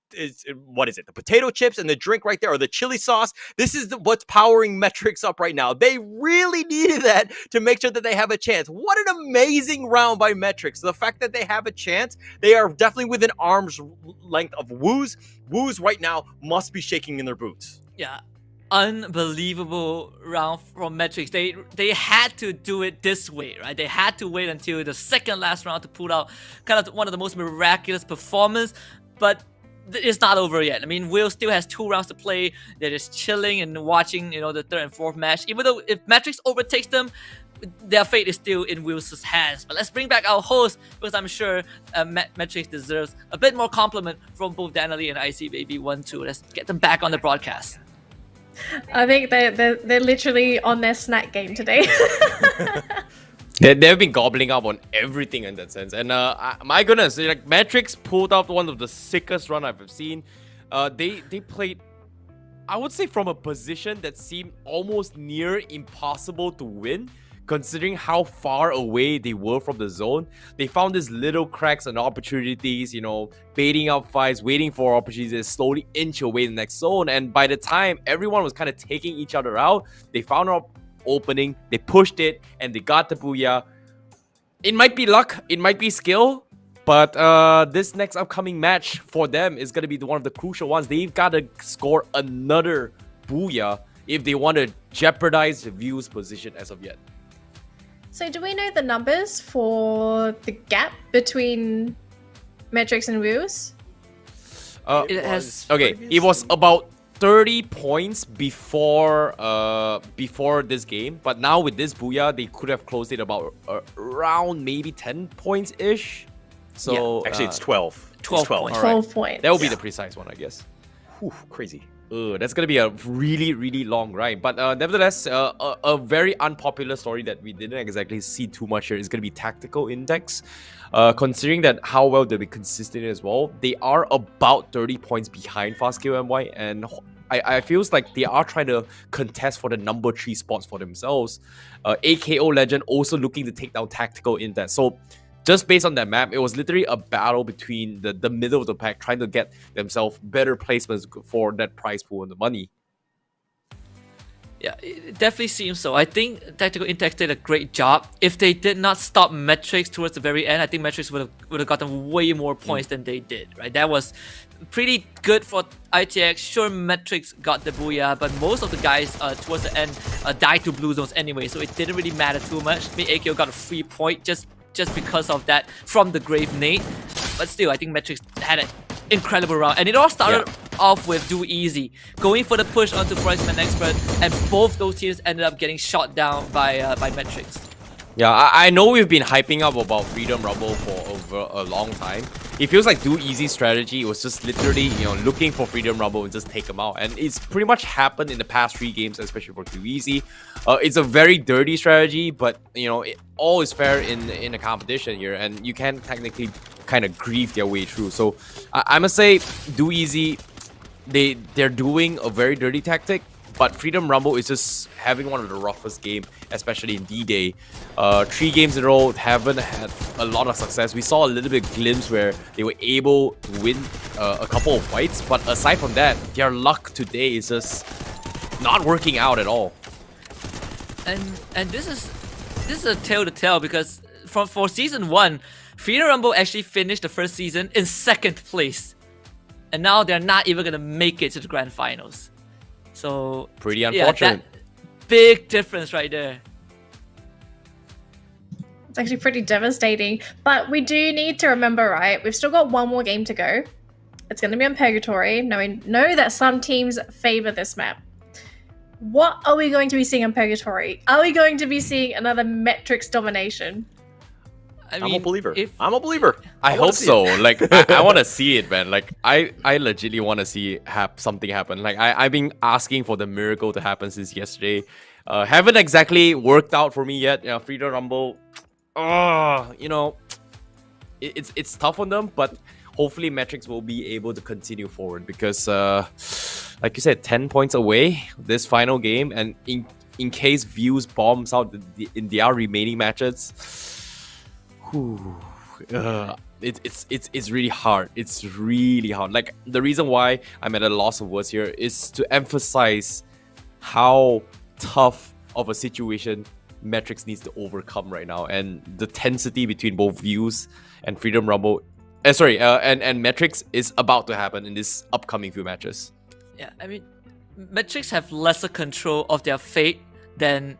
what is it? The potato chips and the drink right there, or the chili sauce. This is what's powering Metrics up right now. They really needed that to make sure that they have a chance. What an amazing round by Metrics. The fact that they have a chance, they are definitely within arm's length of Woos. Woos right now must be shaking in their boots. Yeah, unbelievable round from Metrics. They had to do it this way, right? They had to wait until the second last round to pull out kind of one of the most miraculous performance, but it's not over yet. I mean, Will still has 2 rounds to play. They're just chilling and watching, you know, the 3rd and 4th match. Even though if Metrics overtakes them, their fate is still in Will's hands. But let's bring back our host, because I'm sure Metrics deserves a bit more compliment from both Daniely and IC Baby 1-2. Let's get them back on the broadcast. I think they're literally on their snack game today. They've been gobbling up on everything in that sense. And my goodness, like Matrix pulled out one of the sickest run I've seen. They played, I would say, from a position that seemed almost near impossible to win, considering how far away they were from the zone. They found these little cracks and opportunities, you know, baiting out fights, waiting for opportunities, slowly inch away the next zone. And by the time everyone was kind of taking each other out, they found out opening, they pushed it, and they got the booyah. It might be luck, it might be skill, but this next upcoming match for them is going to be one of the crucial ones. They've got to score another booyah if they want to jeopardize the View's position as of yet. So do we know the numbers for the gap between Metrics and Wheels? It was about 30 points before this game, but now with this booyah, they could have closed it about around maybe 10 points ish. So yeah, actually, it's 12. 12 points. 12 points. That will be the precise one, I guess. Whew, crazy. That's gonna be a really, really long ride. But nevertheless, a very unpopular story that we didn't exactly see too much here is gonna be Tactical Index. Considering that how well they've been consistent as well, they are about 30 points behind FastKillMY, and I feels like they are trying to contest for the number 3 spots for themselves. AKO Legend also looking to take down Tactical Index. So just based on that map, it was literally a battle between the middle of the pack trying to get themselves better placements for that prize pool and the money. Yeah, it definitely seems so. I think Tactical Intex did a great job. If they did not stop Metrics towards the very end, I think Metrics would have gotten way more points than they did, right? That was pretty good for ITX. Sure, Metrics got the booyah, but most of the guys towards the end died to blue zones anyway, so it didn't really matter too much. I mean, AKO got a free point just because of that from the Grave Nade. But still, I think Metrics had an incredible round. And it all started off with Do Easy, going for the push onto Prizeman Expert, and both those teams ended up getting shot down by Metrics. Yeah, I know we've been hyping up about Freedom Rumble for over a long time. It feels like Do Easy strategy was just literally, you know, looking for Freedom Rumble and just take them out. And it's pretty much happened in the past 3 games, especially for Do Easy. It's a very dirty strategy, but, you know, all is fair in a competition here, and you can technically kind of grieve their way through. So I must say, Do Easy, they're doing a very dirty tactic, but Freedom Rumble is just having one of the roughest game, especially in D-Day. 3 games in a row haven't had a lot of success. We saw a little bit glimpse where they were able to win a couple of fights, but aside from that, their luck today is just not working out at all. And this is a tale to tell, because for season 1, Freedom Rumble actually finished the first season in 2nd place, and now they're not even gonna make it to the grand finals. So pretty unfortunate. Yeah, big difference right there. It's actually pretty devastating. But we do need to remember, right? We've still got 1 more game to go. It's going to be on Purgatory. Now we know that some teams favor this map. What are we going to be seeing on Purgatory? Are we going to be seeing another Metrics domination? I'm a believer. I'm a believer. I hope so. Like, I want to see it, man. Like, I legitimately want to see something happen. Like, I've been asking for the miracle to happen since yesterday. Haven't exactly worked out for me yet. You know, Freedom Rumble, you know, it's tough on them, but hopefully Metrics will be able to continue forward, because, like you said, 10 points away this final game, and in case Views bombs out in their remaining matches, it's really hard. It's really hard. Like, the reason why I'm at a loss of words here is to emphasize how tough of a situation Metrics needs to overcome right now, and the tensity between both Views and Freedom Rumble, and Metrics is about to happen in this upcoming few matches. Yeah, I mean, Metrics have lesser control of their fate than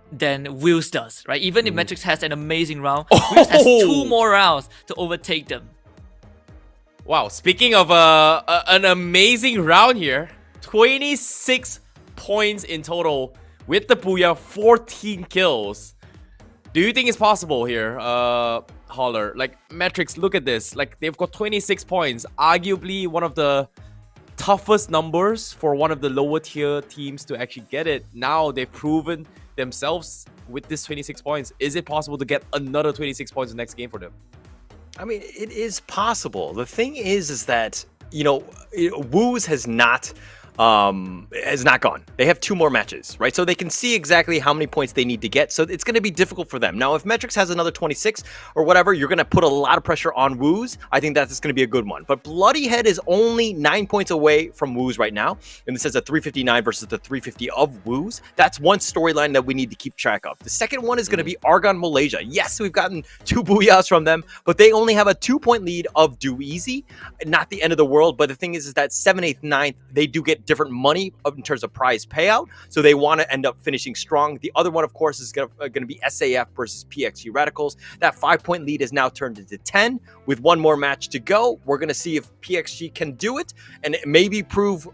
Wheels does, right? Even if Metrics has an amazing round, Wheels has 2 more rounds to overtake them. Wow, speaking of an amazing round here, 26 points in total with the Booyah, 14 kills. Do you think it's possible here, Holler? Like, Metrics, look at this. Like, they've got 26 points. Arguably one of the toughest numbers for one of the lower tier teams to actually get it. Now they've proven themselves with this 26 points. Is it possible to get another 26 points in the next game for them? I mean, it is possible. The thing is that, Woos has not gone. They have 2 more matches, right? So they can see exactly how many points they need to get. So it's going to be difficult for them. Now, if Metrics has another 26 or whatever, you're going to put a lot of pressure on Woos. I think that's going to be a good one. But Bloody Head is only 9 points away from Woos right now. And this is a 359 versus the 350 of Woos. That's one storyline that we need to keep track of. The second one is going to be Argon Malaysia. Yes, we've gotten 2 Booyahs from them, but they only have a 2-point lead of Do Easy. Not the end of the world, but the thing is that 7th, 8th, 9th, they do get different money in terms of prize payout, so they want to end up finishing strong. The other one, of course, is going to be SAF versus PXG Radicals. That 5-point lead is now turned into 10 with 1 more match to go. We're going to see if PXG can do it and maybe prove,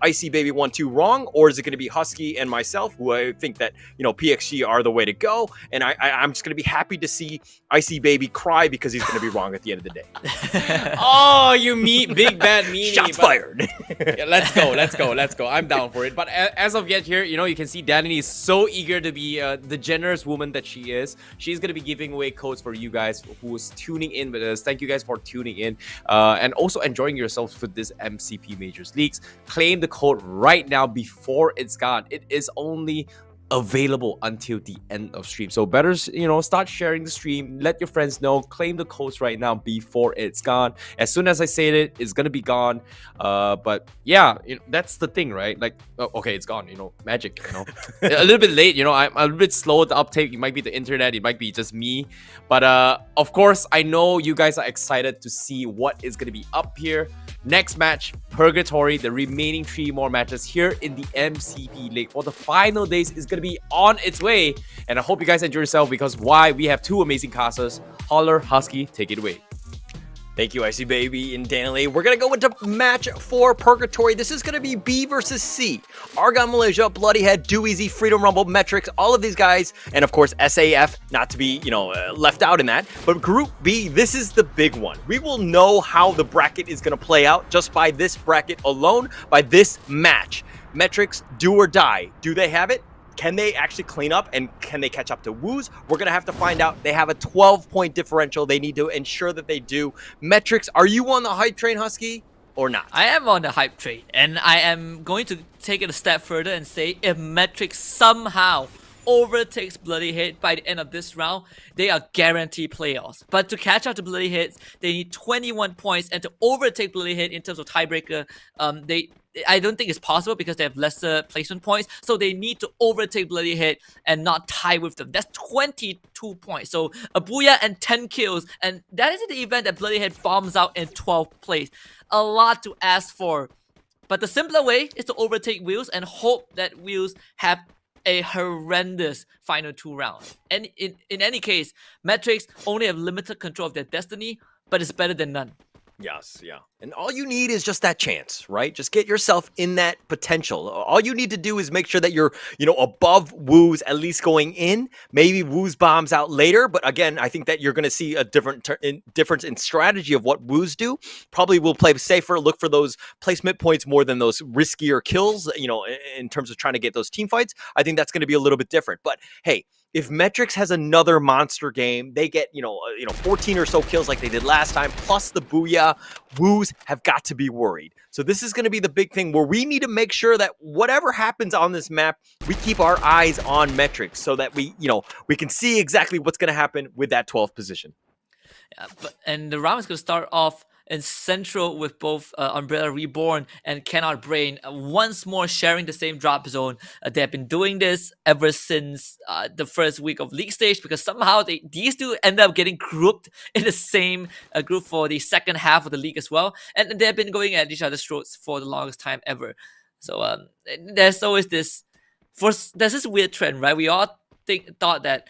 Icy Baby 1-2 wrong, or is it going to be Husky and myself, who I think that, PXG are the way to go. And I'm just going to be happy to see Icy Baby cry because he's going to be wrong at the end of the day. Oh, you big bad meanie. Shots fired. Yeah, let's go. I'm down for it. But as of yet here, you can see Danny is so eager to be the generous woman that she is. She's going to be giving away codes for you guys who is tuning in with us. Thank you guys for tuning in and also enjoying yourselves with this MCP Majors Leagues. Claim the code right now before it's gone. It is only available until the end of stream, so better start sharing the stream, let your friends know, claim the codes right now before it's gone. As soon as I say it, it's gonna be gone. But yeah, that's the thing, right? Like, okay, it's gone, magic, a little bit late, I'm a little bit slow at the uptake. It might be the internet, it might be just me, but of course I know you guys are excited to see what is gonna be up here. Next match, Purgatory, the remaining 3 more matches here in the MCP League for the final days is going to be on its way. And I hope you guys enjoy yourself, because why? We have 2 amazing casters. Holler, Husky, take it away. Thank you, Icy Baby and Danny. We're going to go into match 4, Purgatory. This is going to be B versus C. Argon Malaysia, Bloody Head, Do Easy, Freedom Rumble, Metrics, all of these guys. And of course, SAF, not to be, left out in that. But Group B, this is the big one. We will know how the bracket is going to play out just by this bracket alone, by this match. Metrics, do or die. Do they have it? Can they actually clean up, and can they catch up to Woos? We're going to have to find out. They have a 12-point differential. They need to ensure that they do. Metrics, are you on the hype train, Husky, or not? I am on the hype train, and I am going to take it a step further and say if Metrics somehow overtakes Bloody Head by the end of this round, they are guaranteed playoffs. But to catch up to Bloody Head, they need 21 points, and to overtake Bloody Head in terms of tiebreaker, I don't think it's possible because they have lesser placement points. So they need to overtake Bloody Head and not tie with them. That's 22 points. So a Booyah and 10 kills. And that is the event that Bloody Head bombs out in 12th place. A lot to ask for. But the simpler way is to overtake Wheels and hope that Wheels have a horrendous final 2 rounds. And in any case, Metrics only have limited control of their destiny, but it's better than none. Yes, yeah. And all you need is just that chance, right? Just get yourself in that potential. All you need to do is make sure that you're, above Woos, at least going in. Maybe Woos bombs out later, but again, I think that you're going to see a difference in strategy of what Woos do. Probably will play safer, look for those placement points more than those riskier kills, in terms of trying to get those team fights. I think that's going to be a little bit different. But hey, if Metrics has another monster game, they get, 14 or so kills like they did last time, plus the Booyah, Woos have got to be worried. So this is going to be the big thing where we need to make sure that whatever happens on this map, we keep our eyes on Metrics so that we can see exactly what's going to happen with that 12th position. And the round is going to start off in Central with both Umbrella Reborn and Cannot Brain once more sharing the same drop zone. They have been doing this ever since the first week of League Stage, because somehow these two end up getting grouped in the same group for the second half of the league as well. And they've been going at each other's throats for the longest time ever. So there's always there's this weird trend, right? We all thought that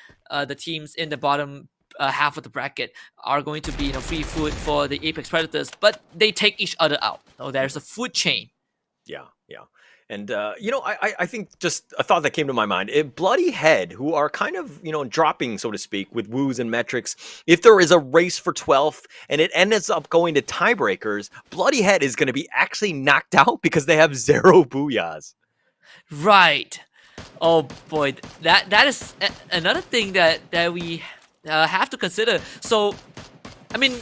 the teams in the bottom half of the bracket are going to be free food for the Apex Predators, but they take each other out. So there's a food chain. Yeah. And, I think just a thought that came to my mind, Bloody Head, who are kind of, dropping, so to speak, with Woos and Metrics, if there is a race for 12th and it ends up going to tiebreakers, Bloody Head is going to be actually knocked out because they have 0 booyahs. Right. Oh boy, that is another thing that we have to consider. So, I mean,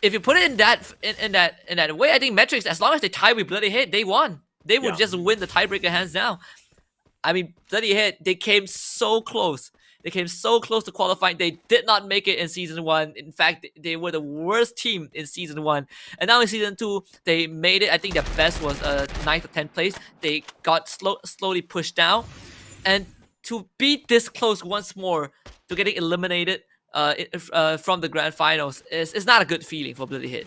if you put it in that way, I think Metrics, as long as they tie with Bloody Head, they won. They would just win the tiebreaker hands down. I mean, Bloody Head, they came so close. They came so close to qualifying. They did not make it in Season 1. In fact, they were the worst team in Season 1. And now in Season 2, they made it. I think their best was 9th or 10th place. They got slowly pushed down. And to be this close once more to getting eliminated from the grand finals is not a good feeling for Bloody Head.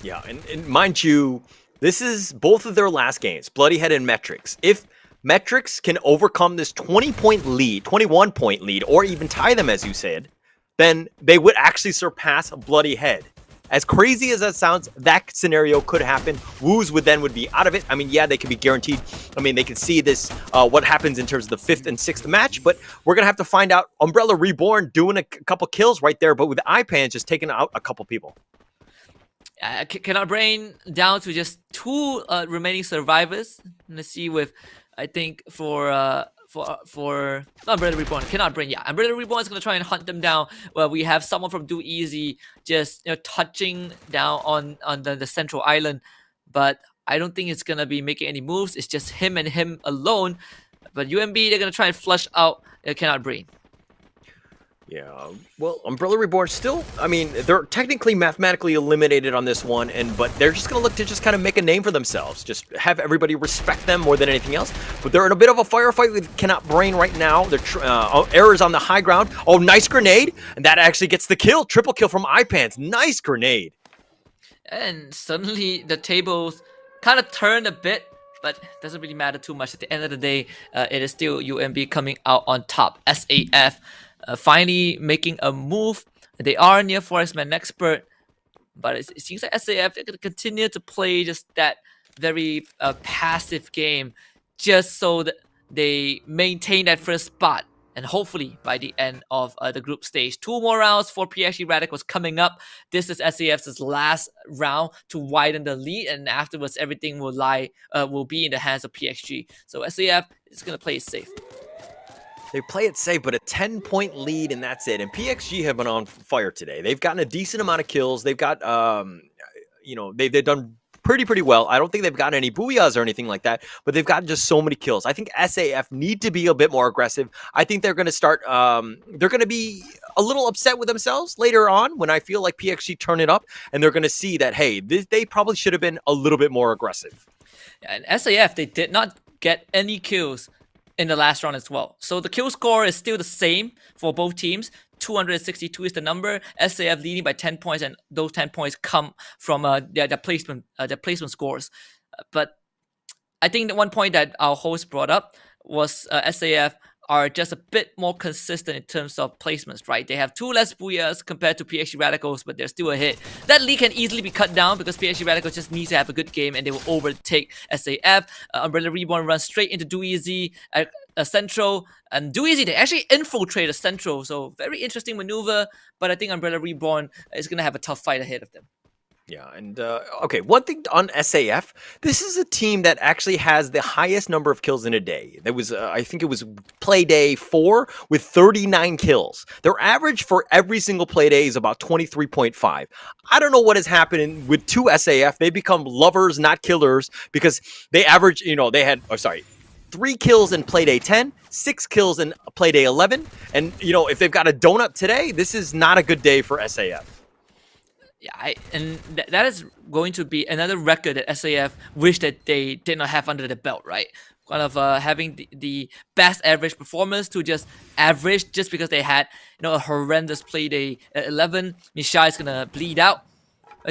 Yeah, and mind you, this is both of their last games, Bloody Head and Metrics. If Metrics can overcome this 20-point lead, 21-point lead, or even tie them, as you said, then they would actually surpass Bloody Head. As crazy as that sounds, that scenario could happen. Woos would be out of it. I mean, yeah, they could be guaranteed. I mean, they could see this, what happens in terms of the 5th and 6th match, but we're going to have to find out. Umbrella Reborn doing a couple kills right there, but with IPAN just taking out a couple people. Cannot Brain down to just 2 remaining survivors. Let's see with, I think, for Umbrella Reborn, Cannot Brain. Yeah, Umbrella Reborn is going to try and hunt them down. Well, we have someone from Do Easy just touching down on the central island, but I don't think it's going to be making any moves. It's just him and him alone. But UMB, they're going to try and flush out Cannot Brain. Yeah, well, Umbrella Reborn still, I mean, they're technically mathematically eliminated on this one, but they're just going to look to just kind of make a name for themselves. Just have everybody respect them more than anything else. But they're in a bit of a firefight with Cannot Brain right now. Error's on the high ground. Oh, nice grenade. And that actually gets the kill. Triple kill from iPants. Nice grenade. And suddenly the tables kind of turn a bit, but doesn't really matter too much. At the end of the day, it is still UMB coming out on top. SAF finally making a move. They are near Forestman Expert, but it seems like SAF, they're going to continue to play just that very passive game just so that they maintain that first spot. And hopefully by the end of the group stage, 2 more rounds for PSG Radicals coming up. This is SAF's last round to widen the lead, and afterwards everything will be in the hands of PSG. So SAF is going to play it safe. They play it safe, but a 10-point lead, and that's it. And PXG have been on fire today. They've gotten a decent amount of kills. They've got, they've done pretty well. I don't think they've gotten any booyahs or anything like that, but they've gotten just so many kills. I think SAF need to be a bit more aggressive. I think they're going to start, they're going to be a little upset with themselves later on when I feel like PXG turn it up, and they're going to see that, hey, they probably should have been a little bit more aggressive. Yeah, and SAF, they did not get any kills in the last round as well. So the kill score is still the same for both teams. 262 is the number. SAF leading by 10 points, and those 10 points come from their placement scores. But I think the one point that our host brought up was SAF are just a bit more consistent in terms of placements, right? They have 2 less booyahs compared to PSG Radicals, but they're still ahead. That lead can easily be cut down because PSG Radicals just needs to have a good game and they will overtake SAF. Umbrella Reborn runs straight into Do Easy at Central, and Do Easy, they actually infiltrate a Central, so very interesting maneuver, but I think Umbrella Reborn is going to have a tough fight ahead of them. Yeah, and okay, one thing on SAF, this is a team that actually has the highest number of kills in a day. There was, I think it was play day 4 with 39 kills. Their average for every single play day is about 23.5. I don't know what is happening with 2 SAF. They become lovers, not killers, because they average, they had, 3 kills in play day 10, 6 kills in play day 11. And, if they've got a donut today, this is not a good day for SAF. Yeah, that is going to be another record that SAF wish that they did not have under the belt, right? Kind of having the best average performance to just average just because they had a horrendous play day at 11. Misha is gonna bleed out.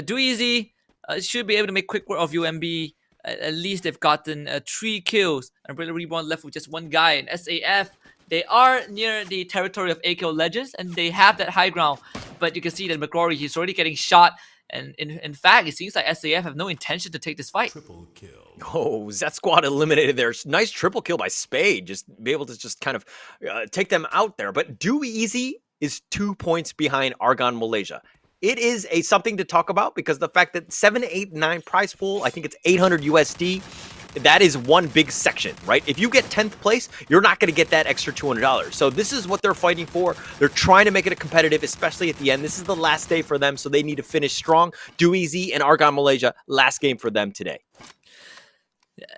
Do easy should be able to make quick work of UMB. At least they've gotten 3 kills and really Reborn left with just 1 guy. And SAF, they are near the territory of AKO Legends and they have that high ground. But you can see that McCrory, he's already getting shot. And in fact, it seems like SAF have no intention to take this fight. Triple kill. Oh, Zet Squad eliminated there. Nice triple kill by Spade. Just be able to just kind of take them out there. But Do Easy is 2 points behind Argon Malaysia. It is something to talk about because the fact that 7, 8, 9 prize pool, I think it's 800 USD, that is one big section, right? If you get 10th place, you're not going to get that extra $200. So this is what they're fighting for. They're trying to make it a competitive, especially at the end. This is the last day for them, so they need to finish strong. Do Easy and Argon Malaysia, last game for them today.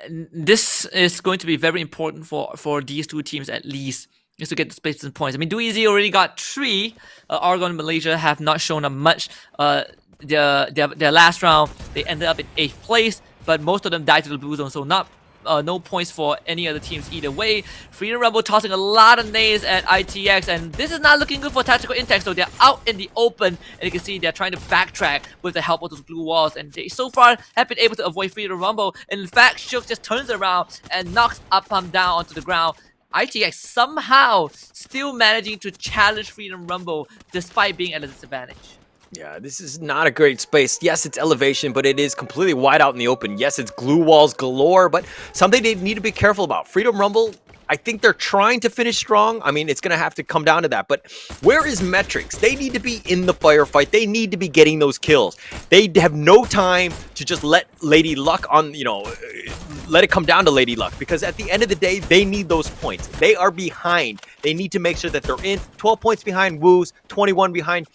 This is going to be very important for these 2 teams at least. Just to get the space and points. I mean, Do Easy already got 3. Argon and Malaysia have not shown up much. Their last round, they ended up in 8th place, but most of them died to the blue zone, so no points for any other teams either way. Freedom Rumble tossing a lot of nades at ITX, and this is not looking good for Tactical Intex, so they're out in the open, and you can see they're trying to backtrack with the help of those blue walls, and they so far have been able to avoid Freedom Rumble. And in fact, Shook just turns around and knocks Uppam down onto the ground. ITX somehow still managing to challenge Freedom Rumble despite being at a disadvantage. Yeah, this is not a great space. Yes, it's elevation, but it is completely wide out in the open. Yes, it's glue walls galore, but something they need to be careful about. Freedom Rumble, I think they're trying to finish strong. I mean, it's going to have to come down to that. But where is Metrics? They need to be in the firefight. They need to be getting those kills. They have no time to just let Lady Luck on, let it come down to Lady Luck. Because at the end of the day, they need those points. They are behind. They need to make sure that they're in. 12 points behind Woos, 21 behind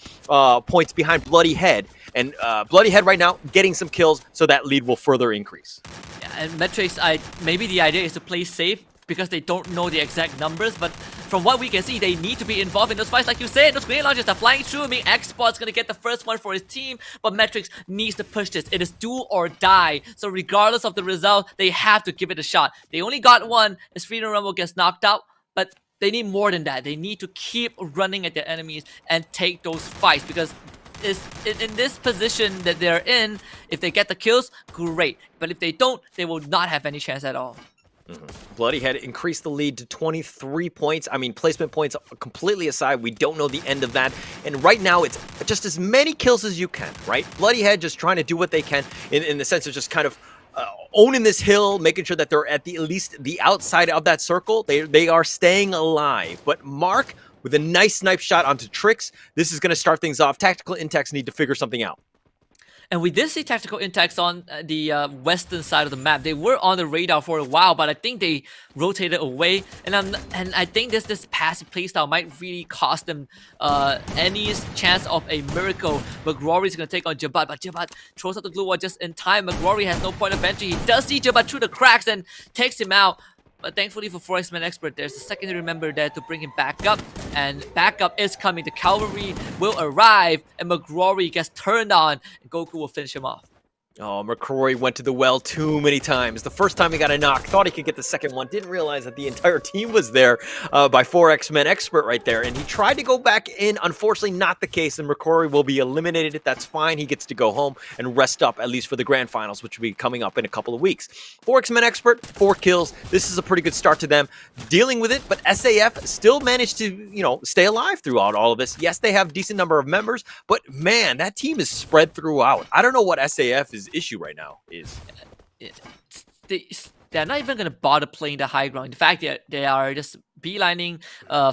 points behind Bloody Head. And Bloody Head right now getting some kills, so that lead will further increase. Yeah, and Metrics, maybe the idea is to play safe, because they don't know the exact numbers, but from what we can see, they need to be involved in those fights. Like you said, those grenade launchers are flying through. I mean, Xbot's gonna get the first one for his team, but Metrics needs to push this. It is do or die. So regardless of the result, they have to give it a shot. They only got one as Freedom Rumble gets knocked out, but they need more than that. They need to keep running at their enemies and take those fights, because in this position that they're in, if they get the kills, great. But if they don't, they will not have any chance at all. Bloody Head increased the lead to 23 points. I mean, placement points completely aside, we don't know the end of that. And right now, it's just as many kills as you can, right? Bloody Head just trying to do what they can in the sense of just kind of owning this hill, making sure that they're at least the outside of that circle. They are staying alive. But Mark, with a nice snipe shot onto Trix, this is going to start things off. Tactical Intex need to figure something out. And we did see Tactical Intex on the western side of the map. They were on the radar for a while, but I think they rotated away. And I think this passive playstyle might really cost them any chance of a miracle. McRory's going to take on Jabat, but Jabat throws out the glue wall just in time. McRory has no point of entry. He does see Jabat through the cracks and takes him out. But thankfully for Forex-Man Expert, there's a secondary member there to bring him back up. And backup is coming. The cavalry will arrive, and McRory gets turned on, and Goku will finish him off. Oh, McCrory went to the well too many times. The first time he got a knock, thought he could get the second one, didn't realize that the entire team was there by 4X-Men Expert right there. And he tried to go back in, unfortunately not the case, and McCrory will be eliminated. That's fine. He gets to go home and rest up, at least for the grand finals, which will be coming up in a couple of weeks. 4X-Men Expert, 4 kills. This is a pretty good start to them dealing with it, but SAF still managed to, stay alive throughout all of this. Yes, they have a decent number of members, but man, that team is spread throughout. I don't know what SAF's issue right now is. They're not even going to bother playing the high ground. In fact, they are just beelining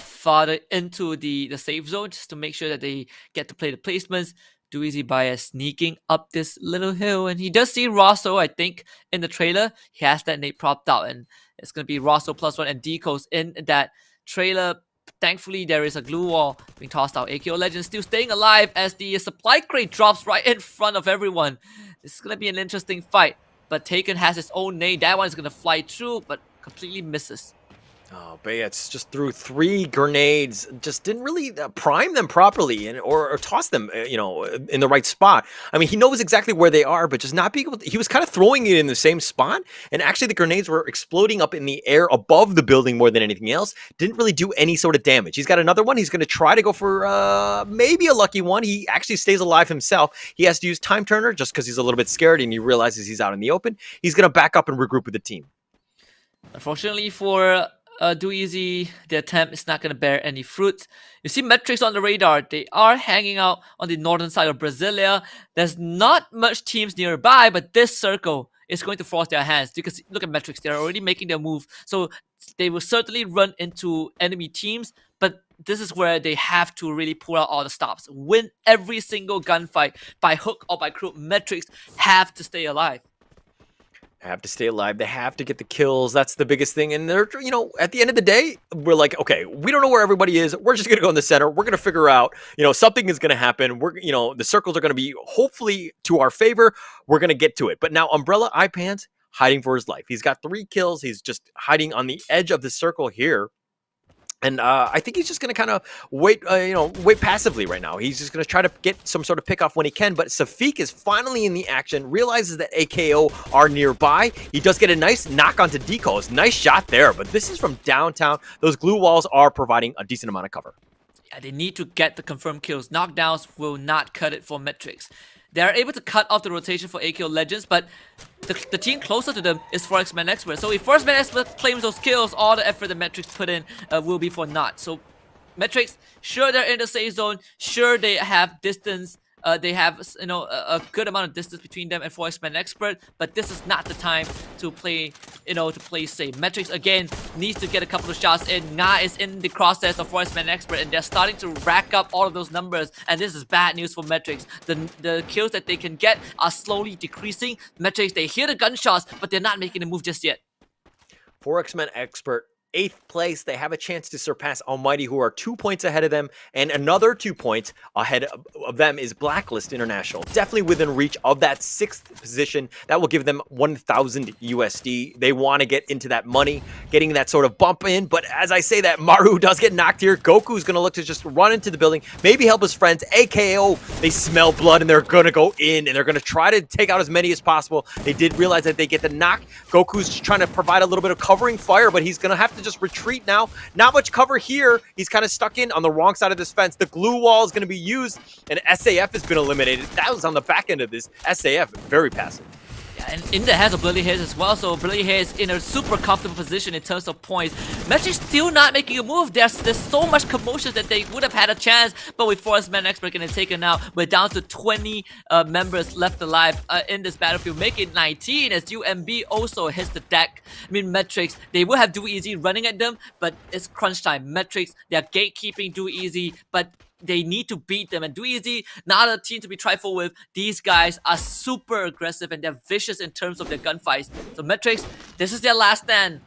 farther into the safe zone just to make sure that they get to play the placements. Do easy by sneaking up this little hill, and he does see Rosso, I think, in the trailer. He has that nade propped out, and it's going to be Rosso +1 and Decos in that trailer. Thankfully, there is a glue wall being tossed out. AKO Legends still staying alive as the supply crate drops right in front of everyone. This is going to be an interesting fight, but Taken has his own nade. That one is going to fly through, but completely misses. Oh, Bayets just threw 3 grenades, just didn't really prime them properly or toss them, in the right spot. I mean, he knows exactly where they are, but just not being able to, he was kind of throwing it in the same spot. And actually, the grenades were exploding up in the air above the building more than anything else. Didn't really do any sort of damage. He's got another one. He's going to try to go for maybe a lucky one. He actually stays alive himself. He has to use Time Turner just because he's a little bit scared and he realizes he's out in the open. He's going to back up and regroup with the team. Unfortunately for Do Easy, the attempt is not going to bear any fruit. You see metrics on the radar. They are hanging out on the northern side of Brasilia. There's not much teams nearby, but this circle is going to force their hands. Because look at metrics. They're already making their move. So they will certainly run into enemy teams, but this is where they have to really pull out all the stops. Win every single gunfight by hook or by crook. Metrics have to stay alive. Have to stay alive. They have to get the kills. That's the biggest thing. And they're, at the end of the day, we're like, okay, we don't know where everybody is. We're just going to go in the center. We're going to figure out, something is going to happen. The circles are going to be hopefully to our favor. We're going to get to it. But now Umbrella iPants hiding for his life. He's got 3 kills. He's just hiding on the edge of the circle here. And I think he's just going to kind of wait passively right now. He's just going to try to get some sort of pick off when he can. But Safik is finally in the action, realizes that AKO are nearby. He does get a nice knock onto Decos. Nice shot there. But this is from downtown. Those glue walls are providing a decent amount of cover. Yeah, they need to get the confirmed kills. Knockdowns will not cut it for Metrics. They are able to cut off the rotation for AKO Legends, but the team closer to them is Forex-Man Expert. So if Forex-Man Expert claims those kills, all the effort that Metrics put in will be for naught. So Metrics, sure they're in the safe zone, sure they have distance, they have a good amount of distance between them and Forex-Man Expert, but this is not the time to play safe. Metrics again needs to get a couple of shots in. Nga is in the crosshairs of Forex-Man Expert, and they're starting to rack up all of those numbers, and this is bad news for Metrics. The kills that they can get are slowly decreasing. Metrics, they hear the gunshots, but they're not making the move just yet. Forex-Man Expert 8th place. They have a chance to surpass Almighty, who are 2 points ahead of them, and another 2 points ahead of them is Blacklist International. Definitely within reach of that 6th position. That will give them 1,000 USD. They want to get into that money, getting that sort of bump in, but as I say that, Maru does get knocked here. Goku's going to look to just run into the building, maybe help his friends. AKO, they smell blood, and they're going to go in, and they're going to try to take out as many as possible. They did realize that they get the knock. Goku's just trying to provide a little bit of covering fire, but he's going to have to just retreat now. Not much cover here. He's kind of stuck in on the wrong side of this fence. The glue wall is going to be used, and SAF has been eliminated. That was on the back end of this. SAF, very passive. Yeah, and in the hands of Bloody Hairs as well, so Bloody Hairs in a super comfortable position in terms of points. Metrics still not making a move. There's so much commotion that they would have had a chance, but with Forex-Man Expert getting taken out, we're down to 20 members left alive in this battlefield, make it 19 as UMB also hits the deck. I mean, Metrics, they will have Do Easy running at them, but it's crunch time. Metrics, they're gatekeeping Do Easy, but they need to beat them, and Do Easy, not a team to be trifled with. These guys are super aggressive and they're vicious in terms of their gunfights. So Metrics, this is their last stand.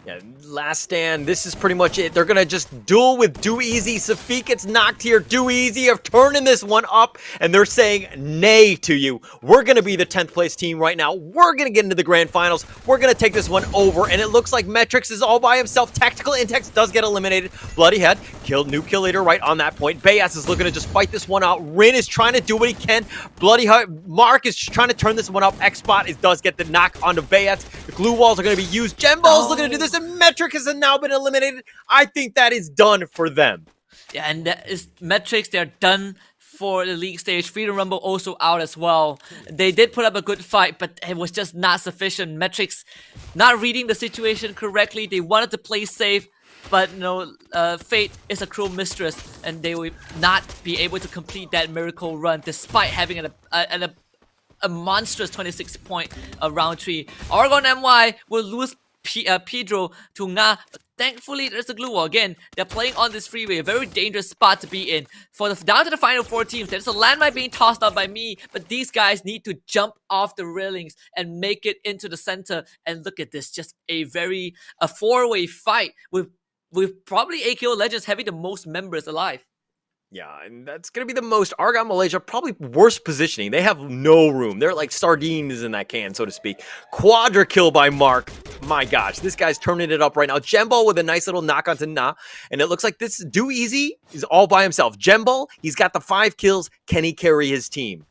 Yeah, last stand. This is pretty much it. They're going to just duel with Do Easy. Safik gets knocked here. Do Easy are turning this one up, and they're saying nay to you. We're going to be the 10th place team right now. We're going to get into the grand finals. We're going to take this one over, and it looks like Metrics is all by himself. Tactical Intex does get eliminated. Bloody Head killed new kill leader right on that point. Bayas is looking to just fight this one out. Rin is trying to do what he can. Bloody Head, Mark is trying to turn this one up. X-Spot does get the knock onto Bayas. The glue walls are going to be used. Jembo is looking to do this, and Metric has now been eliminated. I think that is done for them. Yeah, and that is Metrics. They're done for the league stage. Freedom Rumble also out as well. They did put up a good fight, but it was just not sufficient. Metrics not reading the situation correctly. They wanted to play safe, but Fate is a cruel mistress, and they will not be able to complete that miracle run despite having a monstrous 26-point round 3. Oregon MY will lose Pedro to Nga. But thankfully, there's a glue wall. Again, they're playing on this freeway, a very dangerous spot to be in. Down to the final 4 teams, there's a landmine being tossed out by me, but these guys need to jump off the railings and make it into the center. And look at this, just a 4-way fight with probably AKO Legends having the most members alive. Yeah, and that's going to be the most. Argon Malaysia, probably worst positioning. They have no room. They're like sardines in that can, so to speak. Quadra kill by Mark. My gosh, this guy's turning it up right now. Jembo with a nice little knock onto Na. And it looks like this Do Easy is all by himself. Jembo, he's got the 5 kills. Can he carry his team?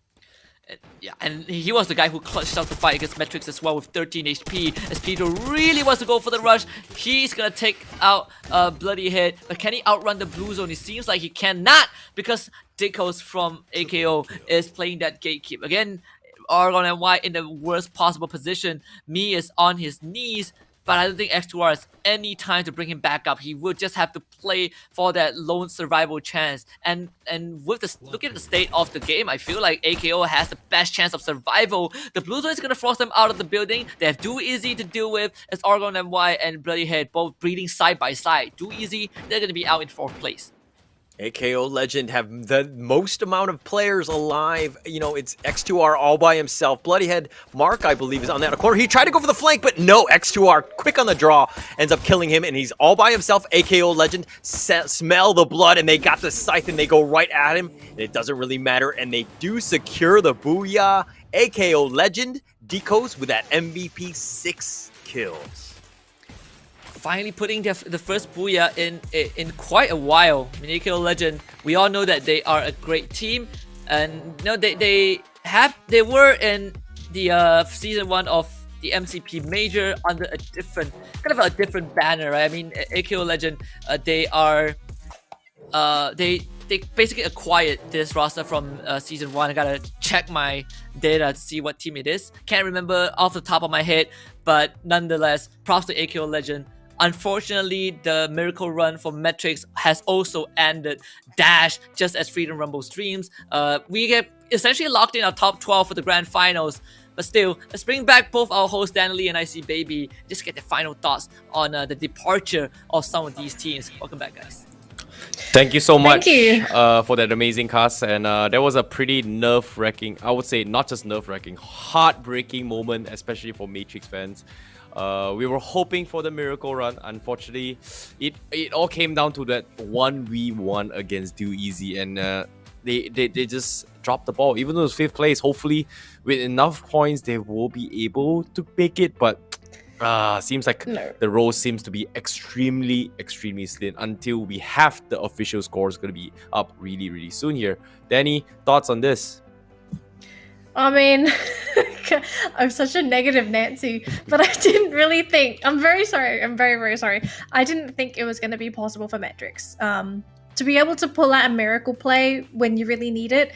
Yeah, and he was the guy who clutched out the fight against Metrics as well with 13 HP. As Peter really wants to go for the rush, he's gonna take out Bloody Head. But can he outrun the blue zone? It seems like he cannot, because Dickos from AKO is playing that gatekeep. Again, Argon and Y in the worst possible position. Me is on his knees, but I don't think X2R has any time to bring him back up. He will just have to play for that lone survival chance. And with the looking at the state of the game, I feel like AKO has the best chance of survival. The blue zone is gonna force them out of the building. They have Do Easy to deal with as Argon MY and Bloody Head both breeding side by side. Do Easy, they're gonna be out in 4th place. AKO Legend have the most amount of players alive. You know, it's X2R all by himself. Bloodyhead Mark, I believe, is on that corner. He tried to go for the flank, but no, X2R, quick on the draw, ends up killing him, and he's all by himself. AKO Legend smell the blood, and they got the scythe, and they go right at him, and it doesn't really matter, and they do secure the booyah. AKO Legend decodes with that MVP 6 kills. Finally putting the first booyah in quite a while. I mean, AKO Legend, we all know that they are a great team, and you know they were in the season 1 of the MCP Major under a different banner, right? I mean, AKO Legend, they basically acquired this roster from season 1. I gotta check my data to see what team it is. Can't remember off the top of my head, but nonetheless, props to AKO Legend. Unfortunately, the miracle run for Metrics has also ended. Dash, just as Freedom Rumble streams. We get essentially locked in our top 12 for the grand finals. But still, let's bring back both our hosts, Dan Lee and IC Baby. Just get their final thoughts on the departure of some of these teams. Welcome back, guys. Thank you so much you. For that amazing cast, and that was a pretty nerve-wracking, I would say not just nerve-wracking, heartbreaking moment, especially for Matrix fans. We were hoping for the miracle run. Unfortunately, it all came down to that 1v1 against Do Easy, and they just dropped the ball. Even though it's 5th place, hopefully with enough points they will be able to make it, but seems like the road seems to be extremely slim until we have the official scores going to be up really soon here. Danny, thoughts on this? I mean, I'm such a negative Nancy, but I didn't really think. I'm very sorry. I'm very sorry. I didn't think it was going to be possible for Metrics. To be able to pull out a miracle play when you really need it,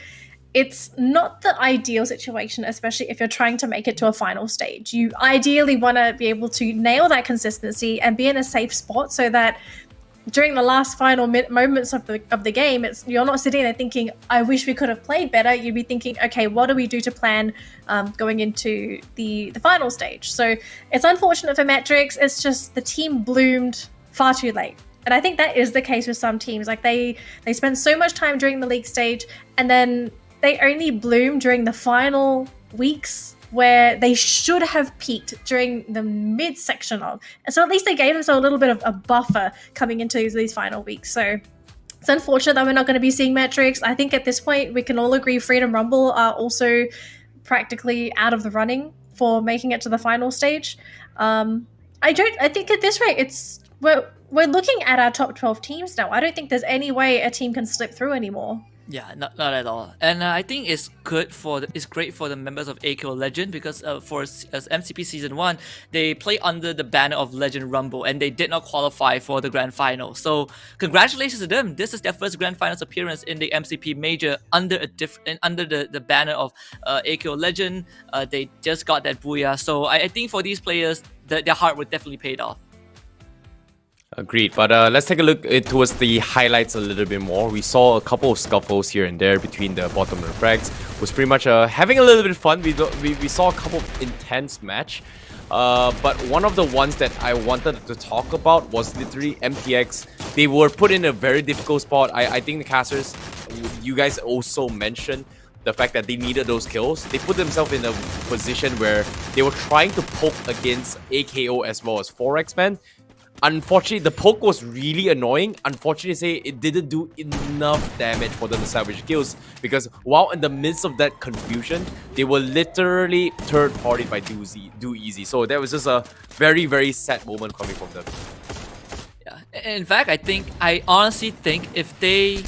it's not the ideal situation, especially if you're trying to make it to a final stage. You ideally want to be able to nail that consistency and be in a safe spot so that during the last final moments of the game, you're not sitting there thinking, I wish we could have played better. You'd be thinking, okay, what do we do to plan going into the final stage? So it's unfortunate for Metrics. It's just the team bloomed far too late. And I think that is the case with some teams. Like they spend so much time during the league stage, and then they only bloom during the final weeks where they should have peaked during the midsection of. And so at least they gave themselves a little bit of a buffer coming into these final weeks. So it's unfortunate that we're not going to be seeing Metrics. I think at this point we can all agree Freedom Rumble are also practically out of the running for making it to the final stage. I think at this rate we're looking at our top 12 teams now. I don't think there's any way a team can slip through anymore. Yeah, not at all. And I think it's great for the members of AKO Legend, because for MCP Season 1, they play under the banner of Legend Rumble, and they did not qualify for the Grand Final. So congratulations to them. This is their first Grand Finals appearance in the MCP Major under the banner of AKO Legend. They just got that booyah. So I think for these players, their hard work definitely paid off. Agreed, but let's take a look towards the highlights a little bit more. We saw a couple of scuffles here and there between the bottom and the frags. Was pretty much having a little bit of fun. We saw a couple of intense match, but one of the ones that I wanted to talk about was literally MTX. They were put in a very difficult spot. I think the casters, you guys also mentioned the fact that they needed those kills. They put themselves in a position where they were trying to poke against AKO as well as Forex Man. unfortunately, the poke was really annoying. Unfortunately, say it didn't do enough damage for them to salvage kills because while in the midst of that confusion, they were literally third-partied by Do Easy. So that was just a very, very sad moment coming from them. Yeah. In fact, I honestly think if they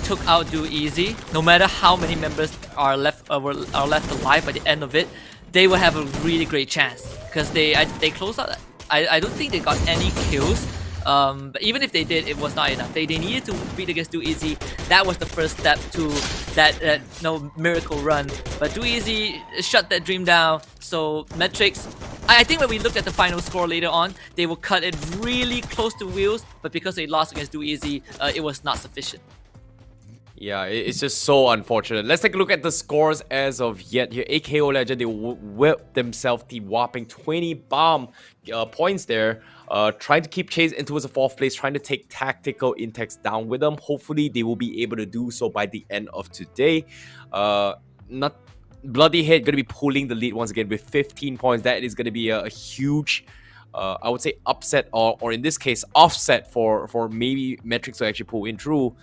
took out Do Easy, no matter how many members are left alive by the end of it, they will have a really great chance because they closed out. I don't think they got any kills. But even if they did, it was not enough. They needed to beat against Do Easy. That was the first step to that miracle run. But Do Easy shut that dream down. So Metrics, I think when we looked at the final score later on, they will cut it really close to wheels. But because they lost against Do Easy, it was not sufficient. Yeah, it's just so unfortunate. Let's take a look at the scores as of yet here. AKO Legend, they whipped themselves the whopping 20 bomb points there. Trying to keep Chase into the 4th place, trying to take tactical Intex down with them. Hopefully, they will be able to do so by the end of today. Not Bloody Head going to be pulling the lead once again with 15 points. That is going to be a huge, I would say, upset or in this case, offset for maybe Metrics to actually pull in through.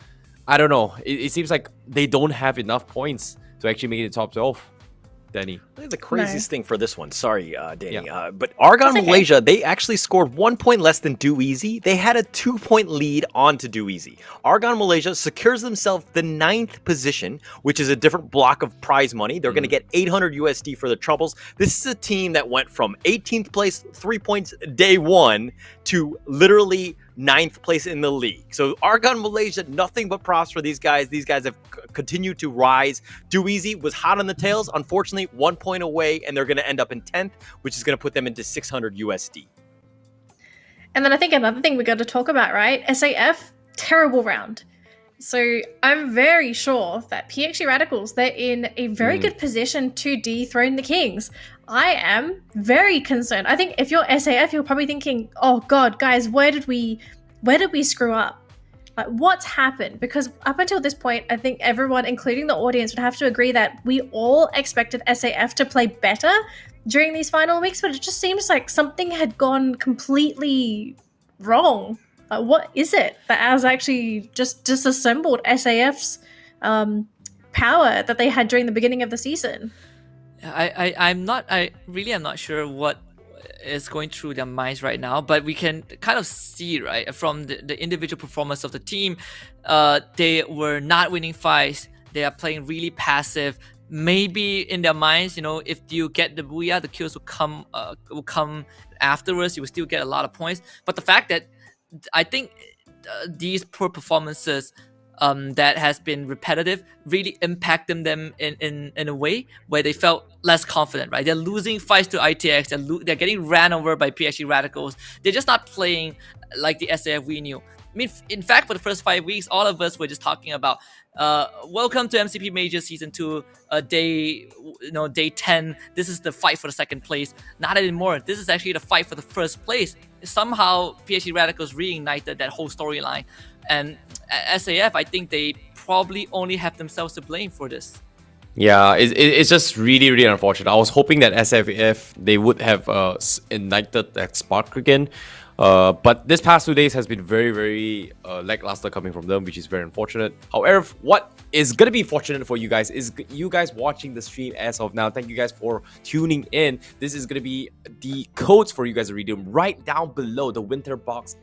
I don't know. It seems like they don't have enough points to actually make it top 12. Danny. I think the craziest thing for this one, sorry, Danny, Yeah. but Argon Malaysia, they actually scored 1 point less than Do Easy. They had a 2-point lead on to Do Easy. Argon Malaysia secures themselves the 9th position, which is a different block of prize money. They're going to get 800 USD for the troubles. This is a team that went from 18th place, 3 points day 1, to literally 9th place in the league. So Argon Malaysia, nothing but props for these guys. These guys have continued to rise. Do Easy was hot on the tails. Unfortunately, 1 point away, and they're going to end up in 10th, which is going to put them into 600 USD. And then I think another thing we got to talk about, right? SAF, terrible round. So I'm very sure that PXG Radicals, they're in a very good position to dethrone the Kings. I am very concerned. I think if you're SAF, you're probably thinking, oh God, guys, where did we screw up? Like, what's happened? Because up until this point, I think everyone, including the audience, would have to agree that we all expected SAF to play better during these final weeks, but it just seems like something had gone completely wrong. Like, what is it that has actually just disassembled SAF's power that they had during the beginning of the season? I really am not sure what is going through their minds right now, but we can kind of see, right, from the individual performance of the team, they were not winning fights. They are playing really passive. Maybe in their minds, you know, if you get the booyah, the kills will come afterwards. You will still get a lot of points. But the fact that I think these poor performances that has been repetitive really impacted them in a way where they felt less confident, right? They're losing fights to ITX, they're getting ran over by PXG Radicals. They're just not playing like the SAF we knew. I mean, in fact, for the first 5 weeks, all of us were just talking about welcome to MCP Major Season 2, day 10. This is the fight for the 2nd place. Not anymore. This is actually the fight for the 1st place. Somehow, PXG Radicals reignited that whole storyline. And SAF, I think they probably only have themselves to blame for this. Yeah, it's just really, really unfortunate. I was hoping that SFF, they would have ignited that spark again. But this past 2 days has been very, very lackluster coming from them, which is very unfortunate. However, what is going to be fortunate for you guys is you guys watching the stream as of now. Thank you guys for tuning in. This is going to be the codes for you guys to redeem right down below. The winter box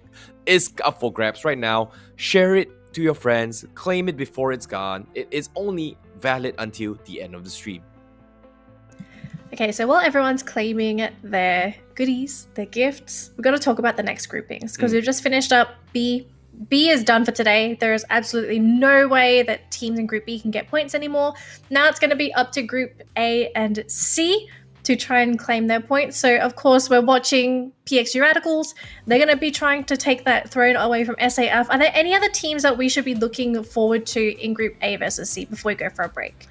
is up for grabs right now. Share it to your friends. Claim it before it's gone. It is only valid until the end of the stream. Okay, so while everyone's claiming their goodies, their gifts, we've got to talk about the next groupings because we've just finished up B. B is done for today. There is absolutely no way that teams in Group B can get points anymore. Now it's going to be up to Group A and C to try and claim their points. So, of course, we're watching PXG Radicals. They're going to be trying to take that throne away from SAF. Are there any other teams that we should be looking forward to in Group A versus C before we go for a break?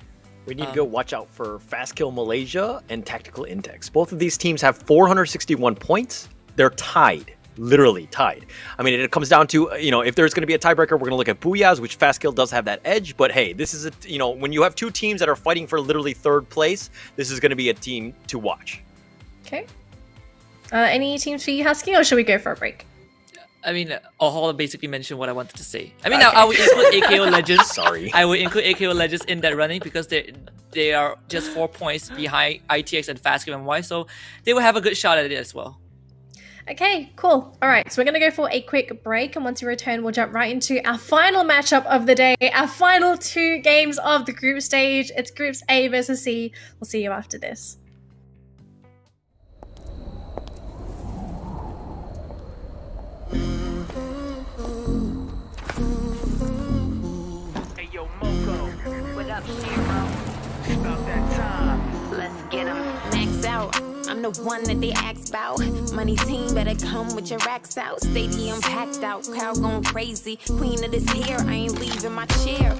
We need to go watch out for Fast Kill Malaysia and Tactical Intex. Both of these teams have 461 points. They're tied, literally tied. I mean, it comes down to, if there's going to be a tiebreaker, we're going to look at Booyahs, which Fast Kill does have that edge. But hey, this is when you have two teams that are fighting for literally 3rd place, this is going to be a team to watch. Okay. Any teams for you, Husky, or should we go for a break? I mean, Hall basically mentioned what I wanted to say. I mean, I would include AKO Legends. Sorry. I would include AKO Legends in that running because they are just 4 points behind ITX and FastGameMY, so they will have a good shot at it as well. Okay, cool. All right, so we're going to go for a quick break, and once we return, we'll jump right into our final matchup of the day, our final 2 games of the group stage. It's Groups A versus C. We'll see you after this. Hey yo, Moco. What up, Zero? About that time. Let's get 'em. Max out. I'm the one that they ask about. Money team better come with your racks out. Stadium packed out, crowd going crazy. Queen of this here, I ain't leaving my chair.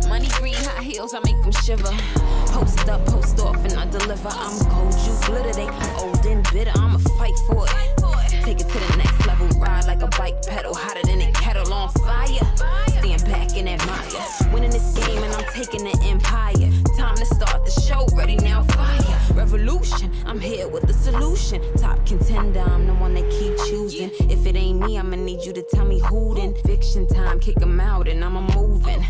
Money green high heels, I make them shiver. Post up, post off, and I deliver. I'm gold, you glitter, they old and bitter. I'ma fight for it. Take it to the next level, ride like a bike pedal, hotter than a kettle on fire. Stand back and admire. Winning this game and I'm taking the empire. Time to start the show, ready now, fire. Revolution, I'm here with the solution. Top contender, I'm the one they keep choosing. If it ain't me, I'ma need you to tell me who then. Fiction time, kick 'em out and I'm a moving.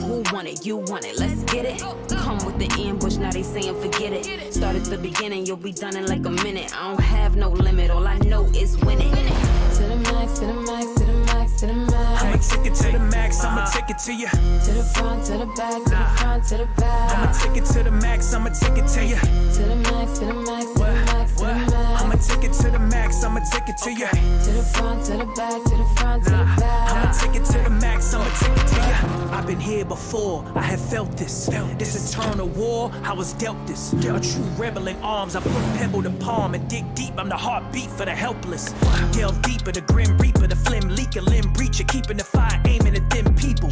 Who want it? You want it, let's get it. Come with the ambush, now they saying forget it. Start at the beginning, you'll be done in like a minute. I don't have no limit, all I know is winning. To the max, to the max, to the max, to the max. I'ma take it to the max, I'ma take it to you. To the front, to the back, to the front, to the back. I'ma take it to the max, I'ma take it to you. To the max, to the max, to the max, to the max. I'ma take it to the max, I'ma take it to you. To the front, to the back, to the front, to the back. I'ma take it to the max, I'ma take it to you. I've been here before, I have felt this. This eternal war, I was dealt this. A true rebel in arms, I put pebble to palm and dig deep. I'm the heartbeat for the helpless. Delve deeper, the grim reaper, the phlegm leaker, limb breacher, keeping the fire aiming at them people.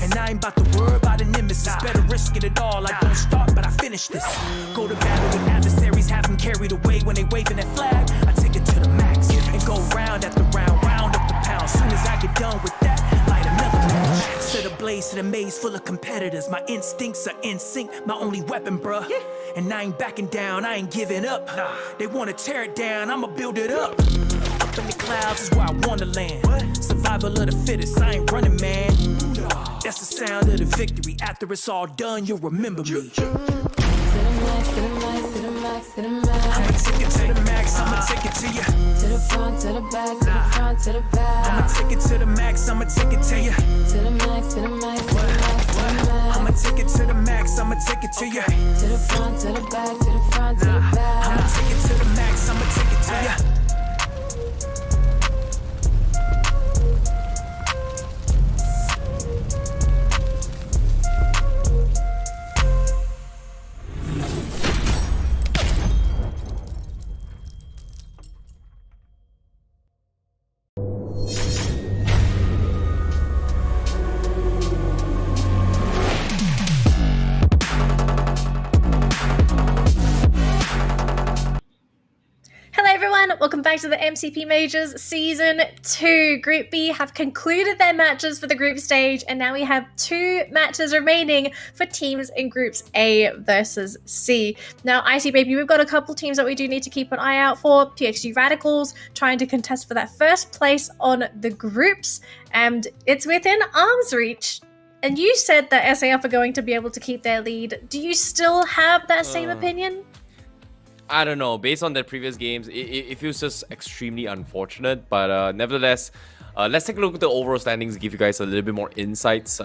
And I ain't about to worry about a nemesis. Better risk it all. I don't start, but I finish this. Go to battle with adversaries, have them carried away when they waving that flag. I take it to the max and go round after round, round up the pound. Soon as I get done with that, light another match. Set a blaze to the maze full of competitors. My instincts are in sync, my only weapon, bruh. And I ain't backing down, I ain't giving up. They wanna tear it down, I'ma build it up. Up in the clouds is where I wanna land. Survival of the fittest, I ain't running, man. That's the sound of the victory. After it's all done, you'll remember me. To the max, to the max, to the max, to the max. I'ma take it to the max, I'ma take it to you. To the front, to the back, to the front, to the back. I'ma take it to the max, I'ma take it to you. To the max, to the max, to the max, to the max. I'ma take it to the max, I'ma take it to you. To the front, to the back, to the front, to the back. I'ma take it to the max, I'ma take it to you. Welcome back to the MCP Majors Season 2. Group B have concluded their matches for the group stage, and now we have 2 matches remaining for teams in Groups A versus C. Now, Icy Baby, we've got a couple teams that we do need to keep an eye out for. PXG Radicals trying to contest for that first place on the groups, and it's within arm's reach. And you said that SAF are going to be able to keep their lead. Do you still have that same opinion? I don't know. Based on their previous games, it feels just extremely unfortunate. But nevertheless, let's take a look at the overall standings, give you guys a little bit more insights.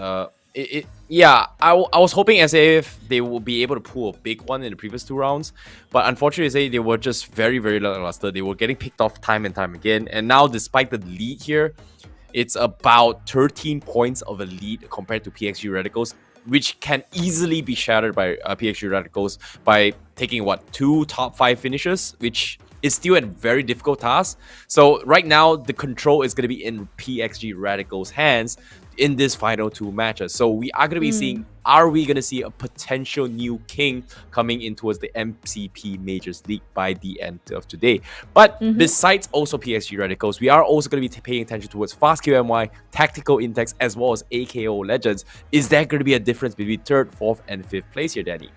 Yeah, I was hoping SAF they will be able to pull a big one in the previous 2 rounds. But unfortunately, they were just very, very lackluster. They were getting picked off time and time again. And now, despite the lead here, it's about 13 points of a lead compared to PXG Radicals, which can easily be shattered by PXG Radicals by taking, 2 top 5 finishes, which is still a very difficult task. So right now, the control is going to be in PXG Radicals' hands in this final 2 matches. So we are going to be seeing, are we going to see a potential new king coming in towards the MCP Majors League by the end of today? But besides also PSG Radicals, we are also going to be paying attention towards FastQMY, Tactical Intex, as well as AKO Legends. Is there going to be a difference between 3rd, 4th, and 5th place here, Danny?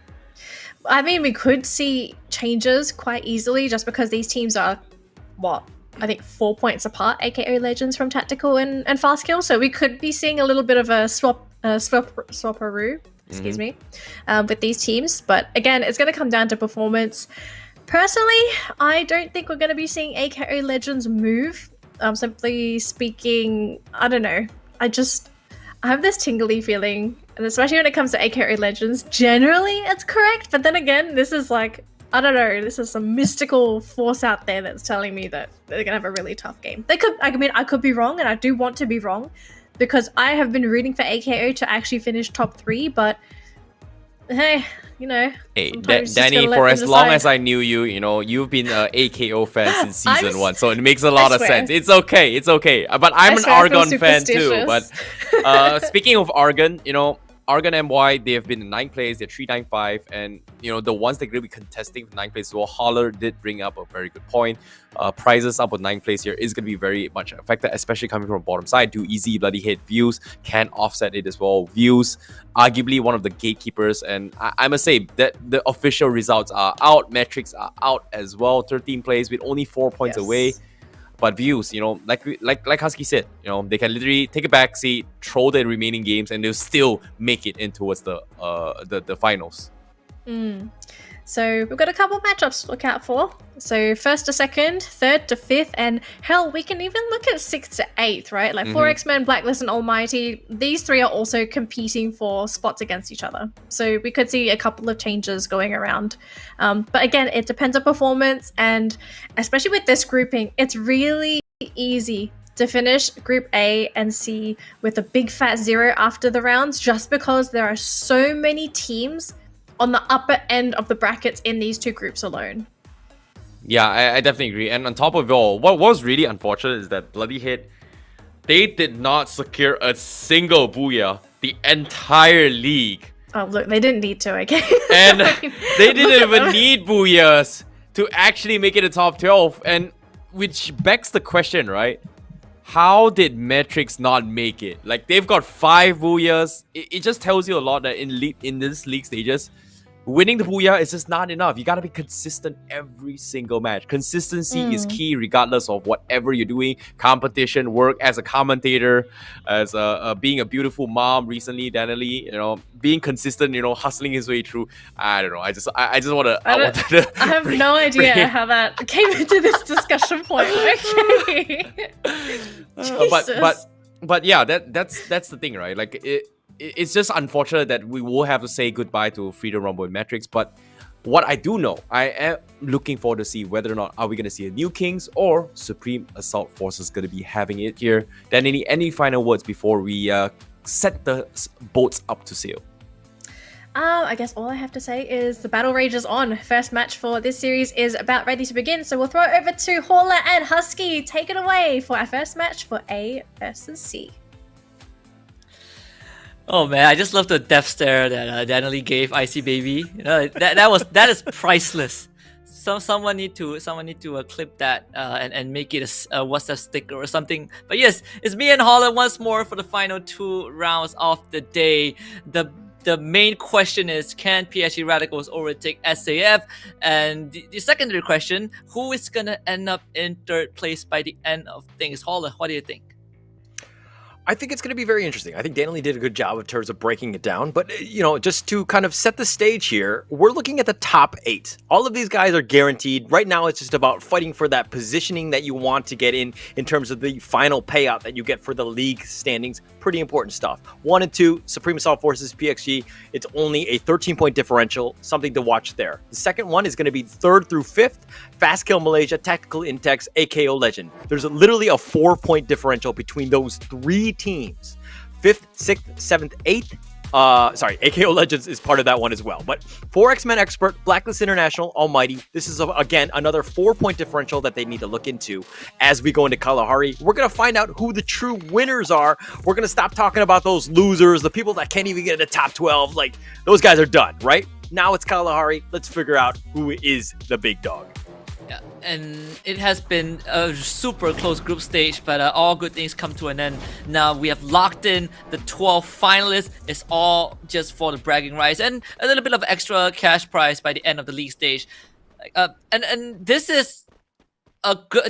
I mean, we could see changes quite easily just because these teams are, I think 4 points apart, AKO Legends from Tactical and Fast Kill. So we could be seeing a little bit of a swapperoo, excuse me, with these teams. But again, it's going to come down to performance. Personally, I don't think we're going to be seeing AKO Legends move. Simply speaking, I don't know. I have this tingly feeling, and especially when it comes to AKO Legends, generally it's correct. But then again, this is like, I don't know, this is some mystical force out there that's telling me that they're gonna have a really tough game. I could be wrong, and I do want to be wrong, because I have been rooting for AKO to actually finish top 3, but hey, you know. Hey, sometimes just Danny, gotta let for them as long decide. as I knew you, you've been an AKO fan since season I'm 1, so it makes a lot of swear. sense. It's okay. But I'm an swear I feel Argon fan too. But superstitious. speaking of Argon, Argon MY, they have been in 9th place, they're 395, and the ones that are going to be contesting for 9th place, well, Holler did bring up a very good point. Prizes up with 9th place here is going to be very much affected, especially coming from bottom side. Do easy bloody hit. Views can offset it as well. Views, arguably one of the gatekeepers, and I must say that the official results are out, metrics are out as well. 13th place with only 4 points away. But Views, like Husky said, they can literally take a back seat, throw the remaining games, and they'll still make it in towards the finals. So we've got a couple matchups to look out for. So 1st to 2nd, 3rd to 5th, and hell, we can even look at 6th to 8th, right? Like 4X-Men, Blacklist, and Almighty. These 3 are also competing for spots against each other. So we could see a couple of changes going around. But again, it depends on performance, and especially with this grouping, it's really easy to finish Group A and C with a big fat 0 after the rounds, just because there are so many teams on the upper end of the brackets in these 2 groups alone. Yeah, I definitely agree. And on top of it all, what was really unfortunate is that Bloody Hit, they did not secure a single booyah the entire league. Oh, look, they didn't need to, okay? And they didn't even need booyahs to actually make it a top 12. And which begs the question, right? How did Metrics not make it? Like, they've got 5 booyahs. It just tells you a lot that in this league stages, winning the booyah is just not enough. You gotta be consistent every single match. Consistency is key regardless of whatever you're doing. Competition, work as a commentator, as being a beautiful mom recently, Danielle, being consistent, hustling his way through. I don't know. I just want to. I have no idea how that came into this discussion point. Okay. But yeah, that's the thing, right? Like it's just unfortunate that we will have to say goodbye to Freedom Rumble and Metrics. But what I do know, I am looking forward to see whether or not are we going to see a new Kings or Supreme Assault Forces going to be having it here. Then any final words before we set the boats up to sail? I guess all I have to say is the battle rage is on. First match for this series is about ready to begin, so we'll throw it over to Hauler and Husky. Take it away for our first match for A versus C. Oh man, I just love the death stare that Danielle gave Icy Baby. That is priceless. Someone need to clip that and make it a WhatsApp sticker or something. But yes, it's me and Hauler once more for the final 2 rounds of the day. The main question is, can PSG Radicals overtake SAF? And the secondary question, who is gonna end up in 3rd place by the end of things? Hauler, what do you think? I think it's going to be very interesting. I think Danielle did a good job in terms of breaking it down. But, just to kind of set the stage here, we're looking at the top 8. All of these guys are guaranteed. Right now, it's just about fighting for that positioning that you want to get in terms of the final payout that you get for the league standings. Pretty important stuff. 1 and 2, Supreme Assault Forces, PXG. It's only a 13-point differential. Something to watch there. The second one is going to be 3rd through 5th. Fast Kill Malaysia, Tactical Intex, AKO Legend. There's literally a 4-point differential between those 3 teams. 5th, 6th, 7th, 8th. AKO Legends is part of that one as well. But 4X-Men Expert, Blacklist International, Almighty. This is, again, another 4-point differential that they need to look into as we go into Kalahari. We're going to find out who the true winners are. We're going to stop talking about those losers, the people that can't even get in the top 12. Like, those guys are done, right? Now it's Kalahari. Let's figure out who is the big dog. Yeah, and it has been a super close group stage, but all good things come to an end. Now we have locked in the 12 finalists. It's all just for the bragging rights and a little bit of extra cash prize by the end of the league stage. And this is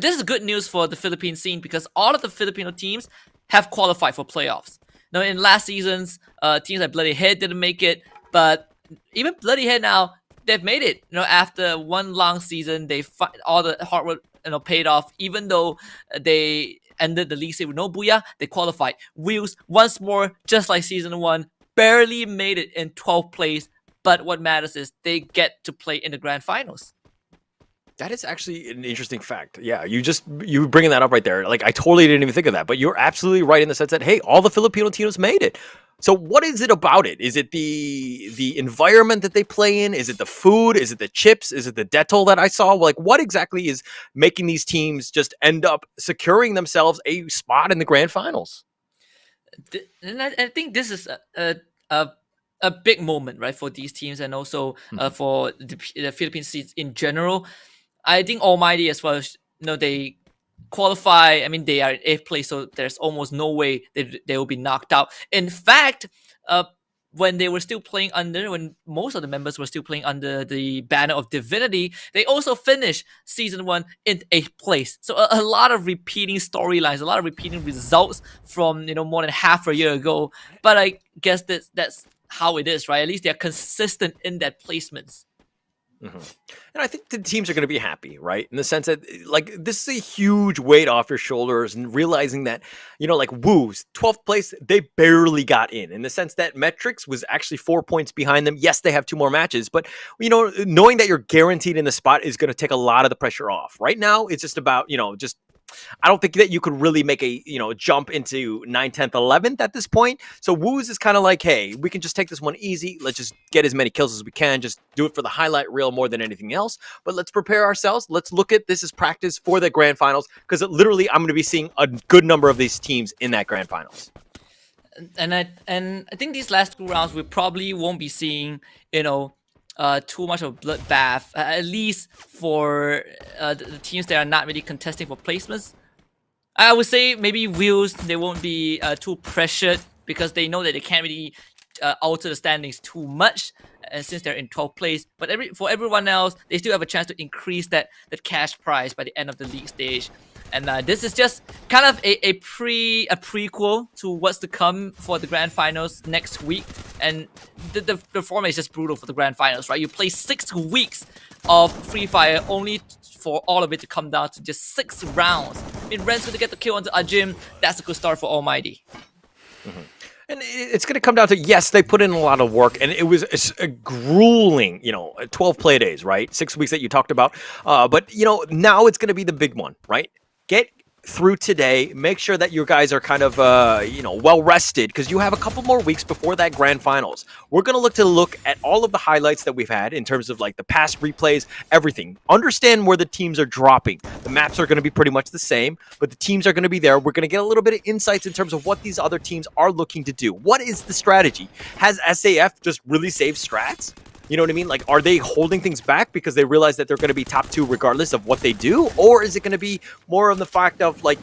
this is good news for the Philippine scene because all of the Filipino teams have qualified for playoffs. Now, in last seasons, teams like Bloody Head didn't make it, but even Bloody Head now, they've made it. After one long season, all the hard work paid off. Even though they ended the league stage with no booyah, they qualified. Wheels once more, just like season 1, barely made it in 12th place. But what matters is they get to play in the grand finals. That is actually an interesting fact. Yeah, you bringing that up right there. Like I totally didn't even think of that, but you're absolutely right in the sense that hey, all the Filipino teams made it. So what is it about it? Is it the environment that they play in? Is it the food? Is it the chips? Is it the Dettol that I saw? Like what exactly is making these teams just end up securing themselves a spot in the grand finals? And I think this is a big moment, right, for these teams and also for the Philippine seeds in general. I think Almighty as well, they qualify. I mean, they are in 8th place, so there's almost no way they will be knocked out. In fact, when they were still playing when most of the members were still playing under the banner of Divinity, they also finished season 1 in 8th place. So a lot of repeating storylines, a lot of repeating results from more than half a year ago. But I guess that's how it is, right? At least they're consistent in that placements. Mm-hmm. And I think the teams are going to be happy, right? In the sense that, like, this is a huge weight off your shoulders and realizing that, like Woo's 12th place, they barely got in the sense that Metrics was actually 4 points behind them. Yes, they have 2 more matches, but, knowing that you're guaranteed in the spot is going to take a lot of the pressure off. Right now, it's just about, I don't think that you could really make a, jump into 9th, 10th, 11th at this point. So Woo's is kind of like, hey, we can just take this one easy. Let's just get as many kills as we can. Just do it for the highlight reel more than anything else. But let's prepare ourselves. Let's look at this as practice for the grand finals because literally I'm going to be seeing a good number of these teams in that grand finals. And I think these last 2 rounds we probably won't be seeing, too much of a bloodbath, at least for the teams that are not really contesting for placements. I would say maybe Wheels, they won't be too pressured because they know that they can't really alter the standings too much since they're in 12th place. But for everyone else, they still have a chance to increase that cash prize by the end of the league stage. And this is just kind of a prequel to what's to come for the grand finals next week. And the format is just brutal for the grand finals, right? You play 6 weeks of Free Fire only for all of it to come down to just 6 rounds. I mean, Ren's going to get the kill onto Ajim. That's a good start for Almighty. Mm-hmm. And it's going to come down to, yes, they put in a lot of work, and it was a grueling, 12 play days, right? 6 weeks that you talked about. But, now it's going to be the big one, right? Get through today. Make sure that you guys are kind of, well rested because you have a couple more weeks before that grand finals. We're going to look at all of the highlights that we've had in terms of like the past replays, everything. Understand where the teams are dropping. The maps are going to be pretty much the same, but the teams are going to be there. We're going to get a little bit of insights in terms of what these other teams are looking to do. What is the strategy? Has SAF just really saved strats? You know what I mean? Like, are they holding things back because they realize that they're going to be top 2 regardless of what they do? Or is it going to be more of the fact of, like,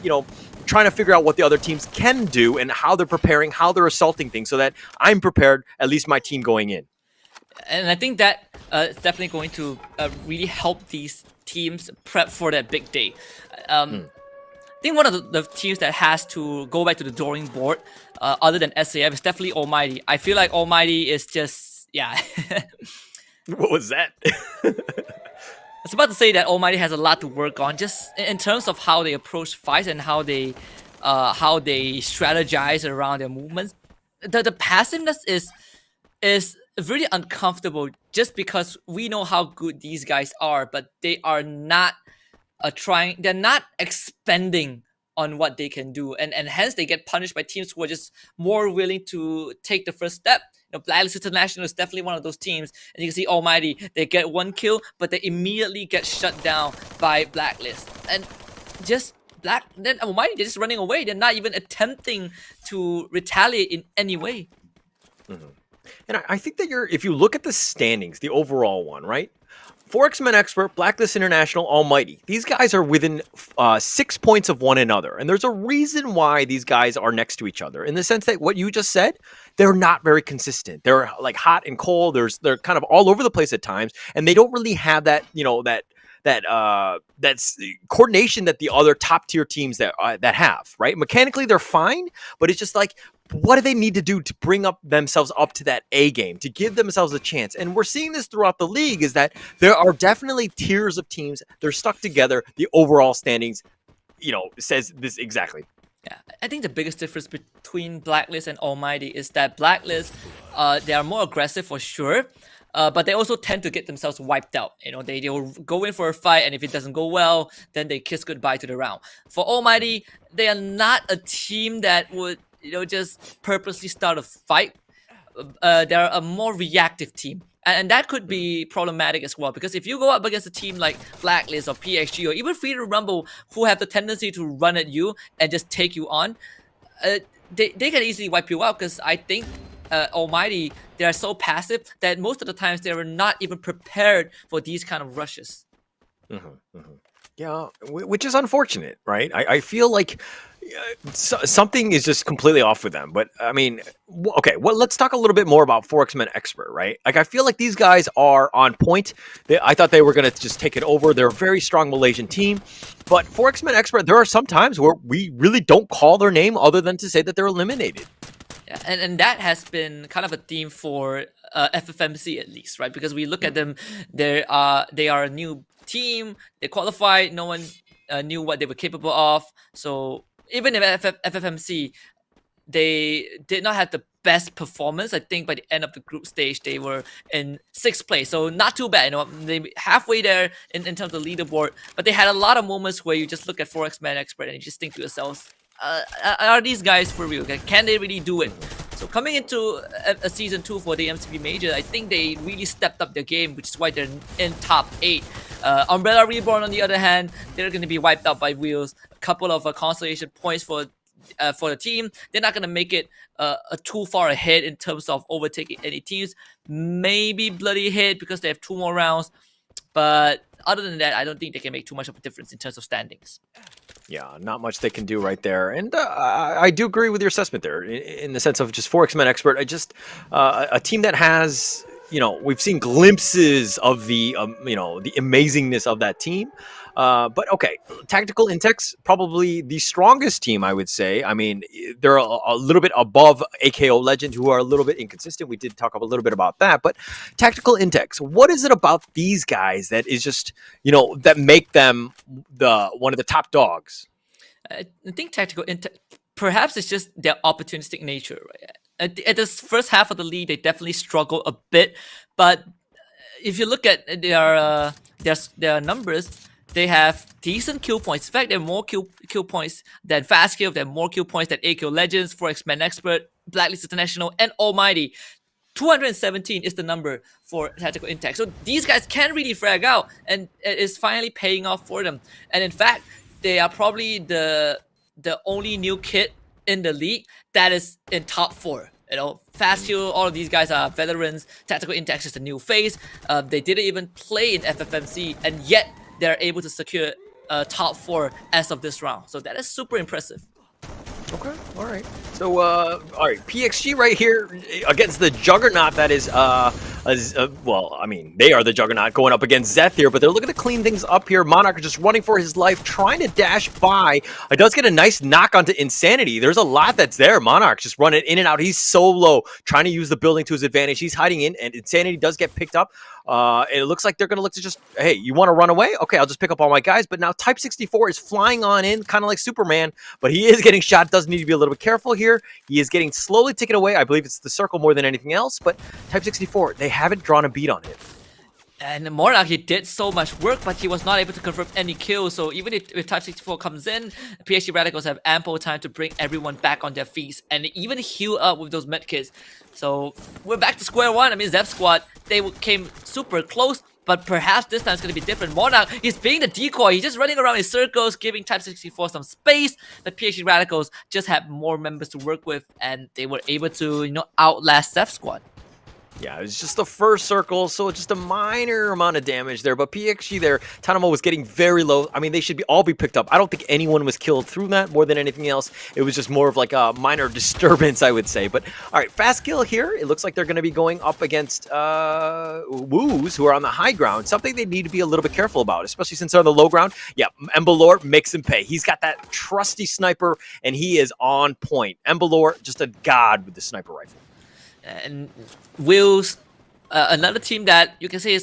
trying to figure out what the other teams can do and how they're preparing, how they're assaulting things so that I'm prepared, at least my team going in? And I think that is definitely going to really help these teams prep for that big day. I think one of the teams that has to go back to the drawing board, other than SAF, is definitely Almighty. I feel like Almighty is just... Yeah. What was that? I was about to say that Almighty has a lot to work on, just in terms of how they approach fights and how they strategize around their movements. The passiveness is really uncomfortable just because we know how good these guys are, but they are not they're not expending on what they can do, and hence they get punished by teams who are just more willing to take the first step. Blacklist International is definitely one of those teams, and you can see Almighty, they get 1 kill, but they immediately get shut down by Blacklist. And then Almighty, they're just running away. They're not even attempting to retaliate in any way. Mm-hmm. And I think that if you look at the standings, the overall one, right? 4X-Men Expert, Blacklist International, Almighty. These guys are within 6 points of one another. And there's a reason why these guys are next to each other. In the sense that what you just said, they're not very consistent. They're like hot and cold. They're kind of all over the place at times. And they don't really have that, that's coordination that the other top tier teams that have, right? Mechanically, they're fine, but it's just like, what do they need to do to bring up themselves up to that A game, to give themselves a chance? And we're seeing this throughout the league, is that there are definitely tiers of teams. They're stuck together. The overall standings, says this exactly. Yeah, I think the biggest difference between Blacklist and Almighty is that Blacklist, they are more aggressive for sure, but they also tend to get themselves wiped out. They'll go in for a fight, and if it doesn't go well, then they kiss goodbye to the round. For Almighty, they are not a team that would just purposely start a fight. They're a more reactive team. And that could be problematic as well, because if you go up against a team like Blacklist or PXG or even Free to Rumble, who have the tendency to run at you and just take you on, they can easily wipe you out, because I think Almighty, they are so passive that most of the times they are not even prepared for these kind of rushes. Yeah, which is unfortunate, right? I feel like something is just completely off with them. But I mean, okay, well, let's talk a little bit more about 4X-Men Expert, right? Like, I feel like these guys are on point. I thought they were going to just take it over. They're a very strong Malaysian team. But 4X-Men Expert, there are some times where we really don't call their name other than to say that they're eliminated. Yeah, and that has been kind of a theme for FFMC at least, right? Because we look at them, they are a new team. They qualified. No one knew what they were capable of. So even if FFMC, they did not have the best performance. I think by the end of the group stage, they were in 6th place. So not too bad. They halfway there in terms of leaderboard. But they had a lot of moments where you just look at 4X-Men Expert and you just think to yourselves, are these guys for real? Can they really do it? So coming into a season 2 for the MCP Major, I think they really stepped up their game, which is why they're in top 8. Umbrella Reborn, on the other hand, they're going to be wiped out by Wheels. A couple of consolation points for the team. They're not going to make it too far ahead in terms of overtaking any teams. Maybe Bloody Hit because they have 2 more rounds. But other than that, I don't think they can make too much of a difference in terms of standings. Yeah, not much they can do right there. And I do agree with your assessment there in the sense of just 4X-Men Expert. A team that has, we've seen glimpses of the amazingness of that team. But okay, Tactical Intex, probably the strongest team, I would say. I mean, they're a little bit above AKO Legend, who are a little bit inconsistent. We did talk a little bit about that. But Tactical Intex, what is it about these guys that is just, that make them one of the top dogs? I think Tactical Intex, perhaps it's just their opportunistic nature, right? At this first half of the league, they definitely struggle a bit. But if you look at their numbers, they have decent kill points. In fact, they have more kill points than Fast Kill. They have more kill points than AKO Legends, 4X-Men Expert, Blacklist International, and Almighty. 217 is the number for Tactical Intex. So these guys can really frag out, and it is finally paying off for them. And in fact, they are probably the only new kid in the league that is in top 4. Fast Kill, all of these guys are veterans. Tactical Intex is a new face. They didn't even play in FFMC, and yet they're able to secure top 4 as of this round. So that is super impressive. Okay, all right. So, all right, PXG right here against the Juggernaut that is, well, I mean, they are the Juggernaut going up against Zeth here, but they're looking to clean things up here. Monarch just running for his life, trying to dash by. It does get a nice knock onto Insanity. There's a lot that's there. Monarch just running in and out. He's so low, trying to use the building to his advantage. He's hiding in, and Insanity does get picked up. It looks like they're going to look to just, hey, you want to run away? Okay, I'll just pick up all my guys. But now Type 64 is flying on in, kind of like Superman, but he is getting shot. Does need to be a little bit careful here. He is getting slowly taken away. I believe it's the circle more than anything else, but Type 64, they haven't drawn a beat on it. And Monarch, he did so much work, but he was not able to confirm any kills. So even if Type 64 comes in, PSG Radicals have ample time to bring everyone back on their feet and even heal up with those medkits. So we're back to square one. I mean, Zep Squad, they came super close, but perhaps this time it's going to be different. Monarch, he's being the decoy. He's just running around in circles, giving Type 64 some space. The PSG Radicals just had more members to work with, and they were able to, outlast Zep Squad. Yeah, it was just the first circle, so just a minor amount of damage there. But PXG there, Tanamo was getting very low. I mean, they should all be picked up. I don't think anyone was killed through that more than anything else. It was just more of like a minor disturbance, I would say. But all right, fast kill here. It looks like they're going to be going up against Woos, who are on the high ground. Something they need to be a little bit careful about, especially since they're on the low ground. Yeah, Embalor makes him pay. He's got that trusty sniper, and he is on point. Embalor, just a god with the sniper rifle. And Wills, another team that you can say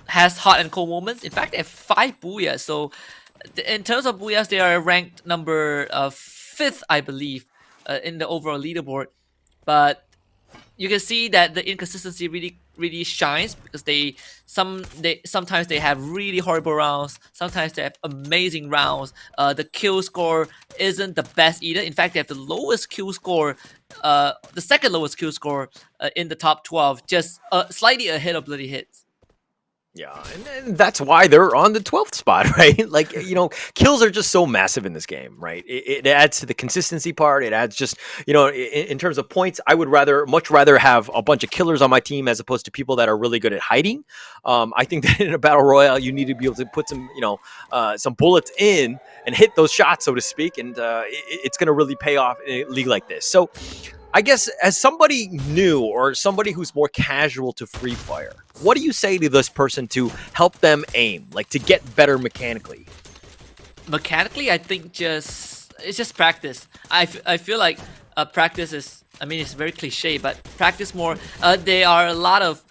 has hot and cold moments. In fact, they have 5 Booyahs. So in terms of Booyahs, they are ranked number 5th, I believe, in the overall leaderboard. But you can see that the inconsistency really shines because sometimes they have really horrible rounds, sometimes they have amazing rounds. The kill score isn't the best either. In fact, they have the lowest kill score, the second lowest kill score in the top 12, just slightly ahead of Bloody Hits. Yeah, and that's why they're on the 12th spot, right? Like, kills are just so massive in this game, right? It adds to the consistency part. It adds just, in terms of points, I would much rather have a bunch of killers on my team as opposed to people that are really good at hiding. I think that in a battle royale, you need to be able to put some bullets in and hit those shots, so to speak, and it's going to really pay off in a league like this. So I guess as somebody new or somebody who's more casual to Free Fire, what do you say to this person to help them aim, like to get better mechanically? Mechanically, I think it's just practice. I feel like practice is, I mean, it's very cliche, but practice more. There are a lot of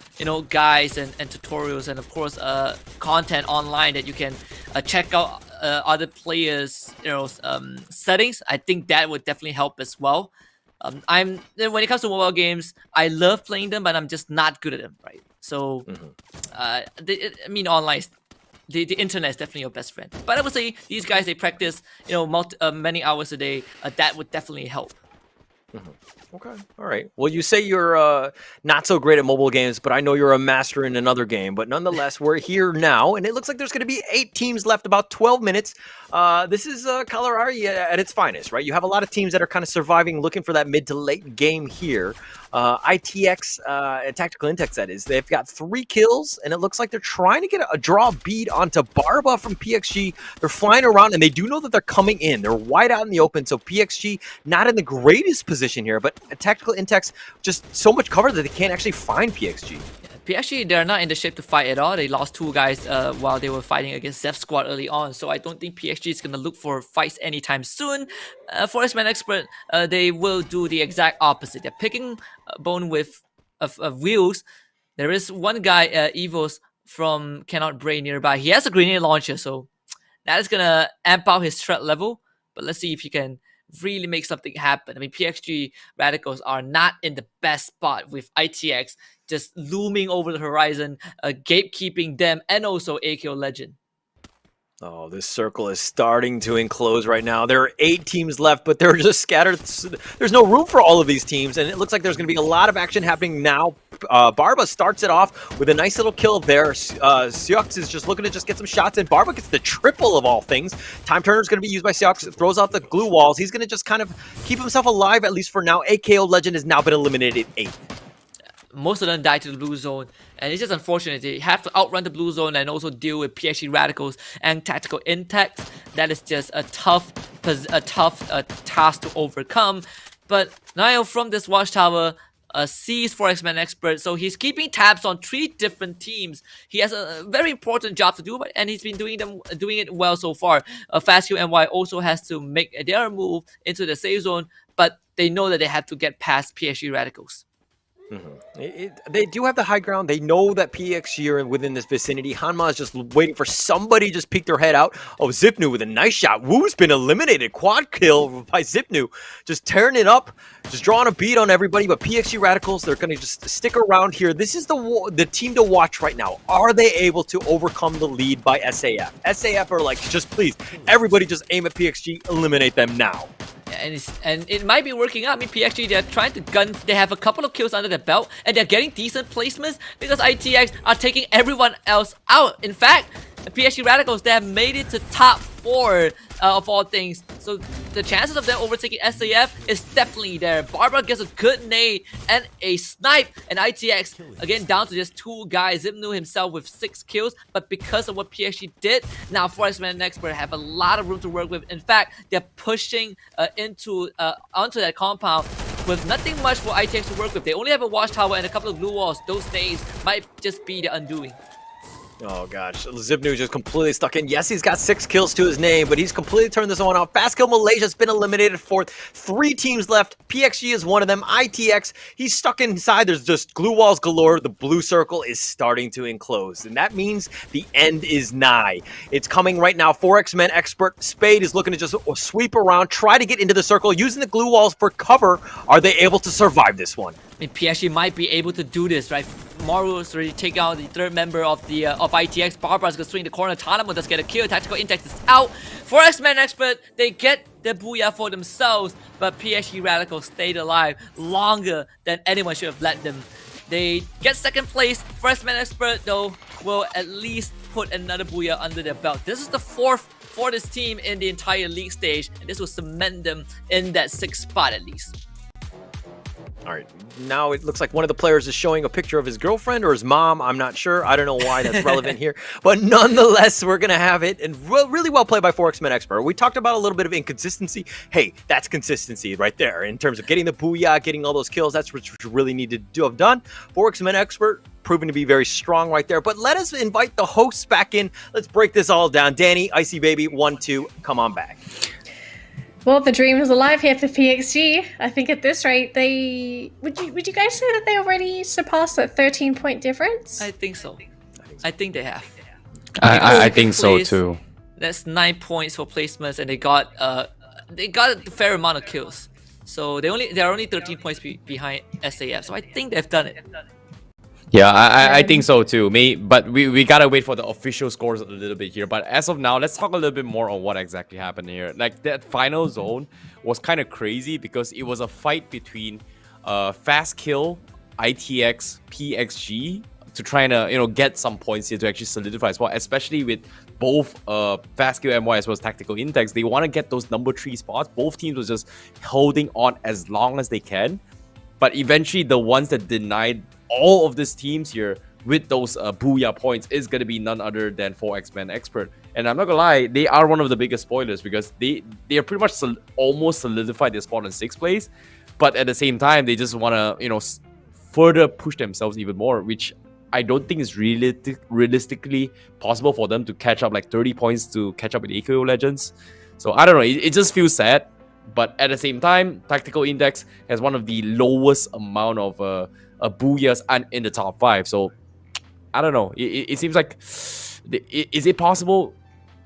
guides and tutorials and of course content online that you can check out other players settings. I think that would definitely help as well. When it comes to mobile games, I love playing them, but I'm just not good at them, right? So, I mean, online, the internet is definitely your best friend. But I would say these guys, they practice, many hours a day. That would definitely help. Okay, all right. Well, you say you're not so great at mobile games, but I know you're a master in another game. But nonetheless, we're here now, and it looks like there's going to be 8 teams left, about 12 minutes. This is Kalahari at its finest, right? You have a lot of teams that are kind of surviving, looking for that mid to late game here. ITX, Tactical Intex, that is. They've got 3 kills, and it looks like they're trying to get a draw bead onto Barba from PXG. They're flying around, and they do know that they're coming in. They're wide out in the open, so PXG not in the greatest position here, but Tactical Intex just so much cover that they can't actually find PXG. PXG, they're not in the shape to fight at all. They lost 2 guys while they were fighting against Zeph Squad early on, so I don't think PXG is going to look for fights anytime soon. For X-Men Expert, they will do the exact opposite. They're picking bone with Wheels. There is one guy, Evos from Cannot Brain nearby. He has a grenade launcher, so that is going to amp out his threat level, but let's see if he can really make something happen. I mean, PXG Radicals are not in the best spot with ITX just looming over the horizon, gatekeeping them, and also AKO Legend. Oh, this circle is starting to enclose right now. There are 8 teams left, but they're just scattered. There's no room for all of these teams, and it looks like there's going to be a lot of action happening now. Barba starts it off with a nice little kill there. Seox is just looking to just get some shots in. Barba gets the triple of all things. Time Turner is going to be used by Seox. Throws out the glue walls. He's going to just kind of keep himself alive, at least for now. AKO Legend has now been eliminated 8. Most of them die to the blue zone, and it's just unfortunate. They have to outrun the blue zone and also deal with PXG Radicals and Tactical Intex. That is just a tough task to overcome. But Niall from this watchtower sees for X-Men Expert, so he's keeping tabs on 3 different teams. He has a very important job to do, and he's been doing it well so far. FastQ NY also has to make their move into the safe zone, but they know that they have to get past PXG Radicals. They do have the high ground. They know that PXG are within this vicinity. Hanma is just waiting for somebody to just peek their head out. Oh, Zipnu with a nice shot. Woo's been eliminated. Quad kill by Zipnu. Just tearing it up. Just drawing a beat on everybody. But PXG Radicals, they're going to just stick around here. This is the team to watch right now. Are they able to overcome the lead by SAF? SAF are like, just please, everybody just aim at PXG. Eliminate them now. And it might be working out. I mean, PXG, they're trying to gun. They have a couple of kills under their belt, and they're getting decent placements because ITX are taking everyone else out. In fact, PSG Radicals, they have made it to top 4 of all things. So the chances of them overtaking SAF is definitely there. Barbara gets a good nade and a snipe, and ITX again down to just 2 guys. Zipnu himself with 6 kills, but because of what PSG did, now Forexman and Expert have a lot of room to work with. In fact, they're pushing onto that compound with nothing much for ITX to work with. They only have a watchtower and a couple of blue walls. Those nades might just be the undoing. Oh gosh, Zipnu just completely stuck in. Yes, he's got 6 kills to his name, but he's completely turned this one off. Fast Kill Malaysia's been eliminated 4th. 3 teams left. PXG is one of them. ITX, he's stuck inside. There's just glue walls galore. The blue circle is starting to enclose, and that means the end is nigh. It's coming right now. 4X-Men Expert Spade is looking to just sweep around, try to get into the circle, using the glue walls for cover. Are they able to survive this one? I mean, PSG might be able to do this, right? Maru's already taking out the 3rd member of the of ITX. Barbara's gonna swing the corner. Tanamo does get a kill. Tactical Intex is out. For X-Men Expert, they get the booyah for themselves, but PSG Radicals stayed alive longer than anyone should have let them. They get 2nd place. For X-Men Expert, though, will at least put another booyah under their belt. This is the 4th for this team in the entire league stage, and this will cement them in that 6th spot at least. All right, now it looks like one of the players is showing a picture of his girlfriend or his mom. I'm not sure. I don't know why that's relevant here. But nonetheless, we're going to have it. And really well played by 4X-Men Expert. We talked about a little bit of inconsistency. Hey, that's consistency right there. In terms of getting the booyah, getting all those kills, that's what you really needed to have done. 4X-Men Expert proving to be very strong right there. But let us invite the hosts back in. Let's break this all down. Danny, Icy Baby, 1-2, come on back. Well, the dream is alive here for PXG. I think at this rate, would you guys say that they already surpassed that 13-point difference? I think so. I think they have. I think so too. That's 9 points for placements, and they got a fair amount of kills. So they're only 13 points behind SAF. So I think they've done it. Yeah, I think so too. But we gotta wait for the official scores a little bit here. But as of now, let's talk a little bit more on what exactly happened here. Like, that final zone was kind of crazy because it was a fight between Fast Kill, ITX, PXG to try and get some points here to actually solidify as well. Especially with both Fast Kill MY as well as Tactical Intex, they want to get those number 3 spots. Both teams were just holding on as long as they can. But eventually, the ones that denied all of these teams here with those booyah points is going to be none other than 4X-Men Expert. And I'm not gonna lie, they are one of the biggest spoilers because they are pretty much almost solidified their spot in 6th place. But at the same time, they just want to further push themselves even more, which I don't think is realistically possible for them to catch up like 30 points to catch up with AKO Legends. So I don't know, it just feels sad. But at the same time, Tactical Index has one of the lowest amount of booyahs and in the top 5. So I don't know. It seems like, is it possible?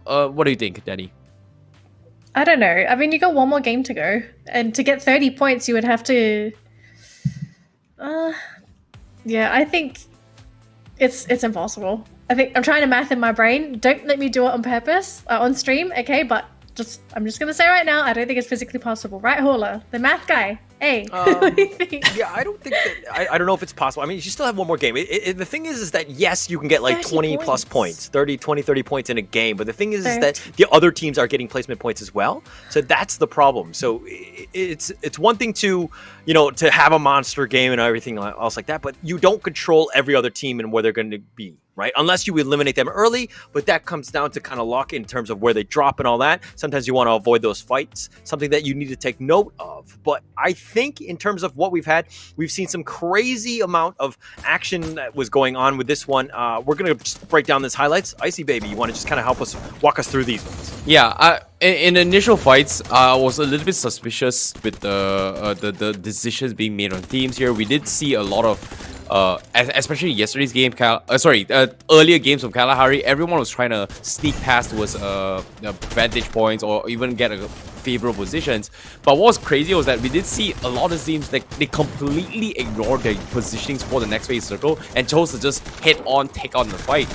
What do you think, Danny? I don't know. I mean, you got one more game to go, and to get 30 points, you would have to. Yeah, I think it's impossible. I think I'm trying to math in my brain. Don't let me do it on purpose on stream, okay? But I'm just gonna say right now, I don't think it's physically possible, right, Hauler, the math guy? Hey, what do you think? Yeah, I don't think that. I don't know if it's possible. I mean, you still have one more game. The thing is that yes, you can get like 20 plus points, 30 points in a game. But the thing is that the other teams are getting placement points as well. So that's the problem. So it's one thing to to have a monster game and everything else like that, but you don't control every other team and where they're going to be, right? Unless you eliminate them early. But that comes down to kind of luck in terms of where they drop and all that. Sometimes you want to avoid those fights. Something that you need to take note of. But I think in terms of what we've seen some crazy amount of action that was going on with this one. We're gonna just break down these highlights. Icy Baby, you want to just kind of walk us through these ones? Yeah, in the initial fights, I was a little bit suspicious with the decisions being made on teams here. We did see a lot of especially yesterday's game, earlier games from Kalahari, everyone was trying to sneak past towards vantage points or even get a favorable positions. But what was crazy was that we did see a lot of teams that they completely ignored their positionings for the next phase circle and chose to just head on, take on the fight.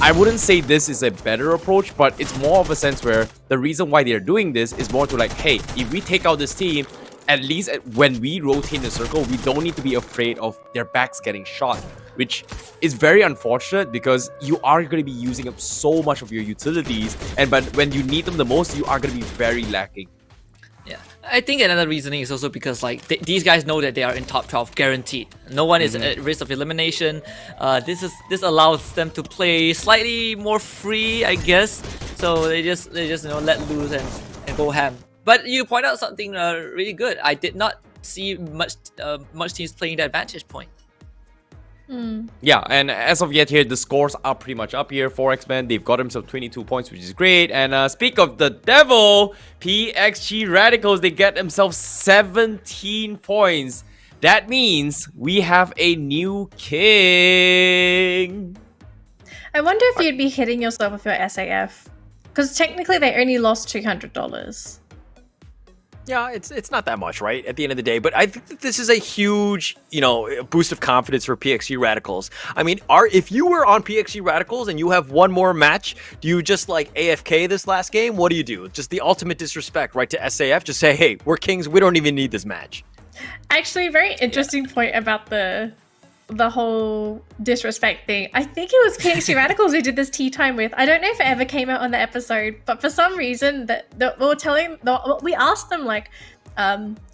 I wouldn't say this is a better approach, but it's more of a sense where the reason why they're doing this is more to like, hey, if we take out this team, at least when we rotate the circle, we don't need to be afraid of their backs getting shot. which is very unfortunate because you are going to be using up so much of your utilities, but when you need them the most, you are going to be very lacking. Yeah, I think another reasoning is also because like these guys know that they are in top 12 guaranteed. No one is at risk of elimination. This allows them to play slightly more free, I guess. So they just let loose and go ham. But you point out something really good. I did not see much teams playing that vantage point. Yeah, and as of yet here, the scores are pretty much up here. 4X-Men, they've got themselves 22 points, which is great. And speak of the devil, PXG Radicals, they get themselves 17 points. That means we have a new king. I wonder if you'd be hitting yourself with your SAF. Because technically they only lost $200. Yeah, it's not that much, right? At the end of the day, but I think that this is a huge, boost of confidence for PXG Radicals. I mean, if you were on PXG Radicals and you have one more match, do you just like AFK this last game? What do you do? Just the ultimate disrespect, right, to SAF? Just say, hey, we're kings. We don't even need this match. Actually, very interesting point about the whole disrespect thing. I think it was PXG Radicals who did this tea time with. I don't know if it ever came out on the episode, but for some reason we asked them like,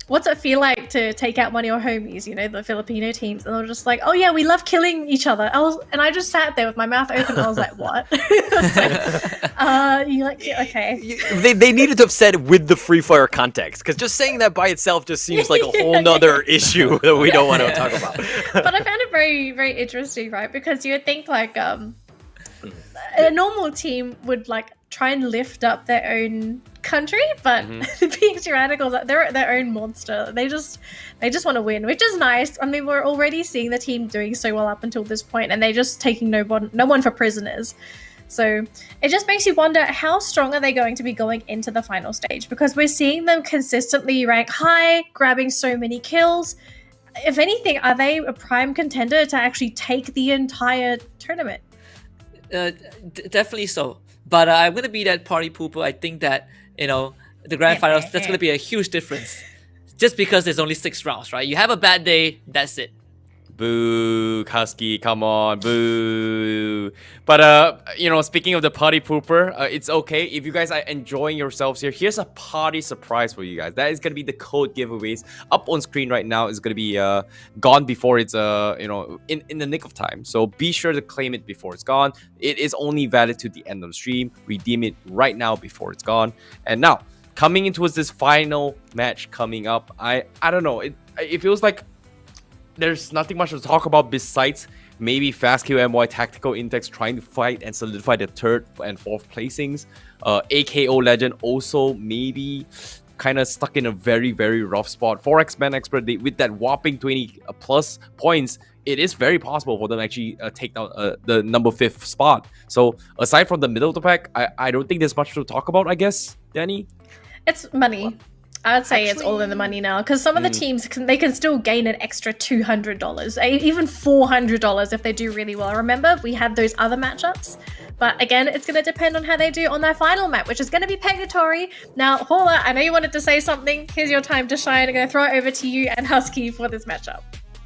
what's it feel like to take out one of your homies, the Filipino teams? And they were just like, oh yeah, we love killing each other. I just sat there with my mouth open. I was like, what? Okay. They needed to have said with the Free Fire context, because just saying that by itself just seems like a whole nother issue that we don't want to talk about. But I found it very, very interesting, right? Because you would think like a normal team would like try and lift up their own country, but the PXG Radicals, they're their own monster. They just want to win, which is nice. I mean, we're already seeing the team doing so well up until this point, and they're just taking no one for prisoners. So it just makes you wonder, how strong are they going to be going into the final stage? Because we're seeing them consistently rank high, grabbing so many kills. If anything, are they a prime contender to actually take the entire tournament? Definitely so. But I'm going to be that party pooper. I think that, the grand finals, that's going to be a huge difference. Just because there's only 6 rounds, right? You have a bad day, that's it. Boo, Husky, come on, boo. But, speaking of the party pooper, it's okay. If you guys are enjoying yourselves here, here's a party surprise for you guys. That is going to be the code giveaways up on screen right now. It's going to be gone before it's, in the nick of time. So be sure to claim it before it's gone. It is only valid to the end of the stream. Redeem it right now before it's gone. And now, coming into this final match coming up, I don't know. It feels like there's nothing much to talk about besides maybe FastQMY Tactical Index trying to fight and solidify the 3rd and 4th placings. AKO Legend also maybe kind of stuck in a very, very rough spot. 4X-Men Expert, with that whopping 20 plus points, it is very possible for them to actually take down the number 5th spot. So aside from the middle of the pack, I don't think there's much to talk about, I guess, Danny? It's money. I'd say it's all in the money now, because some of the teams they can still gain an extra $200, even $400 if they do really well. Remember, we had those other matchups, but again, it's going to depend on how they do on their final map, which is going to be Purgatory. Now, Hola, I know you wanted to say something. Here's your time to shine. I'm going to throw it over to you and Husky for this matchup.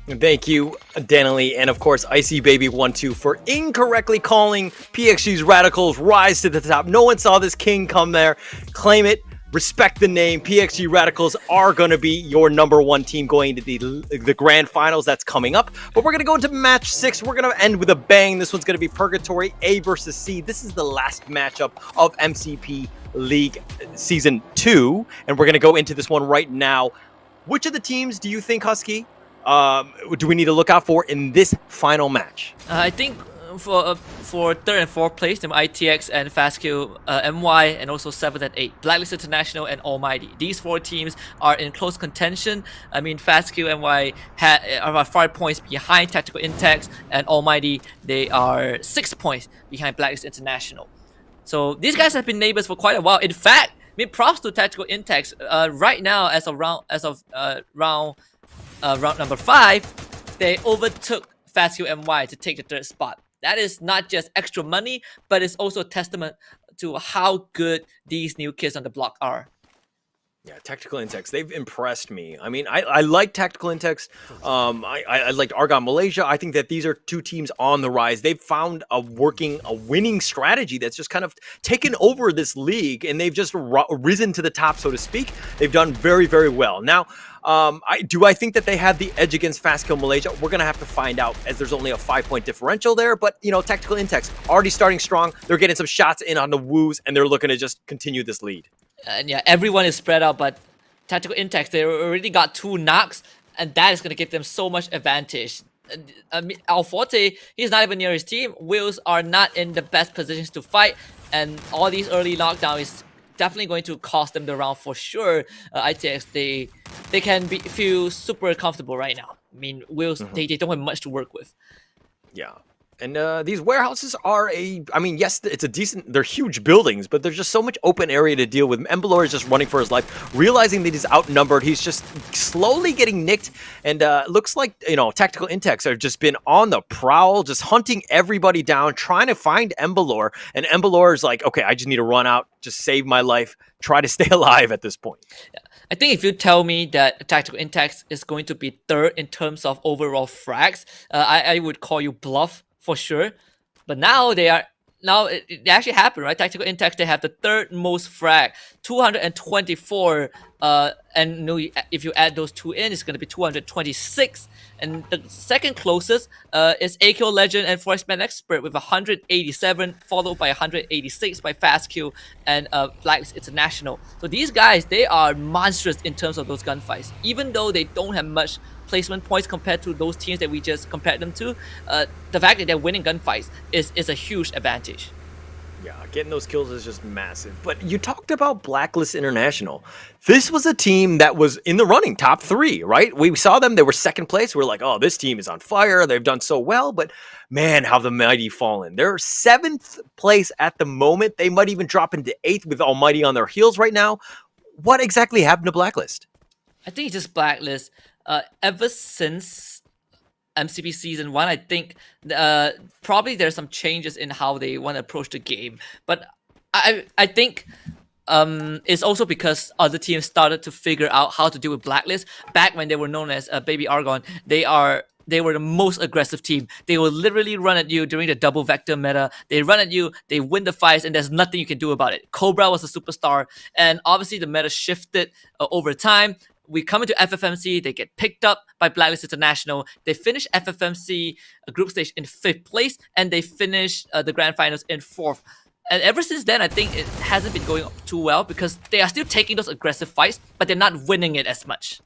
Thank you, Danily, and of course, Icy Baby 12 for incorrectly calling PXG's Radicals rise to the top. No one saw this king come there. Claim it. Respect the name. PXG Radicals are going to be your number 1 team going into the grand finals. That's coming up. But we're going to go into match 6. We're going to end with a bang. This one's going to be Purgatory A versus C. This is the last matchup of MCP League Season 2. And we're going to go into this one right now. Which of the teams do you think, Husky, do we need to look out for in this final match? I think for 3rd and 4th place, them ITX and FastQ MY, and also 7th and 8th, Blacklist International and Almighty. These 4 teams are in close contention. I mean, FastQ MY are about 5 points behind Tactical Intex, and Almighty, they are 6 points behind Blacklist International. So these guys have been neighbors for quite a while. In fact, I mean, props to Tactical Intex. Right now, as of round number 5, they overtook FastQ MY to take the 3rd spot. That is not just extra money, but it's also a testament to how good these new kids on the block are. Yeah, Tactical Intex, they've impressed me. I mean, I like Tactical Intex. I liked Argon Malaysia. I think that these are two teams on the rise. They've found a winning strategy that's just kind of taken over this league, and they've just risen to the top, so to speak. They've done very, very well. Now, I think that they have the edge against Fast Kill Malaysia? We're going to have to find out, as there's only a 5-point differential there. But, Tactical Intex already starting strong. They're getting some shots in on the woos, and they're looking to just continue this lead. And yeah, everyone is spread out, but Tactical Intex, they already got 2 knocks, and that is going to give them so much advantage. I mean, Alforte, he's not even near his team. Wills are not in the best positions to fight, and all these early knockdowns is definitely going to cost them the round for sure. ITX, they can feel super comfortable right now. I mean, Wills, they don't have much to work with. Yeah. And these warehouses are yes, it's a decent, they're huge buildings, but there's just so much open area to deal with. Embelor is just running for his life, realizing that he's outnumbered. He's just slowly getting nicked, and looks like, Tactical Intex have just been on the prowl, just hunting everybody down, trying to find Embelor. And Embelor is like, okay, I just need to run out, just save my life, try to stay alive at this point. Yeah. I think if you tell me that Tactical Intex is going to be 3rd in terms of overall frags, I would call you bluff. For sure, but now it actually happened, right? Tactical Intex, they have the 3rd most frag, 224, and if you add those 2 in, it's going to be 226. And the second closest is AKO Legend and Forestman Expert with 187, followed by 186 by Fastkill and Blacklist International. So these guys, they are monstrous in terms of those gunfights, even though they don't have much placement points compared to those teams that we just compared them to. The fact that they're winning gunfights is a huge advantage. Yeah, getting those kills is just massive. But you talked about Blacklist International. This was a team that was in the running, top 3, right? We saw them, they were 2nd place. We're like, oh, this team is on fire. They've done so well. But man, how the mighty fallen. They're 7th place at the moment. They might even drop into 8th with Almighty on their heels right now. What exactly happened to Blacklist? I think it's just Blacklist. Ever since MCP Season 1, I think probably there's some changes in how they want to approach the game. But I think it's also because other teams started to figure out how to deal with Blacklist. Back when they were known as Baby Argon, they were the most aggressive team. They will literally run at you during the double vector meta. They run at you, they win the fights, and there's nothing you can do about it. Cobra was a superstar, and obviously the meta shifted over time. We come into FFMC, they get picked up by Blacklist International. They finish FFMC group stage in 5th place, and they finish the grand finals in 4th. And ever since then, I think it hasn't been going too well because they are still taking those aggressive fights, but they're not winning it as much.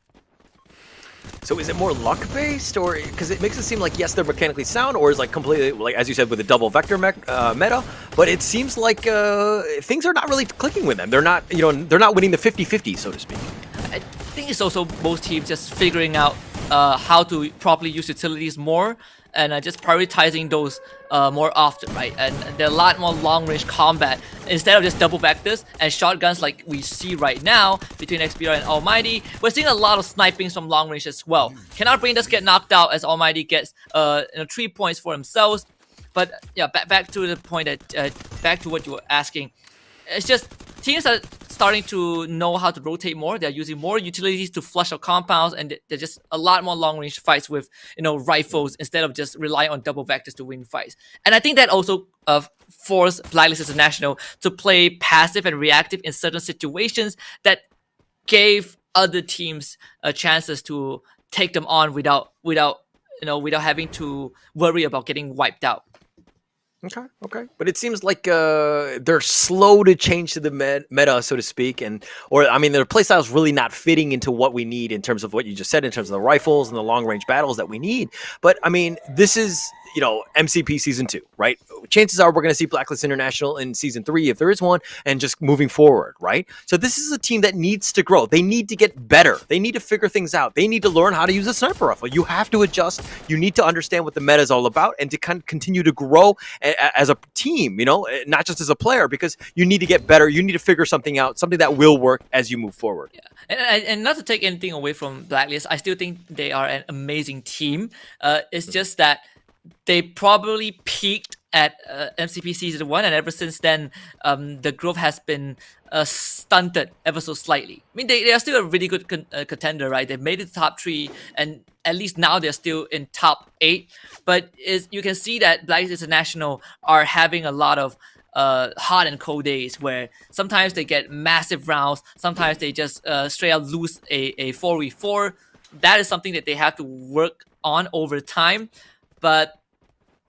So is it more luck-based, or because it makes it seem like, yes, they're mechanically sound, or is like completely, like as you said, with the double vector meta, but it seems like things are not really clicking with them. They're not, they're not winning the 50-50, so to speak. I think it's also most teams just figuring out how to properly use utilities more, and just prioritizing those more often, right? And there are a lot more long-range combat instead of just double vectors and shotguns like we see right now between XBR and Almighty. We're seeing a lot of snipings from long range as well. Cannot Brain does get knocked out as Almighty gets 3 points for themselves. But yeah, back to the point that back to what you were asking. It's just teams are starting to know how to rotate more. They're using more utilities to flush out compounds, and they're just a lot more long-range fights with rifles instead of just relying on double vectors to win fights. And I think that also forced Blacklist International to play passive and reactive in certain situations that gave other teams chances to take them on without having to worry about getting wiped out. Okay. But it seems like they're slow to change to the meta, so to speak. Their playstyle's really not fitting into what we need in terms of what you just said, in terms of the rifles and the long-range battles that we need. But, this is, MCP Season 2, right? Chances are we're going to see Blacklist International in Season 3, if there is one, and just moving forward, right? So this is a team that needs to grow. They need to get better. They need to figure things out. They need to learn how to use a sniper rifle. You have to adjust. You need to understand what the meta is all about and to continue to grow as a team, not just as a player, because you need to get better. You need to figure something out, something that will work as you move forward. Yeah. And not to take anything away from Blacklist, I still think they are an amazing team. It's just that they probably peaked at MCP Season 1, and ever since then, the growth has been stunted ever so slightly. I mean, they are still a really good contender, right? They made it to top 3, and at least now they're still in top 8. But you can see that Blacklist International are having a lot of hot and cold days where sometimes they get massive rounds, sometimes they just straight out lose a 4v4. That is something that they have to work on over time. But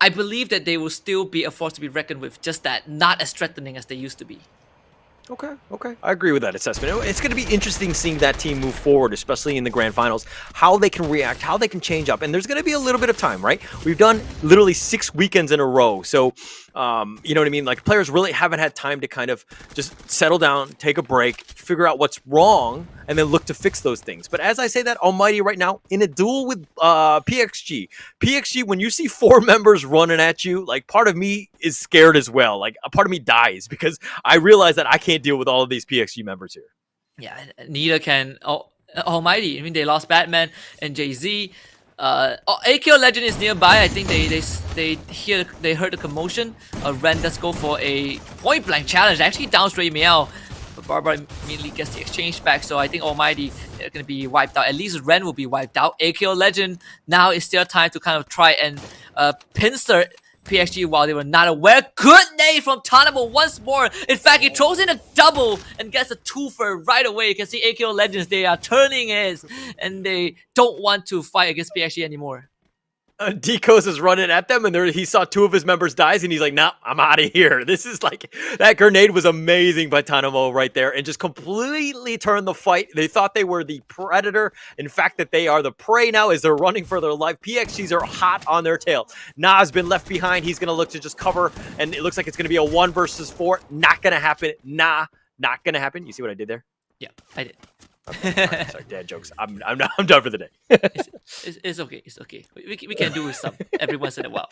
I believe that they will still be a force to be reckoned with, just that not as threatening as they used to be. Okay. I agree with that assessment. It's going to be interesting seeing that team move forward, especially in the grand finals, how they can react, how they can change up. And there's going to be a little bit of time, right? We've done literally 6 weekends in a row. So, you know what I mean? Like, players really haven't had time to kind of just settle down, take a break, figure out what's wrong, and then look to fix those things. But as I say that, Almighty right now, in a duel with PXG, when you see 4 members running at you, like, part of me is scared as well. Like, a part of me dies because I realize that I can't deal with all of these PXG members here. Yeah, neither can Almighty. I mean, they lost Batman and Jay-Z. AKO Legend is nearby. I think they heard the commotion. Ren does go for a point blank challenge. Actually down straight Meow. But Barbara immediately gets the exchange back. So I think Almighty are going to be wiped out. At least Ren will be wiped out. AKO Legend, now is still time to kind of try and pincer PXG while they were not aware. Good nade from Tanamo once more. In fact, he throws in a double and gets a twofer right away. You can see AKO Legends, they are turning heads and they don't want to fight against PXG anymore. Decos is running at them, and he saw 2 of his members dies, and he's like, nah, I'm out of here. This is like, that grenade was amazing by Tanamo right there, and just completely turned the fight. They thought they were the predator. In fact, that they are the prey now as they're running for their life. PXGs are hot on their tail. Na's been left behind. He's going to look to just cover, and it looks like it's going to be a 1 versus 4. Not going to happen. Not going to happen. You see what I did there? Yeah, I did. Okay, right, sorry, dad jokes. I'm done for the day. It's okay. It's okay. We can do with some every once in a while.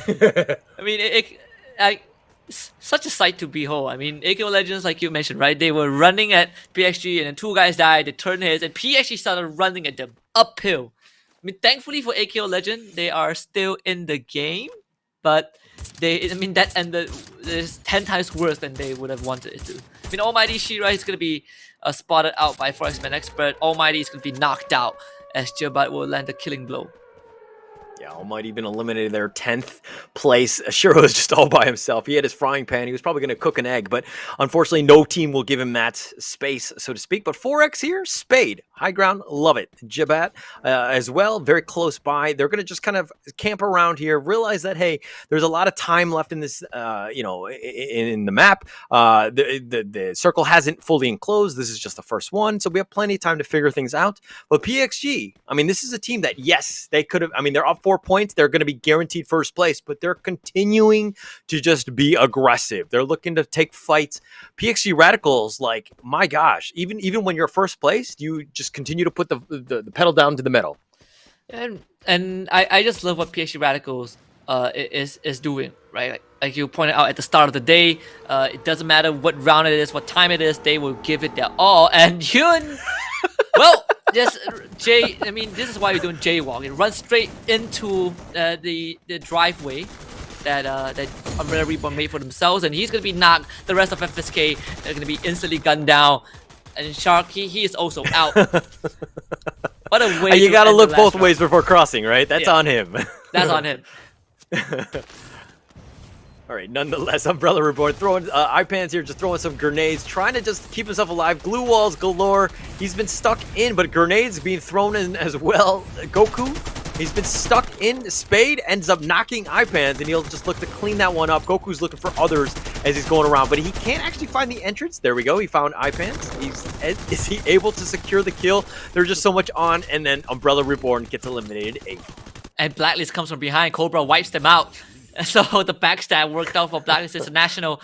I mean, such a sight to behold. I mean, AKO Legends, like you mentioned, right? They were running at PXG, and then 2 guys died. They turned heads, and PXG started running at them uphill. I mean, thankfully for AKO Legend, they are still in the game, but that ended is 10 times worse than they would have wanted it to. I mean, Almighty Shira is going to be spotted out by Forex-Man Expert. Almighty is going to be knocked out as Jabat will land a killing blow. Yeah, Almighty been eliminated there, 10th place. Shiro is just all by himself. He had his frying pan. He was probably going to cook an egg, but unfortunately no team will give him that space, so to speak. But 4X here, Spade, high ground, love it. Jabat as well, very close by. They're going to just kind of camp around here, realize that, hey, there's a lot of time left in this, in the map. The circle hasn't fully enclosed. This is just the first one, so we have plenty of time to figure things out. But PXG, I mean, this is a team that, yes, they could have, I mean, they're up 4 points. They're going to be guaranteed first place, but they're continuing to just be aggressive. They're looking to take fights. PXG Radicals, like, my gosh, even when you're first place, you just continue to put the pedal down to the metal. And I just love what PXG Radicals is doing, right? Like you pointed out at the start of the day, it doesn't matter what round it is, what time it is, they will give it their all. And Hyun, well, just Jay. I mean, this is why we're doing jaywalk. It runs straight into the driveway that Umbrella Reborn made for themselves, and he's gonna be knocked. The rest of FSK are gonna be instantly gunned down, and Shark he is also out. What a way! You gotta look both ways before crossing, right? That's on him. That's on him. All right, nonetheless, Umbrella Reborn throwing iPans here, just throwing some grenades, trying to just keep himself alive. Glue walls galore. He's been stuck in, but grenades being thrown in as well. Goku, he's been stuck in. Spade ends up knocking iPans, and he'll just look to clean that one up. Goku's looking for others as he's going around, but he can't actually find the entrance. There we go. He found iPans. Is he able to secure the kill? There's just so much on, and then Umbrella Reborn gets eliminated. 8. And Blacklist comes from behind. Cobra wipes them out. So the backstab worked out for Blacklist International.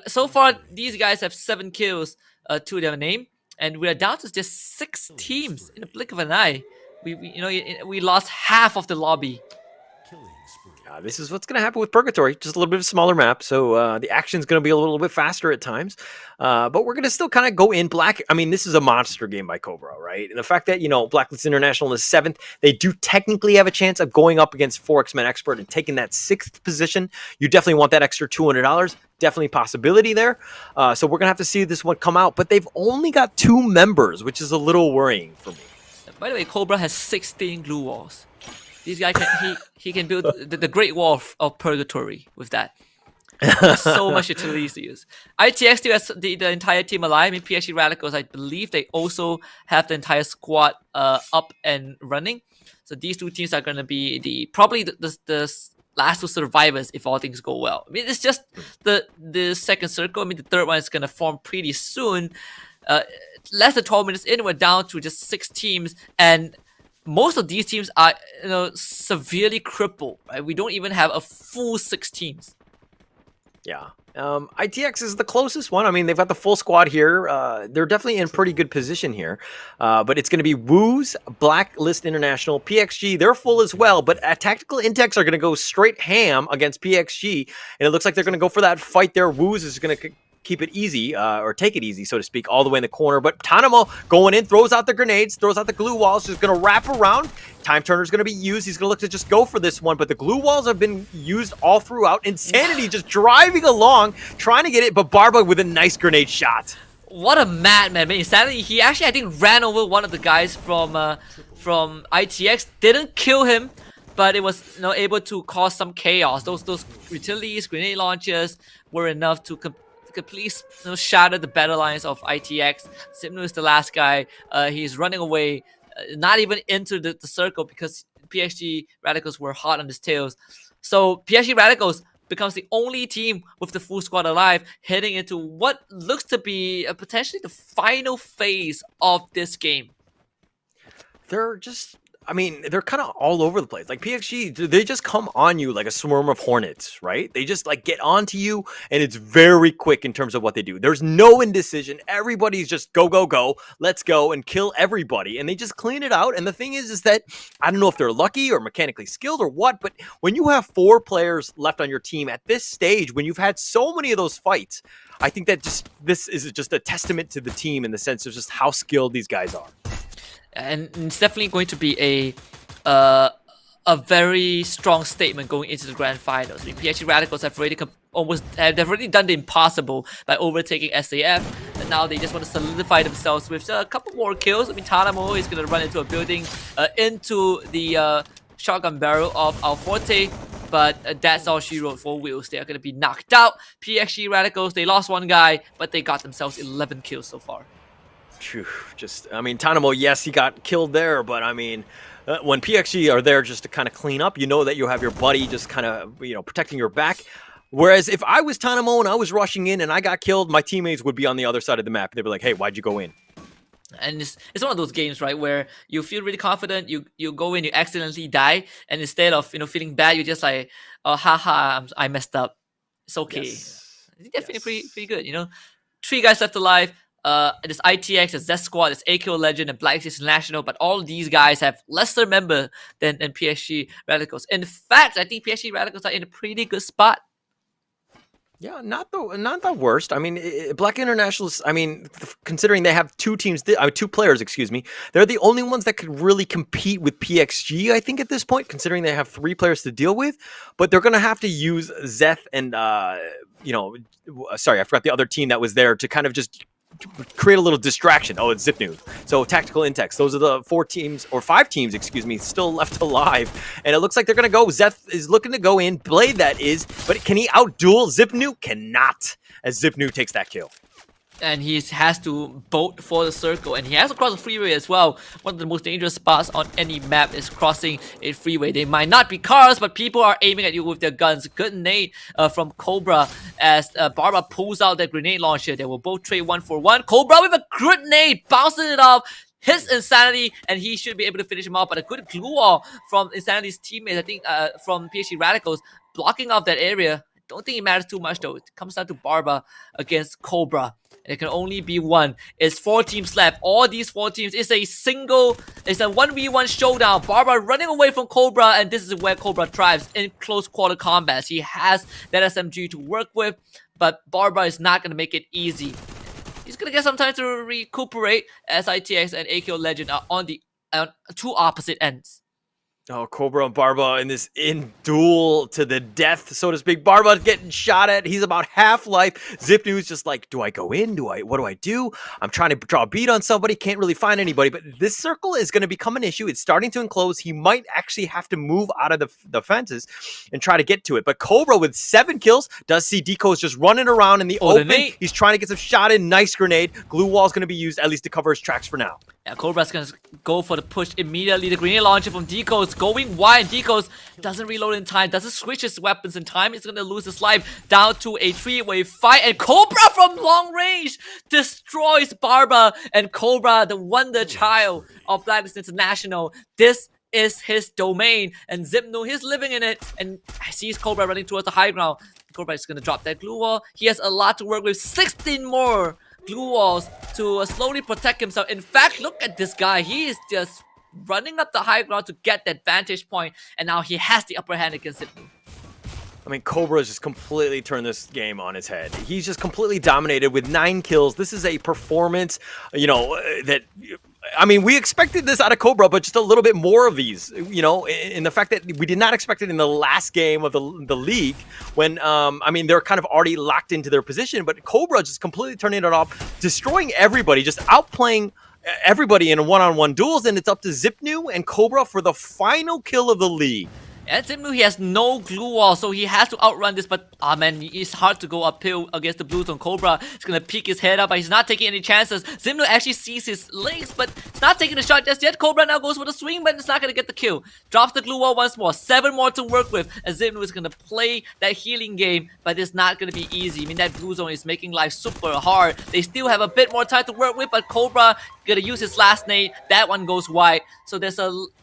So far, these guys have 7 kills to their name, and we are down to just 6 teams in the blink of an eye. We lost half of the lobby. Killing spree. This is what's going to happen with Purgatory. Just a little bit of a smaller map, so the action's going to be a little bit faster at times. But we're going to still kind of go in black. I mean, this is a monster game by Cobra, right? And the fact that, Blacklist International is 7th, they do technically have a chance of going up against 4X-Men Expert and taking that 6th position. You definitely want that extra $200. Definitely a possibility there. So we're going to have to see this one come out. But they've only got 2 members, which is a little worrying for me. By the way, Cobra has 16 glue walls. This guy he can build the Great Wall of Purgatory with that. There's so much utilities to use. ITX still has the entire team alive. In PSG Radicals, I believe they also have the entire squad up and running. So these 2 teams are going to be probably the last 2 survivors if all things go well. I mean, it's just the second circle. I mean, the third one is going to form pretty soon. Less than 12 minutes in, we're down to just 6 teams, and most of these teams are severely crippled. Right? We don't even have a full 6 teams. Yeah. ITX is the closest one. I mean, they've got the full squad here. They're definitely in pretty good position here. But it's going to be Woos, Blacklist International, PXG. They're full as well. But Tactical Intex are going to go straight ham against PXG. And it looks like they're going to go for that fight there. Woos is going to keep it easy, or take it easy, so to speak, all the way in the corner. But Tanamo going in, throws out the grenades, throws out the glue walls, just going to wrap around. Time Turner's going to be used. He's going to look to just go for this one, but the glue walls have been used all throughout. Insanity just driving along, trying to get it, but Barba with a nice grenade shot. What a madman, man. Insanity, he actually, I think, ran over one of the guys from ITX. Didn't kill him, but it was able to cause some chaos. Those utilities, grenade launchers were enough to completely shatter the battle lines of ITX. Zipnu is the last guy. He's running away, not even into the circle because PSG Radicals were hot on his tails. So PSG Radicals becomes the only team with the full squad alive, heading into what looks to be potentially the final phase of this game. They're just... I mean, they're kind of all over the place. Like PXG, they just come on you like a swarm of hornets, right? They just like get onto you, and it's very quick in terms of what they do. There's no indecision. Everybody's just go, go, go. Let's go and kill everybody, and they just clean it out. And the thing is that I don't know if they're lucky or mechanically skilled or what, but when you have 4 players left on your team at this stage, when you've had so many of those fights, I think that this is just a testament to the team in the sense of just how skilled these guys are. And it's definitely going to be a very strong statement going into the grand finals. I mean, PSG Radicals have already they've already done the impossible by overtaking SAF, and now they just want to solidify themselves with a couple more kills. I mean, Tanamo is going to run into a building, into the shotgun barrel of Alforte, but that's all she wrote for Wheels. They are going to be knocked out. PSG Radicals, they lost 1 guy, but they got themselves 11 kills so far. I mean, Tanamo, yes, he got killed there, but I mean, when PXG are there just to kind of clean up, you know that you have your buddy just kind of, protecting your back. Whereas if I was Tanamo and I was rushing in and I got killed, my teammates would be on the other side of the map. They'd be like, hey, why'd you go in? And it's one of those games, right, where you feel really confident, you go in, you accidentally die, and instead of, feeling bad, you're just like, oh, haha, I messed up. It's okay. Yes. I think they're feeling pretty good, 3 guys left alive. There's ITX, there's Z Squad, there's AKO Legend, and Blacklist International, but all of these guys have lesser member than PSG Radicals. In fact, I think PSG Radicals are in a pretty good spot. Yeah, not the worst. I mean, Black Internationals, I mean, considering they have 2 players, excuse me, they're the only ones that could really compete with PXG, I think, at this point, considering they have 3 players to deal with. But they're going to have to use Zeth and, sorry, I forgot the other team that was there to kind of just create a little distraction. Oh, it's Zipnu. So Tactical Intex. Those are the 4 teams, or 5 teams, excuse me, still left alive. And it looks like they're going to go. Zeth is looking to go in. Blade, that is. But can he outduel Zipnu? Cannot, as Zipnu takes that kill. And he has to bolt for the circle, and he has to cross the freeway as well. One of the most dangerous spots on any map is crossing a freeway. They might not be cars, but people are aiming at you with their guns. Good nade from Cobra as Barba pulls out that grenade launcher. They will both trade 1 for 1. Cobra with a grenade, bouncing it off. Hits Insanity, and he should be able to finish him off. But a good glue wall from Insanity's teammates, I think, from PSG Radicals, blocking off that area. Don't think it matters too much though. It comes down to Barba against Cobra. It can only be one. It's 4 teams left. All these 4 teams is a 1v1 showdown. Barba running away from Cobra, and this is where Cobra thrives in close quarter combat. He has that SMG to work with, but Barba is not going to make it easy. He's going to get some time to recuperate as ITX and AKO Legend are on the two opposite ends. Oh, Cobra and Barba in this duel to the death, so to speak. Barba getting shot at. He's about half life. Zipnu's just like, do I go in? What do I do? I'm trying to draw a beat on somebody. Can't really find anybody. But this circle is going to become an issue. It's starting to enclose. He might actually have to move out of the fences and try to get to it. But Cobra with 7 kills does see Deco's just running around in the open. He's trying to get some shot in. Nice grenade. Glue wall's going to be used at least to cover his tracks for now. Yeah, Cobra's gonna go for the push immediately. The grenade launcher from Deco's going wide. Deco's doesn't reload in time, doesn't switch his weapons in time. He's gonna lose his life down to a 3-way fight. And Cobra from long range destroys Barba. And Cobra, the wonder child of Blacklist International, this is his domain. And Zipnu, he's living in it. And sees Cobra running towards the high ground. Cobra is gonna drop that glue wall. He has a lot to work with. 16 more glue walls to slowly protect himself. In fact, look at this guy. He is just running up the high ground to get that vantage point, and now he has the upper hand against it. I mean, Cobra has just completely turned this game on its head. He's just completely dominated with 9 kills. This is a performance, that... I mean, we expected this out of Cobra, but just a little bit more of these, in the fact that we did not expect it in the last game of the league when, they're kind of already locked into their position, but Cobra just completely turning it off, destroying everybody, just outplaying everybody in one-on-one duels, and it's up to Zipnu and Cobra for the final kill of the league. And Zipnu, he has no glue wall, so he has to outrun this, but man, it's hard to go uphill against the blue zone. Cobra is gonna peek his head up, but he's not taking any chances. Zipnu actually sees his legs, but it's not taking a shot just yet. Cobra now goes for the swing, but it's not gonna get the kill. Drops the glue wall once more, 7 more to work with, and Zipnu is gonna play that healing game, but it's not gonna be easy. I mean, that blue zone is making life super hard. They still have a bit more time to work with, but Cobra gonna use his last nade. That one goes wide, so there's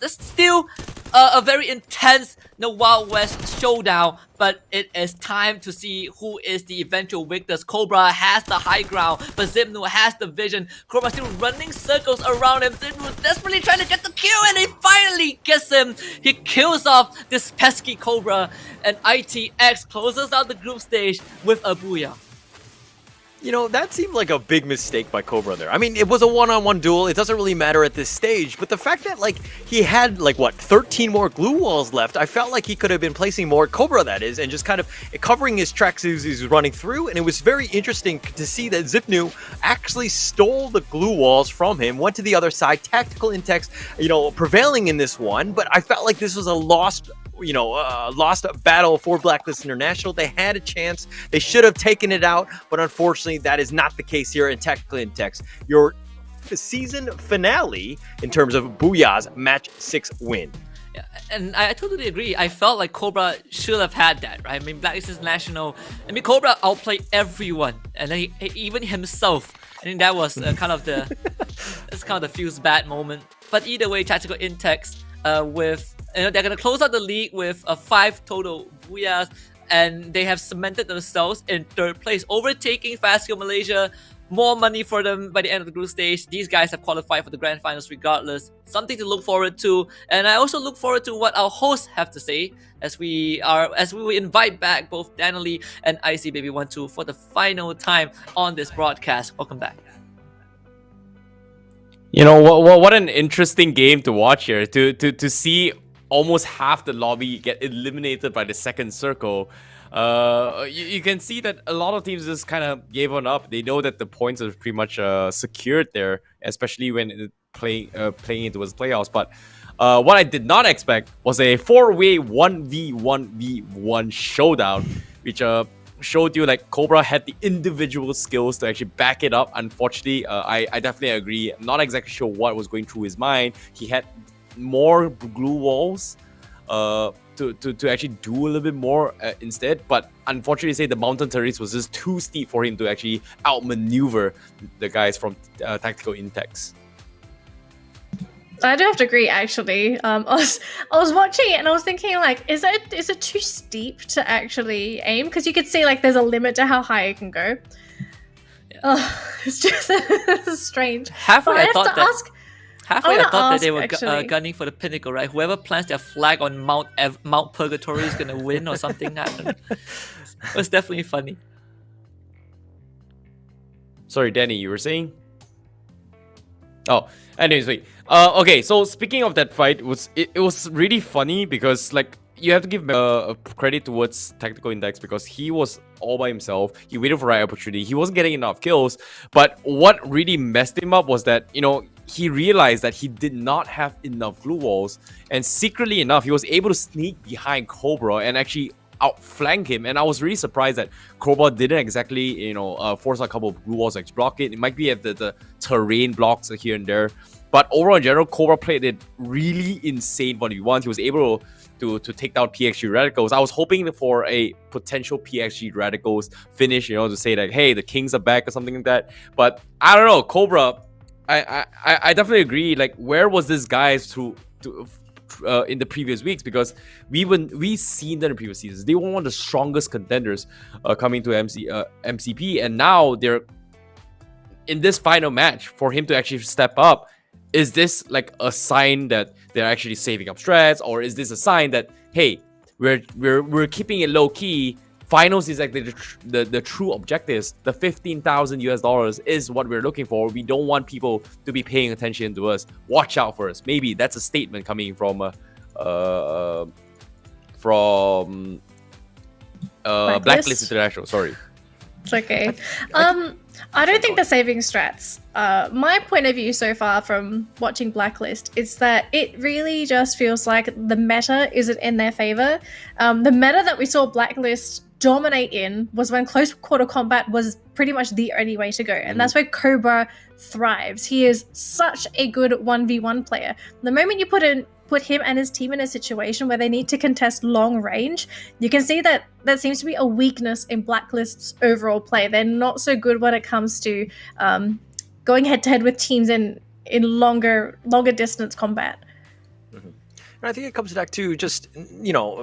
still a very intense Wild West showdown, but it is time to see who is the eventual victors. Cobra has the high ground, but Zipnu has the vision. Cobra still running circles around him. Zipnu desperately trying to get the kill, and he finally gets him. He kills off this pesky Cobra, and ITX closes out the group stage with a booyah. That seemed like a big mistake by Cobra there. I mean, it was a one-on-one duel. It doesn't really matter at this stage. But the fact that, he had, 13 more glue walls left, I felt like he could have been placing more, Cobra that is, and just kind of covering his tracks as he's running through. And it was very interesting to see that Zipnu actually stole the glue walls from him, went to the other side, tactical index, prevailing in this one. But I felt like this was a lost battle for Blacklist International. They had a chance. They should have taken it out, but unfortunately, that is not the case here in Tactical Intex. Your season finale in terms of Booyah's Match 6 win. Yeah, and I totally agree. I felt like Cobra should have had that, right? I mean, Blacklist International. I mean, Cobra outplayed everyone, and then even himself. I think that was kind of the feels bad moment. But either way, Tactical Intex they're gonna close out the league with 5 total booyahs, and they have cemented themselves in 3rd place, overtaking Fastkill Malaysia. More money for them by the end of the group stage. These guys have qualified for the grand finals regardless. Something to look forward to, and I also look forward to what our hosts have to say as we will invite back both Danily and IC Baby 12 for the final time on this broadcast. Welcome back. What an interesting game to watch here. To see almost half the lobby get eliminated by the second circle. You can see that a lot of teams just kind of gave on up. They know that the points are pretty much secured there, especially when playing towards playoffs. But what I did not expect was a 4-way 1v1v1 showdown, which showed you Cobra had the individual skills to actually back it up. Unfortunately, I definitely agree. I'm not exactly sure what was going through his mind. He had more glue walls to actually do a little bit more instead, but unfortunately the mountain terrace was just too steep for him to actually outmaneuver the guys from Tactical Intex. I do have to agree, actually. I was watching it and I was thinking, is it too steep to actually aim? Because you could see there's a limit to how high it can go. It's just strange. Halfway, But I have thought to that. ask. Halfway, I wanna thought that they ask, were actually. gunning for the pinnacle, right? Whoever plants their flag on Mount Purgatory is gonna win or something. I don't know. It was definitely funny. Sorry, Danny, you were saying? Oh, anyways, wait. Okay, so speaking of that fight, it was really funny because like you have to give credit towards Tactical Index because he was all by himself. He waited for the right opportunity. He wasn't getting enough kills. But what really messed him up was that, he realized that he did not have enough glue walls. And secretly enough, he was able to sneak behind Cobra and actually outflank him. And I was really surprised that Cobra didn't exactly, force a couple of glue walls to actually block it. It might be at the terrain blocks here and there. But overall, in general, Cobra played it really insane 1v1. He was able to take down PXG Radicals. I was hoping for a potential PXG Radicals finish, to say that, hey, the Kings are back or something like that. But I don't know, Cobra, I definitely agree. Like, where was this guy in the previous weeks? Because we seen that in previous seasons. They were one of the strongest contenders coming to MCP, and now they're in this final match. For him to actually step up, is this like a sign that they're actually saving up strats, or is this a sign that, hey, we're keeping it low key? Finals is like the true objectives. The $15,000 is what we're looking for. We don't want people to be paying attention to us. Watch out for us. Maybe that's a statement coming from Blacklist International. Sorry. It's okay. I don't think they're saving strats. My point of view so far from watching Blacklist is that it really just feels like the meta isn't in their favor. The meta that we saw Blacklist dominate in was when close quarter combat was pretty much the only way to go, and that's where Cobra thrives. He is such a good 1v1 player. The moment you put him and his team in a situation where they need to contest long range, you can see that seems to be a weakness in Blacklist's overall play. They're not so good when it comes to going head to head with teams in longer distance combat. And I think it comes back to just,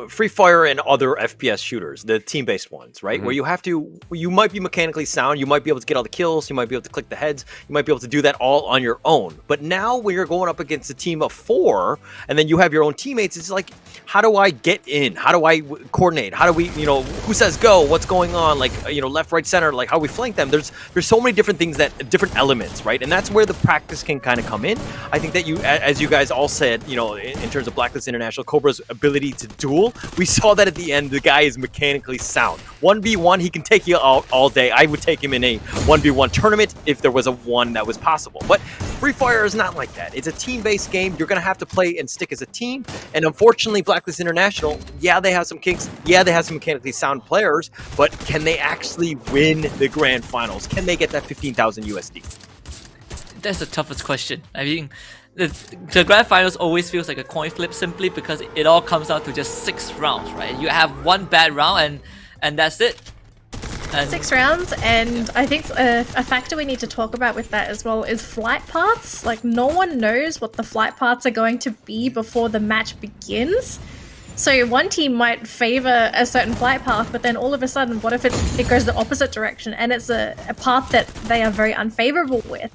Free Fire and other FPS shooters, the team-based ones, right? Where you might be mechanically sound, you might be able to get all the kills, you might be able to click the heads, you might be able to do that all on your own. But now when you're going up against a team of 4, and then you have your own teammates, it's like, how do I get in? How do I coordinate? How do we, who says go? What's going on? Like, left, right, center, like how we flank them. There's so many different things, different elements, right? And that's where the practice can kind of come in. I think that as you guys all said, in terms of Blacklist International, Cobra's ability to duel, we saw that at the end. The guy is mechanically sound. 1v1, he can take you out all day. I would take him in a 1v1 tournament if there was a one that was possible. But Free Fire is not like that. It's a team-based game. You're going to have to play and stick as a team. And unfortunately, Blacklist International, yeah, they have some kinks. Yeah, they have some mechanically sound players. But can they actually win the grand finals? Can they get that 15,000 USD? That's the toughest question. I mean, the grand finals always feels like a coin flip simply because it all comes down to just 6 rounds, right? You have one bad round and that's it. And 6 rounds, and I think a factor we need to talk about with that as well is flight paths. Like, no one knows what the flight paths are going to be before the match begins. So one team might favor a certain flight path, but then all of a sudden, what if it goes the opposite direction and it's a path that they are very unfavorable with?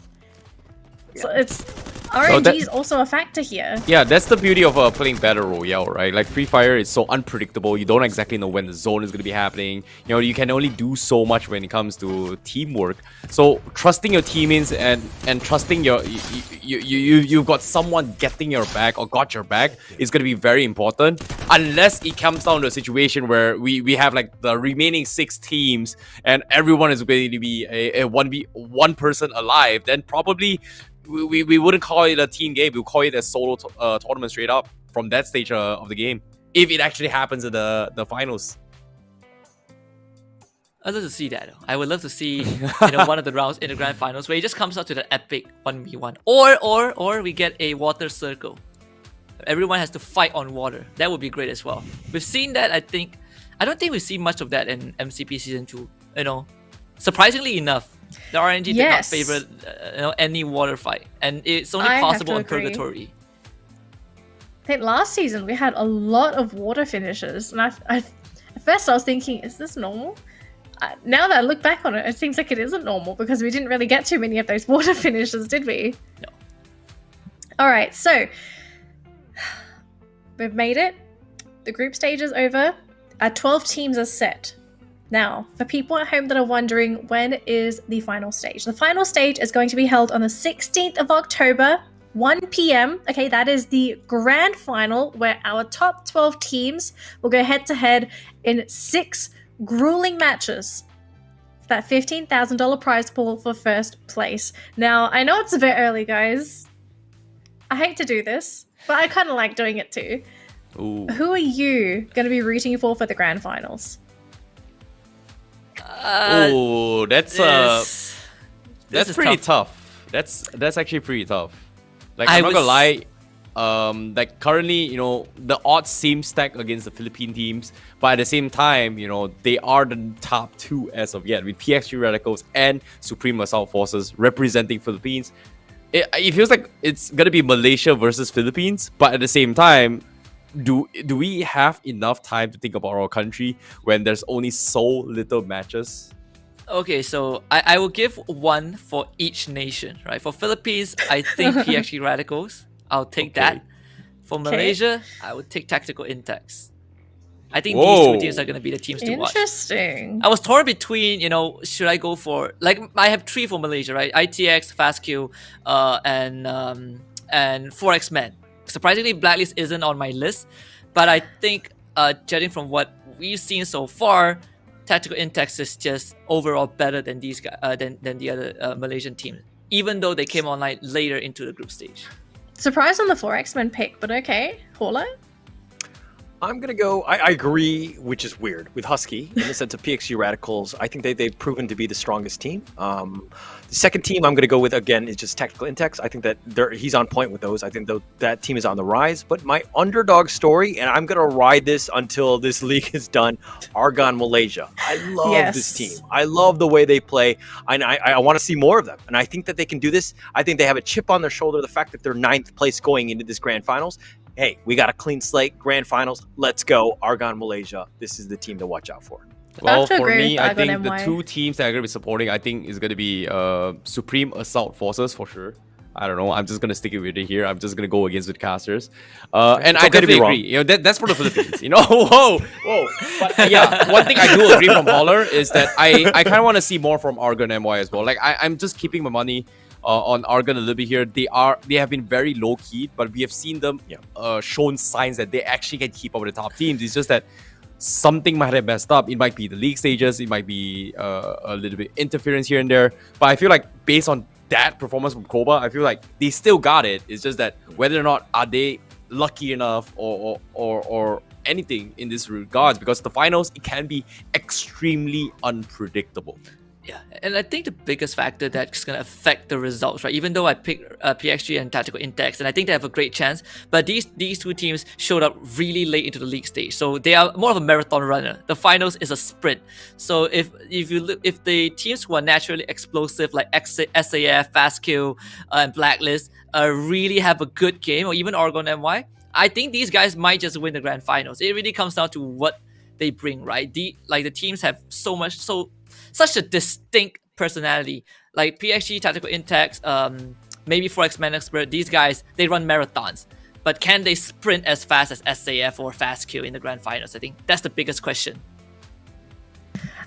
So it's RNG is also a factor here. Yeah, that's the beauty of playing Battle Royale, right? Like, Free Fire is so unpredictable. You don't exactly know when the zone is going to be happening. You can only do so much when it comes to teamwork. So trusting your teammates and trusting you've got someone getting your back or got your back is going to be very important. Unless it comes down to a situation where we have like the remaining 6 teams and everyone is going to be a 1v1 person alive, then probably we wouldn't call it a team game. We'll call it a solo tournament straight up from that stage of the game, if it actually happens in the finals. I'd love to see that. I would love to see one of the rounds in the grand finals where it just comes out to the epic 1v1, or we get a water circle. Everyone has to fight on water. That would be great as well. We've seen that. I don't think we've seen much of that in MCP season 2. Surprisingly enough, the RNG did not favor any water fight, and it's only possible in Purgatory. I think last season we had a lot of water finishes, and at first I was thinking, is this normal? Now that I look back on it, it seems like it isn't normal because we didn't really get too many of those water finishes, did we? No. All right, so we've made it. The group stage is over. Our 12 teams are set. Now, for people at home that are wondering, when is the final stage? The final stage is going to be held on the 16th of October, 1 p.m. Okay, that is the grand final where our top 12 teams will go head-to-head in 6 grueling matches. That $15,000 prize pool for first place. Now, I know it's a bit early, guys. I hate to do this, but I kind of like doing it too. Ooh. Who are you going to be rooting for the grand finals? Oh, that's pretty tough. tough. That's actually pretty tough. Like, I I'm not gonna was- lie. Like currently, you know, the odds seem stacked against the Philippine teams, but at the same time, you know, they are the top 2 as of yet, with PXG Radicals and Supreme Assault Forces representing Philippines. It feels like it's gonna be Malaysia versus Philippines, but at the same time, do we have enough time to think about our country when there's only so little matches? Okay, so I will give one for each nation, right? For Philippines, I think PXG Radicals. I'll take Okay. that. For Malaysia, I would take Tactical Intex. I think these Whoa. two teams are going to be the teams to watch. Interesting. I was torn between, you know, should I go for, like, I have 3 for Malaysia, right? ITX, FastQ, and 4X Men. Surprisingly, Blacklist isn't on my list, but I think, judging from what we've seen so far, Tactical Intex is just overall better than these guys, than the other Malaysian team, even though they came online later into the group stage. Surprised on the 4X-Men pick, but okay. Holo? I'm going to go, I agree, which is weird, with Husky, in the sense of PXG Radicals. I think they've proven to be the strongest team. The second team I'm going to go with, again, is just Tactical Intex. I think that he's on point with those. I think that team is on the rise. But my underdog story, and I'm going to ride this until this league is done, Argon Malaysia. I love this team. I love the way they play. I want to see more of them. And I think that they can do this. I think they have a chip on their shoulder, the fact that they're 9th place going into this grand finals. Hey, we got a clean slate, grand finals. Let's go, Argon Malaysia. This is the team to watch out for. Well, to for agree me, with I Argon think the MY. 2 teams that I'm going to be supporting, I think is going to be Supreme Assault Forces for sure. I don't know. I'm just going to stick it with it here. I'm just going to go against with casters. And It's I okay to be definitely wrong. agree. You know, that's for the Philippines. You know, whoa. But yeah, one thing I do agree from Holler is that I kind of want to see more from Argon MY as well. Like, I'm just keeping my money on Argon a little bit here. They have been very low key, but we have seen them shown signs that they actually can keep up with the top teams. It's just that something might have messed up. It might be the league stages. It might be a little bit interference here and there. But I feel like based on that performance from Koba, I feel like they still got it. It's just that whether or not are they lucky enough or anything in this regards, because the finals, it can be extremely unpredictable. Yeah, and I think the biggest factor that's going to affect the results, right? Even though I picked PXG and Tactical Intex, and I think they have a great chance, but these 2 teams showed up really late into the league stage, so they are more of a marathon runner. The finals is a sprint. So if the teams who are naturally explosive like SAF, FastQ, and Blacklist really have a good game, or even Argon MY, I think these guys might just win the grand finals. It really comes down to what they bring, right? The teams have such a distinct personality. Like PXG, Tactical Intex, maybe 4X Man Expert, these guys, they run marathons. But can they sprint as fast as SAF or FastQ in the grand finals? I think that's the biggest question.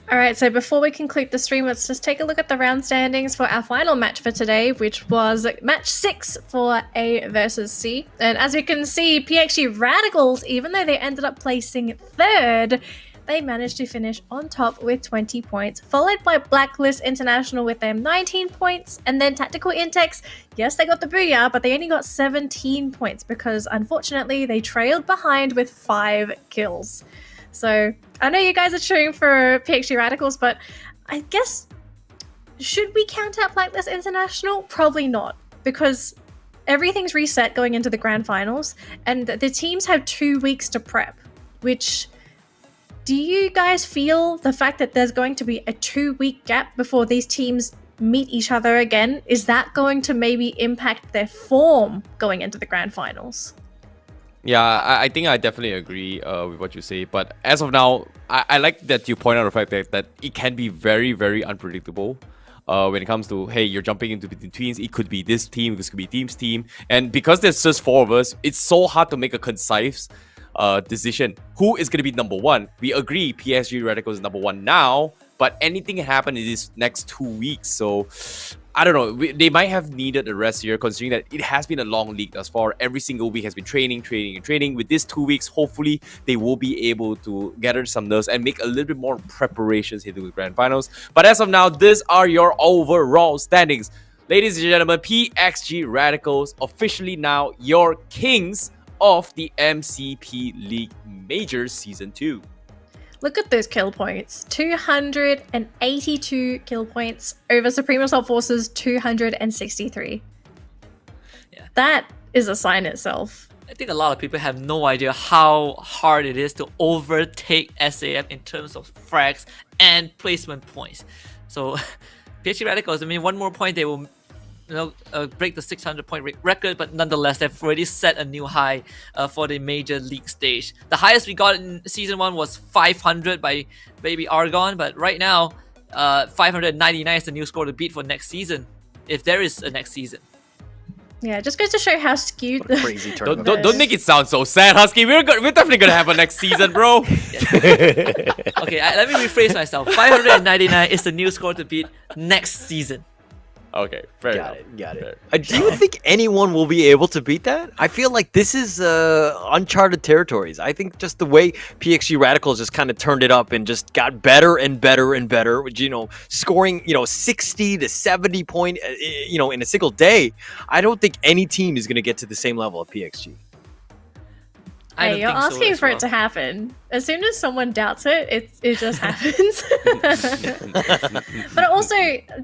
All right, so before we conclude the stream, let's just take a look at the round standings for our final match for today, which was match 6 for A versus C. And as we can see, PXG Radicals, even though they ended up placing 3rd, they managed to finish on top with 20 points, followed by Blacklist International with them 19 points, and then Tactical Intex, yes, they got the booyah, but they only got 17 points because unfortunately they trailed behind with 5 kills. So I know you guys are cheering for PXG Radicals, but I guess, should we count out Blacklist International? Probably not, because everything's reset going into the grand finals, and the teams have 2 weeks to prep, which... Do you guys feel the fact that there's going to be a 2-week gap before these teams meet each other again, is that going to maybe impact their form going into the grand finals? Yeah, I think I definitely agree with what you say. But as of now, I like that you point out the fact that it can be very, very unpredictable. When it comes to, hey, you're jumping into between teams, it could be this team, this could be team's team. And because there's just 4 of us, it's so hard to make a concise decision. Who is going to be number 1? We agree PSG Radical is number 1 now, but anything can happen in these next 2 weeks. So I don't know. They might have needed a rest here, considering that it has been a long league thus far. Every single week has been training. With these 2 weeks, hopefully they will be able to gather some nerves and make a little bit more preparations into the grand finals. But as of now, these are your overall standings. Ladies and gentlemen, PXG Radicals officially now your kings of the MCP League Majors Season 2. Look at those kill points. 282 kill points over Supreme Assault Force's 263. Yeah. That is a sign itself. I think a lot of people have no idea how hard it is to overtake SAF in terms of frags and placement points. So PSG Radicals, I mean, one more point they will break the 600-point record, but nonetheless, they've already set a new high for the major league stage. The highest we got in Season 1 was 500 by Baby Argon, but right now, 599 is the new score to beat for next season, if there is a next season. Yeah, just goes to show how skewed. What a crazy tournament. Don't make it sound so sad, Husky. We're definitely gonna have a next season, bro. Okay, let me rephrase myself. 599 is the new score to beat next season. Okay, fair enough. Got it. Do you think anyone will be able to beat that? I feel like this is uncharted territories. I think just the way PXG Radicals just kind of turned it up and just got better and better and better, scoring, 60 to 70 point, in a single day. I don't think any team is going to get to the same level of PXG. Hey, you're asking for it to happen. As soon as someone doubts it, it just happens. But it also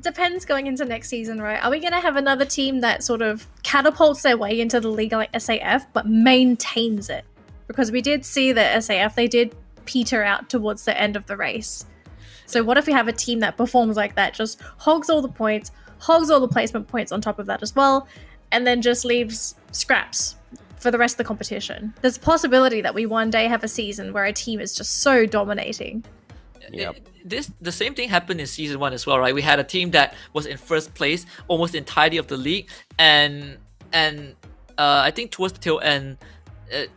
depends going into next season, right? Are we going to have another team that sort of catapults their way into the league like SAF, but maintains it? Because we did see that SAF, they did peter out towards the end of the race. So what if we have a team that performs like that, just hogs all the points, hogs all the placement points on top of that as well, and then just leaves scraps for the rest of the competition? There's a possibility that we one day have a season where a team is just so dominating. Yep. The same thing happened in Season 1 as well, right? We had a team that was in first place almost the entirety of the league, and I think towards the tail end,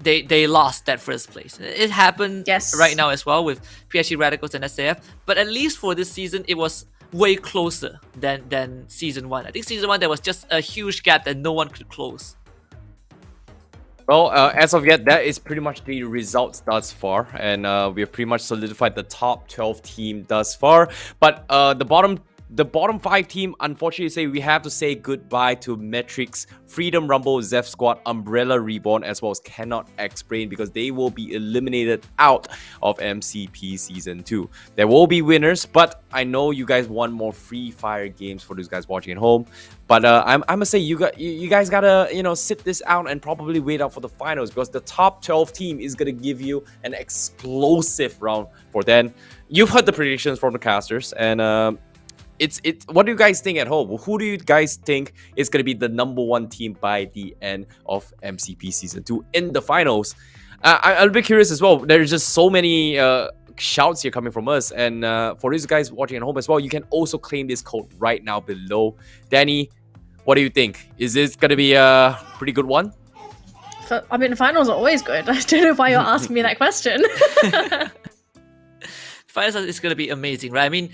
they lost that first place. It happened right now as well with PSG Radicals and SAF, but at least for this season, it was way closer than Season 1. I think Season 1, there was just a huge gap that no one could close. Well, as of yet, that is pretty much the results thus far, and we have pretty much solidified the top 12 team thus far. But the bottom 5 team, unfortunately, say we have to say goodbye to Metrics, Freedom Rumble, Zeph Squad, Umbrella Reborn, as well as Cannot Explain, because they will be eliminated out of MCP Season 2. There will be winners, but I know you guys want more Free Fire games for those guys watching at home. But I'm gonna say you guys gotta sit this out and probably wait out for the finals, because the top 12 team is gonna give you an explosive round for then. You've heard the predictions from the casters, and it's what do you guys think at home? Who do you guys think is gonna be the number 1 team by the end of MCP Season 2 in the finals? I'll be curious as well. There's just so many shouts here coming from us, and for these guys watching at home as well, you can also claim this code right now below. Danny, what do you think? Is this gonna be a pretty good one? I mean, finals are always good. I don't know why you're asking me that question. Finals is going to be amazing, right? I mean,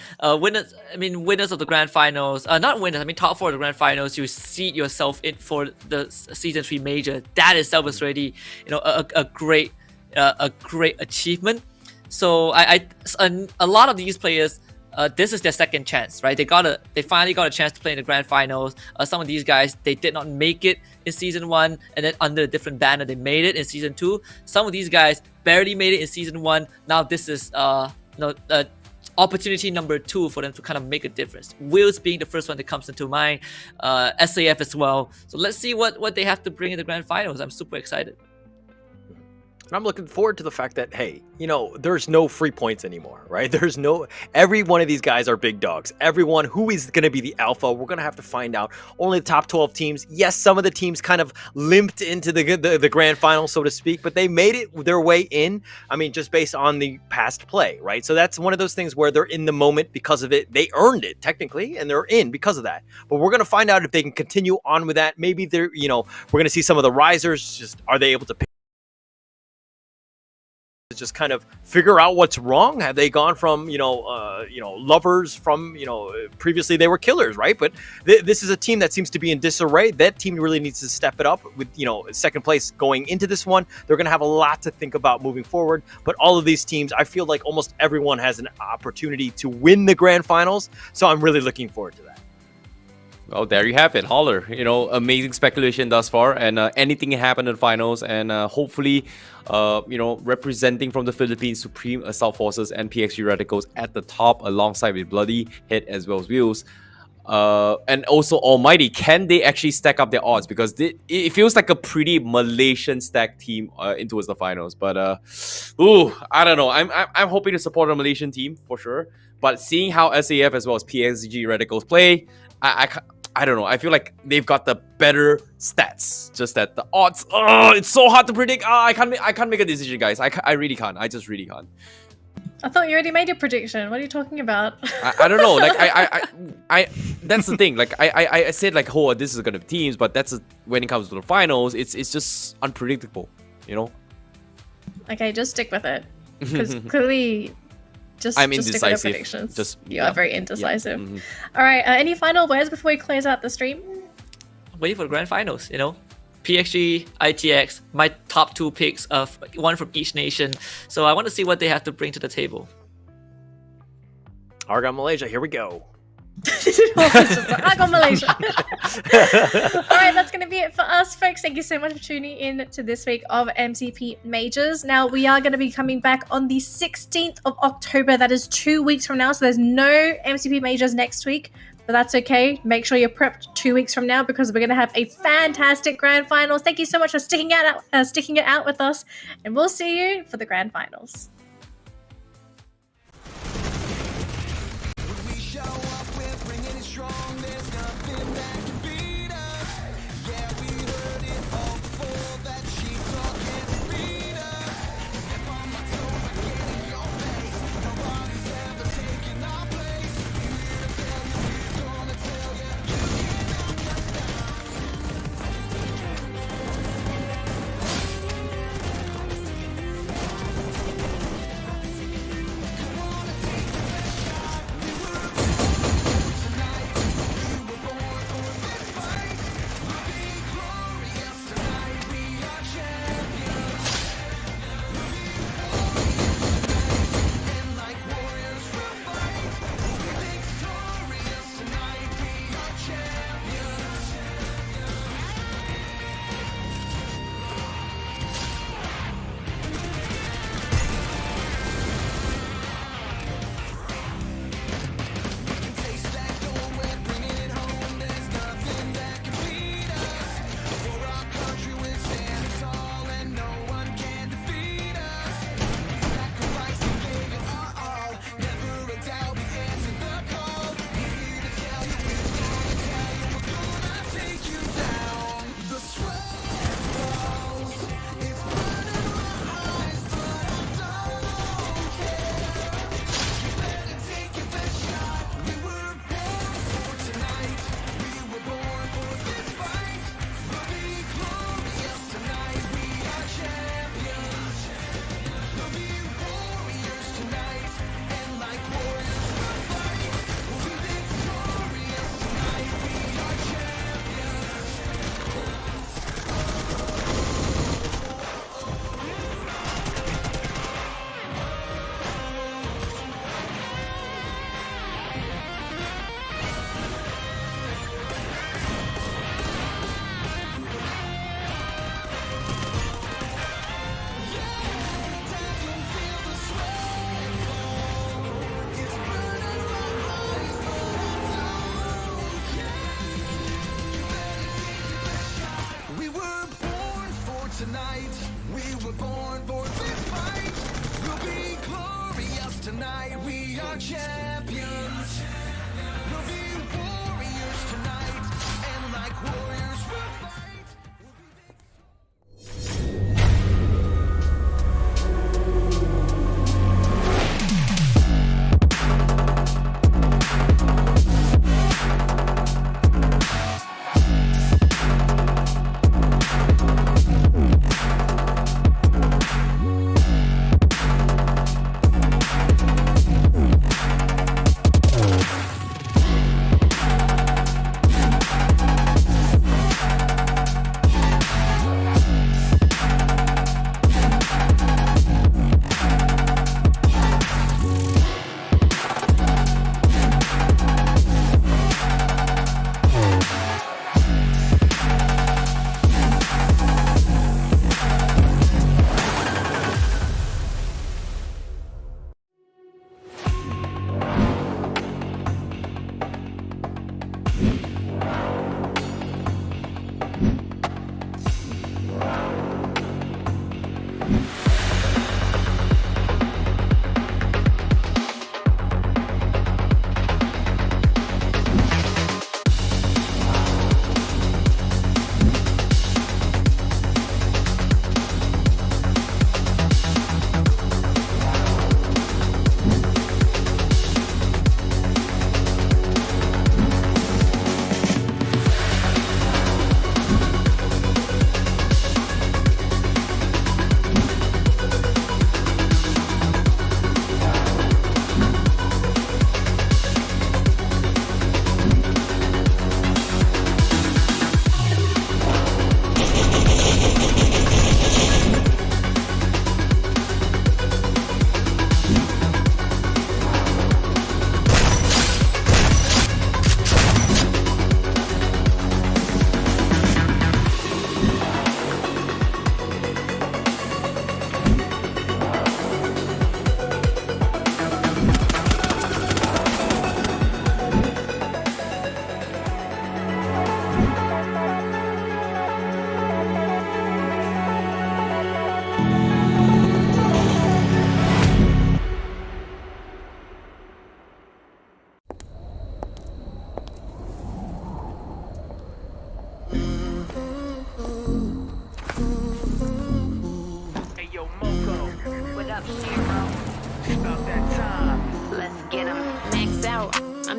winners of the grand finals, not winners, I mean top 4 of the grand finals, you seed yourself in for the Season 3 major. That itself is already, a great achievement. So a lot of these players, this is their second chance, right? They finally got a chance to play in the grand finals. Some of these guys, they did not make it in Season 1, and then under a different banner, they made it in Season 2. Some of these guys barely made it in Season 1. Now this is opportunity number 2 for them to kind of make a difference. Wills being the first one that comes into mind, SAF as well. So let's see what they have to bring in the grand finals. I'm super excited. And I'm looking forward to the fact that, hey, you know, there's no free points anymore, right? There's no, every one of these guys are big dogs. Everyone who is going to be the alpha, we're going to have to find out. Only the top 12 teams. Yes, some of the teams kind of limped into the grand final, so to speak, but they made it their way in. I mean, just based on the past play, right? So that's one of those things where they're in the moment because of it. They earned it technically, and they're in because of that. But we're going to find out if they can continue on with that. Maybe they're, you know, we're going to see some of the risers. Just are they able to pick, just kind of figure out what's wrong? Have they gone from lovers from previously they were killers, right? But this is a team that seems to be in disarray. That team really needs to step it up with second place going into this one. They're going to have a lot to think about moving forward. But all of these teams, I feel like almost everyone has an opportunity to win the grand finals. So I'm really looking forward to that. Oh, there you have it, Holler. Amazing speculation thus far, and anything can happen in the finals, and hopefully, representing from the Philippines, Supreme Assault Forces and PXG Radicals at the top, alongside with Bloody, Head as well as Wheels, and also Almighty. Can they actually stack up their odds? Because it feels like a pretty Malaysian stacked team towards the finals. But I don't know. I'm hoping to support a Malaysian team for sure. But seeing how SAF as well as PXG Radicals play, I don't know. I feel like they've got the better stats. Just that the odds, it's so hard to predict. I can't make a decision, guys. I really can't. I just really can't. I thought you already made your prediction. What are you talking about? I don't know. Like I that's the thing. Like I said like, oh, this is gonna be teams, but when it comes to the finals, it's just unpredictable. Okay, just stick with it, because clearly. I'm just indecisive. Stick with your predictions. You are very indecisive. Yeah. All right. Any final words before we close out the stream? Waiting for the grand finals, PXG, ITX, my top 2 picks of one from each nation. So I want to see what they have to bring to the table. Argon Malaysia, here we go. I got Malaysia. All right, that's going to be it for us, folks. Thank you so much for tuning in to this week of MCP Majors. Now, we are going to be coming back on the 16th of October. That is 2 weeks from now. So there's no MCP Majors next week, but that's okay. Make sure you're prepped 2 weeks from now, because we're going to have a fantastic grand finals. Thank you so much for sticking it out with us, and we'll see you for the grand finals.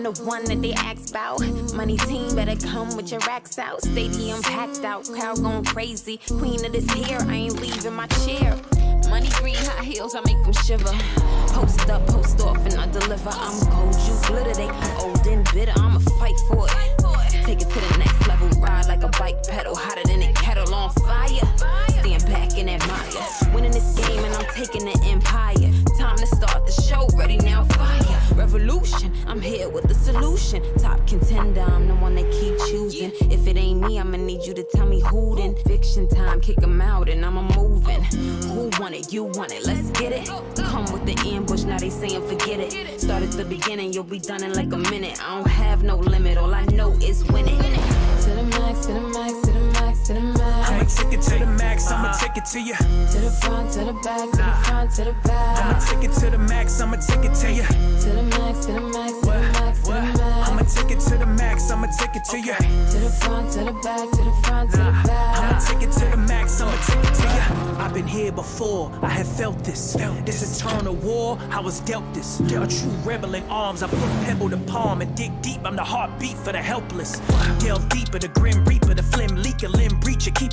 I'm the one that they ask about. Money team better come with your racks out. Stadium packed out, crowd going crazy. Queen of this hair, I ain't leaving my chair. Money green high heels, I make them shiver. Post up, post off, and I deliver. I'm gold, you glitter, they old and bitter. I'ma fight for it. Take it to the next level, ride like a bike pedal, hotter than a kettle on fire. Stand back and admire. Winning this game and I'm taking the empire. Time to start the show, ready now, fire. Revolution, I'm here with the solution. Top contender, I'm the one they keep choosing. If it ain't me, I'ma need you to tell me who then. Fiction time, kick them out and I'm a moving. Who want it? You want it? Let's get it. Come with the ambush, now they saying forget it. Start at the beginning, you'll be done in like a minute. I don't have no limit, all I know is winning. To the max, to the max, to the max, to the max. I'ma take it to the max, I'ma take it to you. To the front, to the back, to the front, to the back. I'ma take it to the max, I'ma take it to you. To the max, to the max, to the max, to the max. I'ma take it to the max, I'ma take it to you. To the front, to the back, to the front, to the back. I'ma take it to the max, I'ma take it to you. I've been here before, I have felt this. This eternal war, I was dealt this. A true rebel in arms, I put pebble to palm and dig deep. I'm the heartbeat for the helpless. Delve deeper, the grim reaper, the phlegm leaker, limb breacher, keeping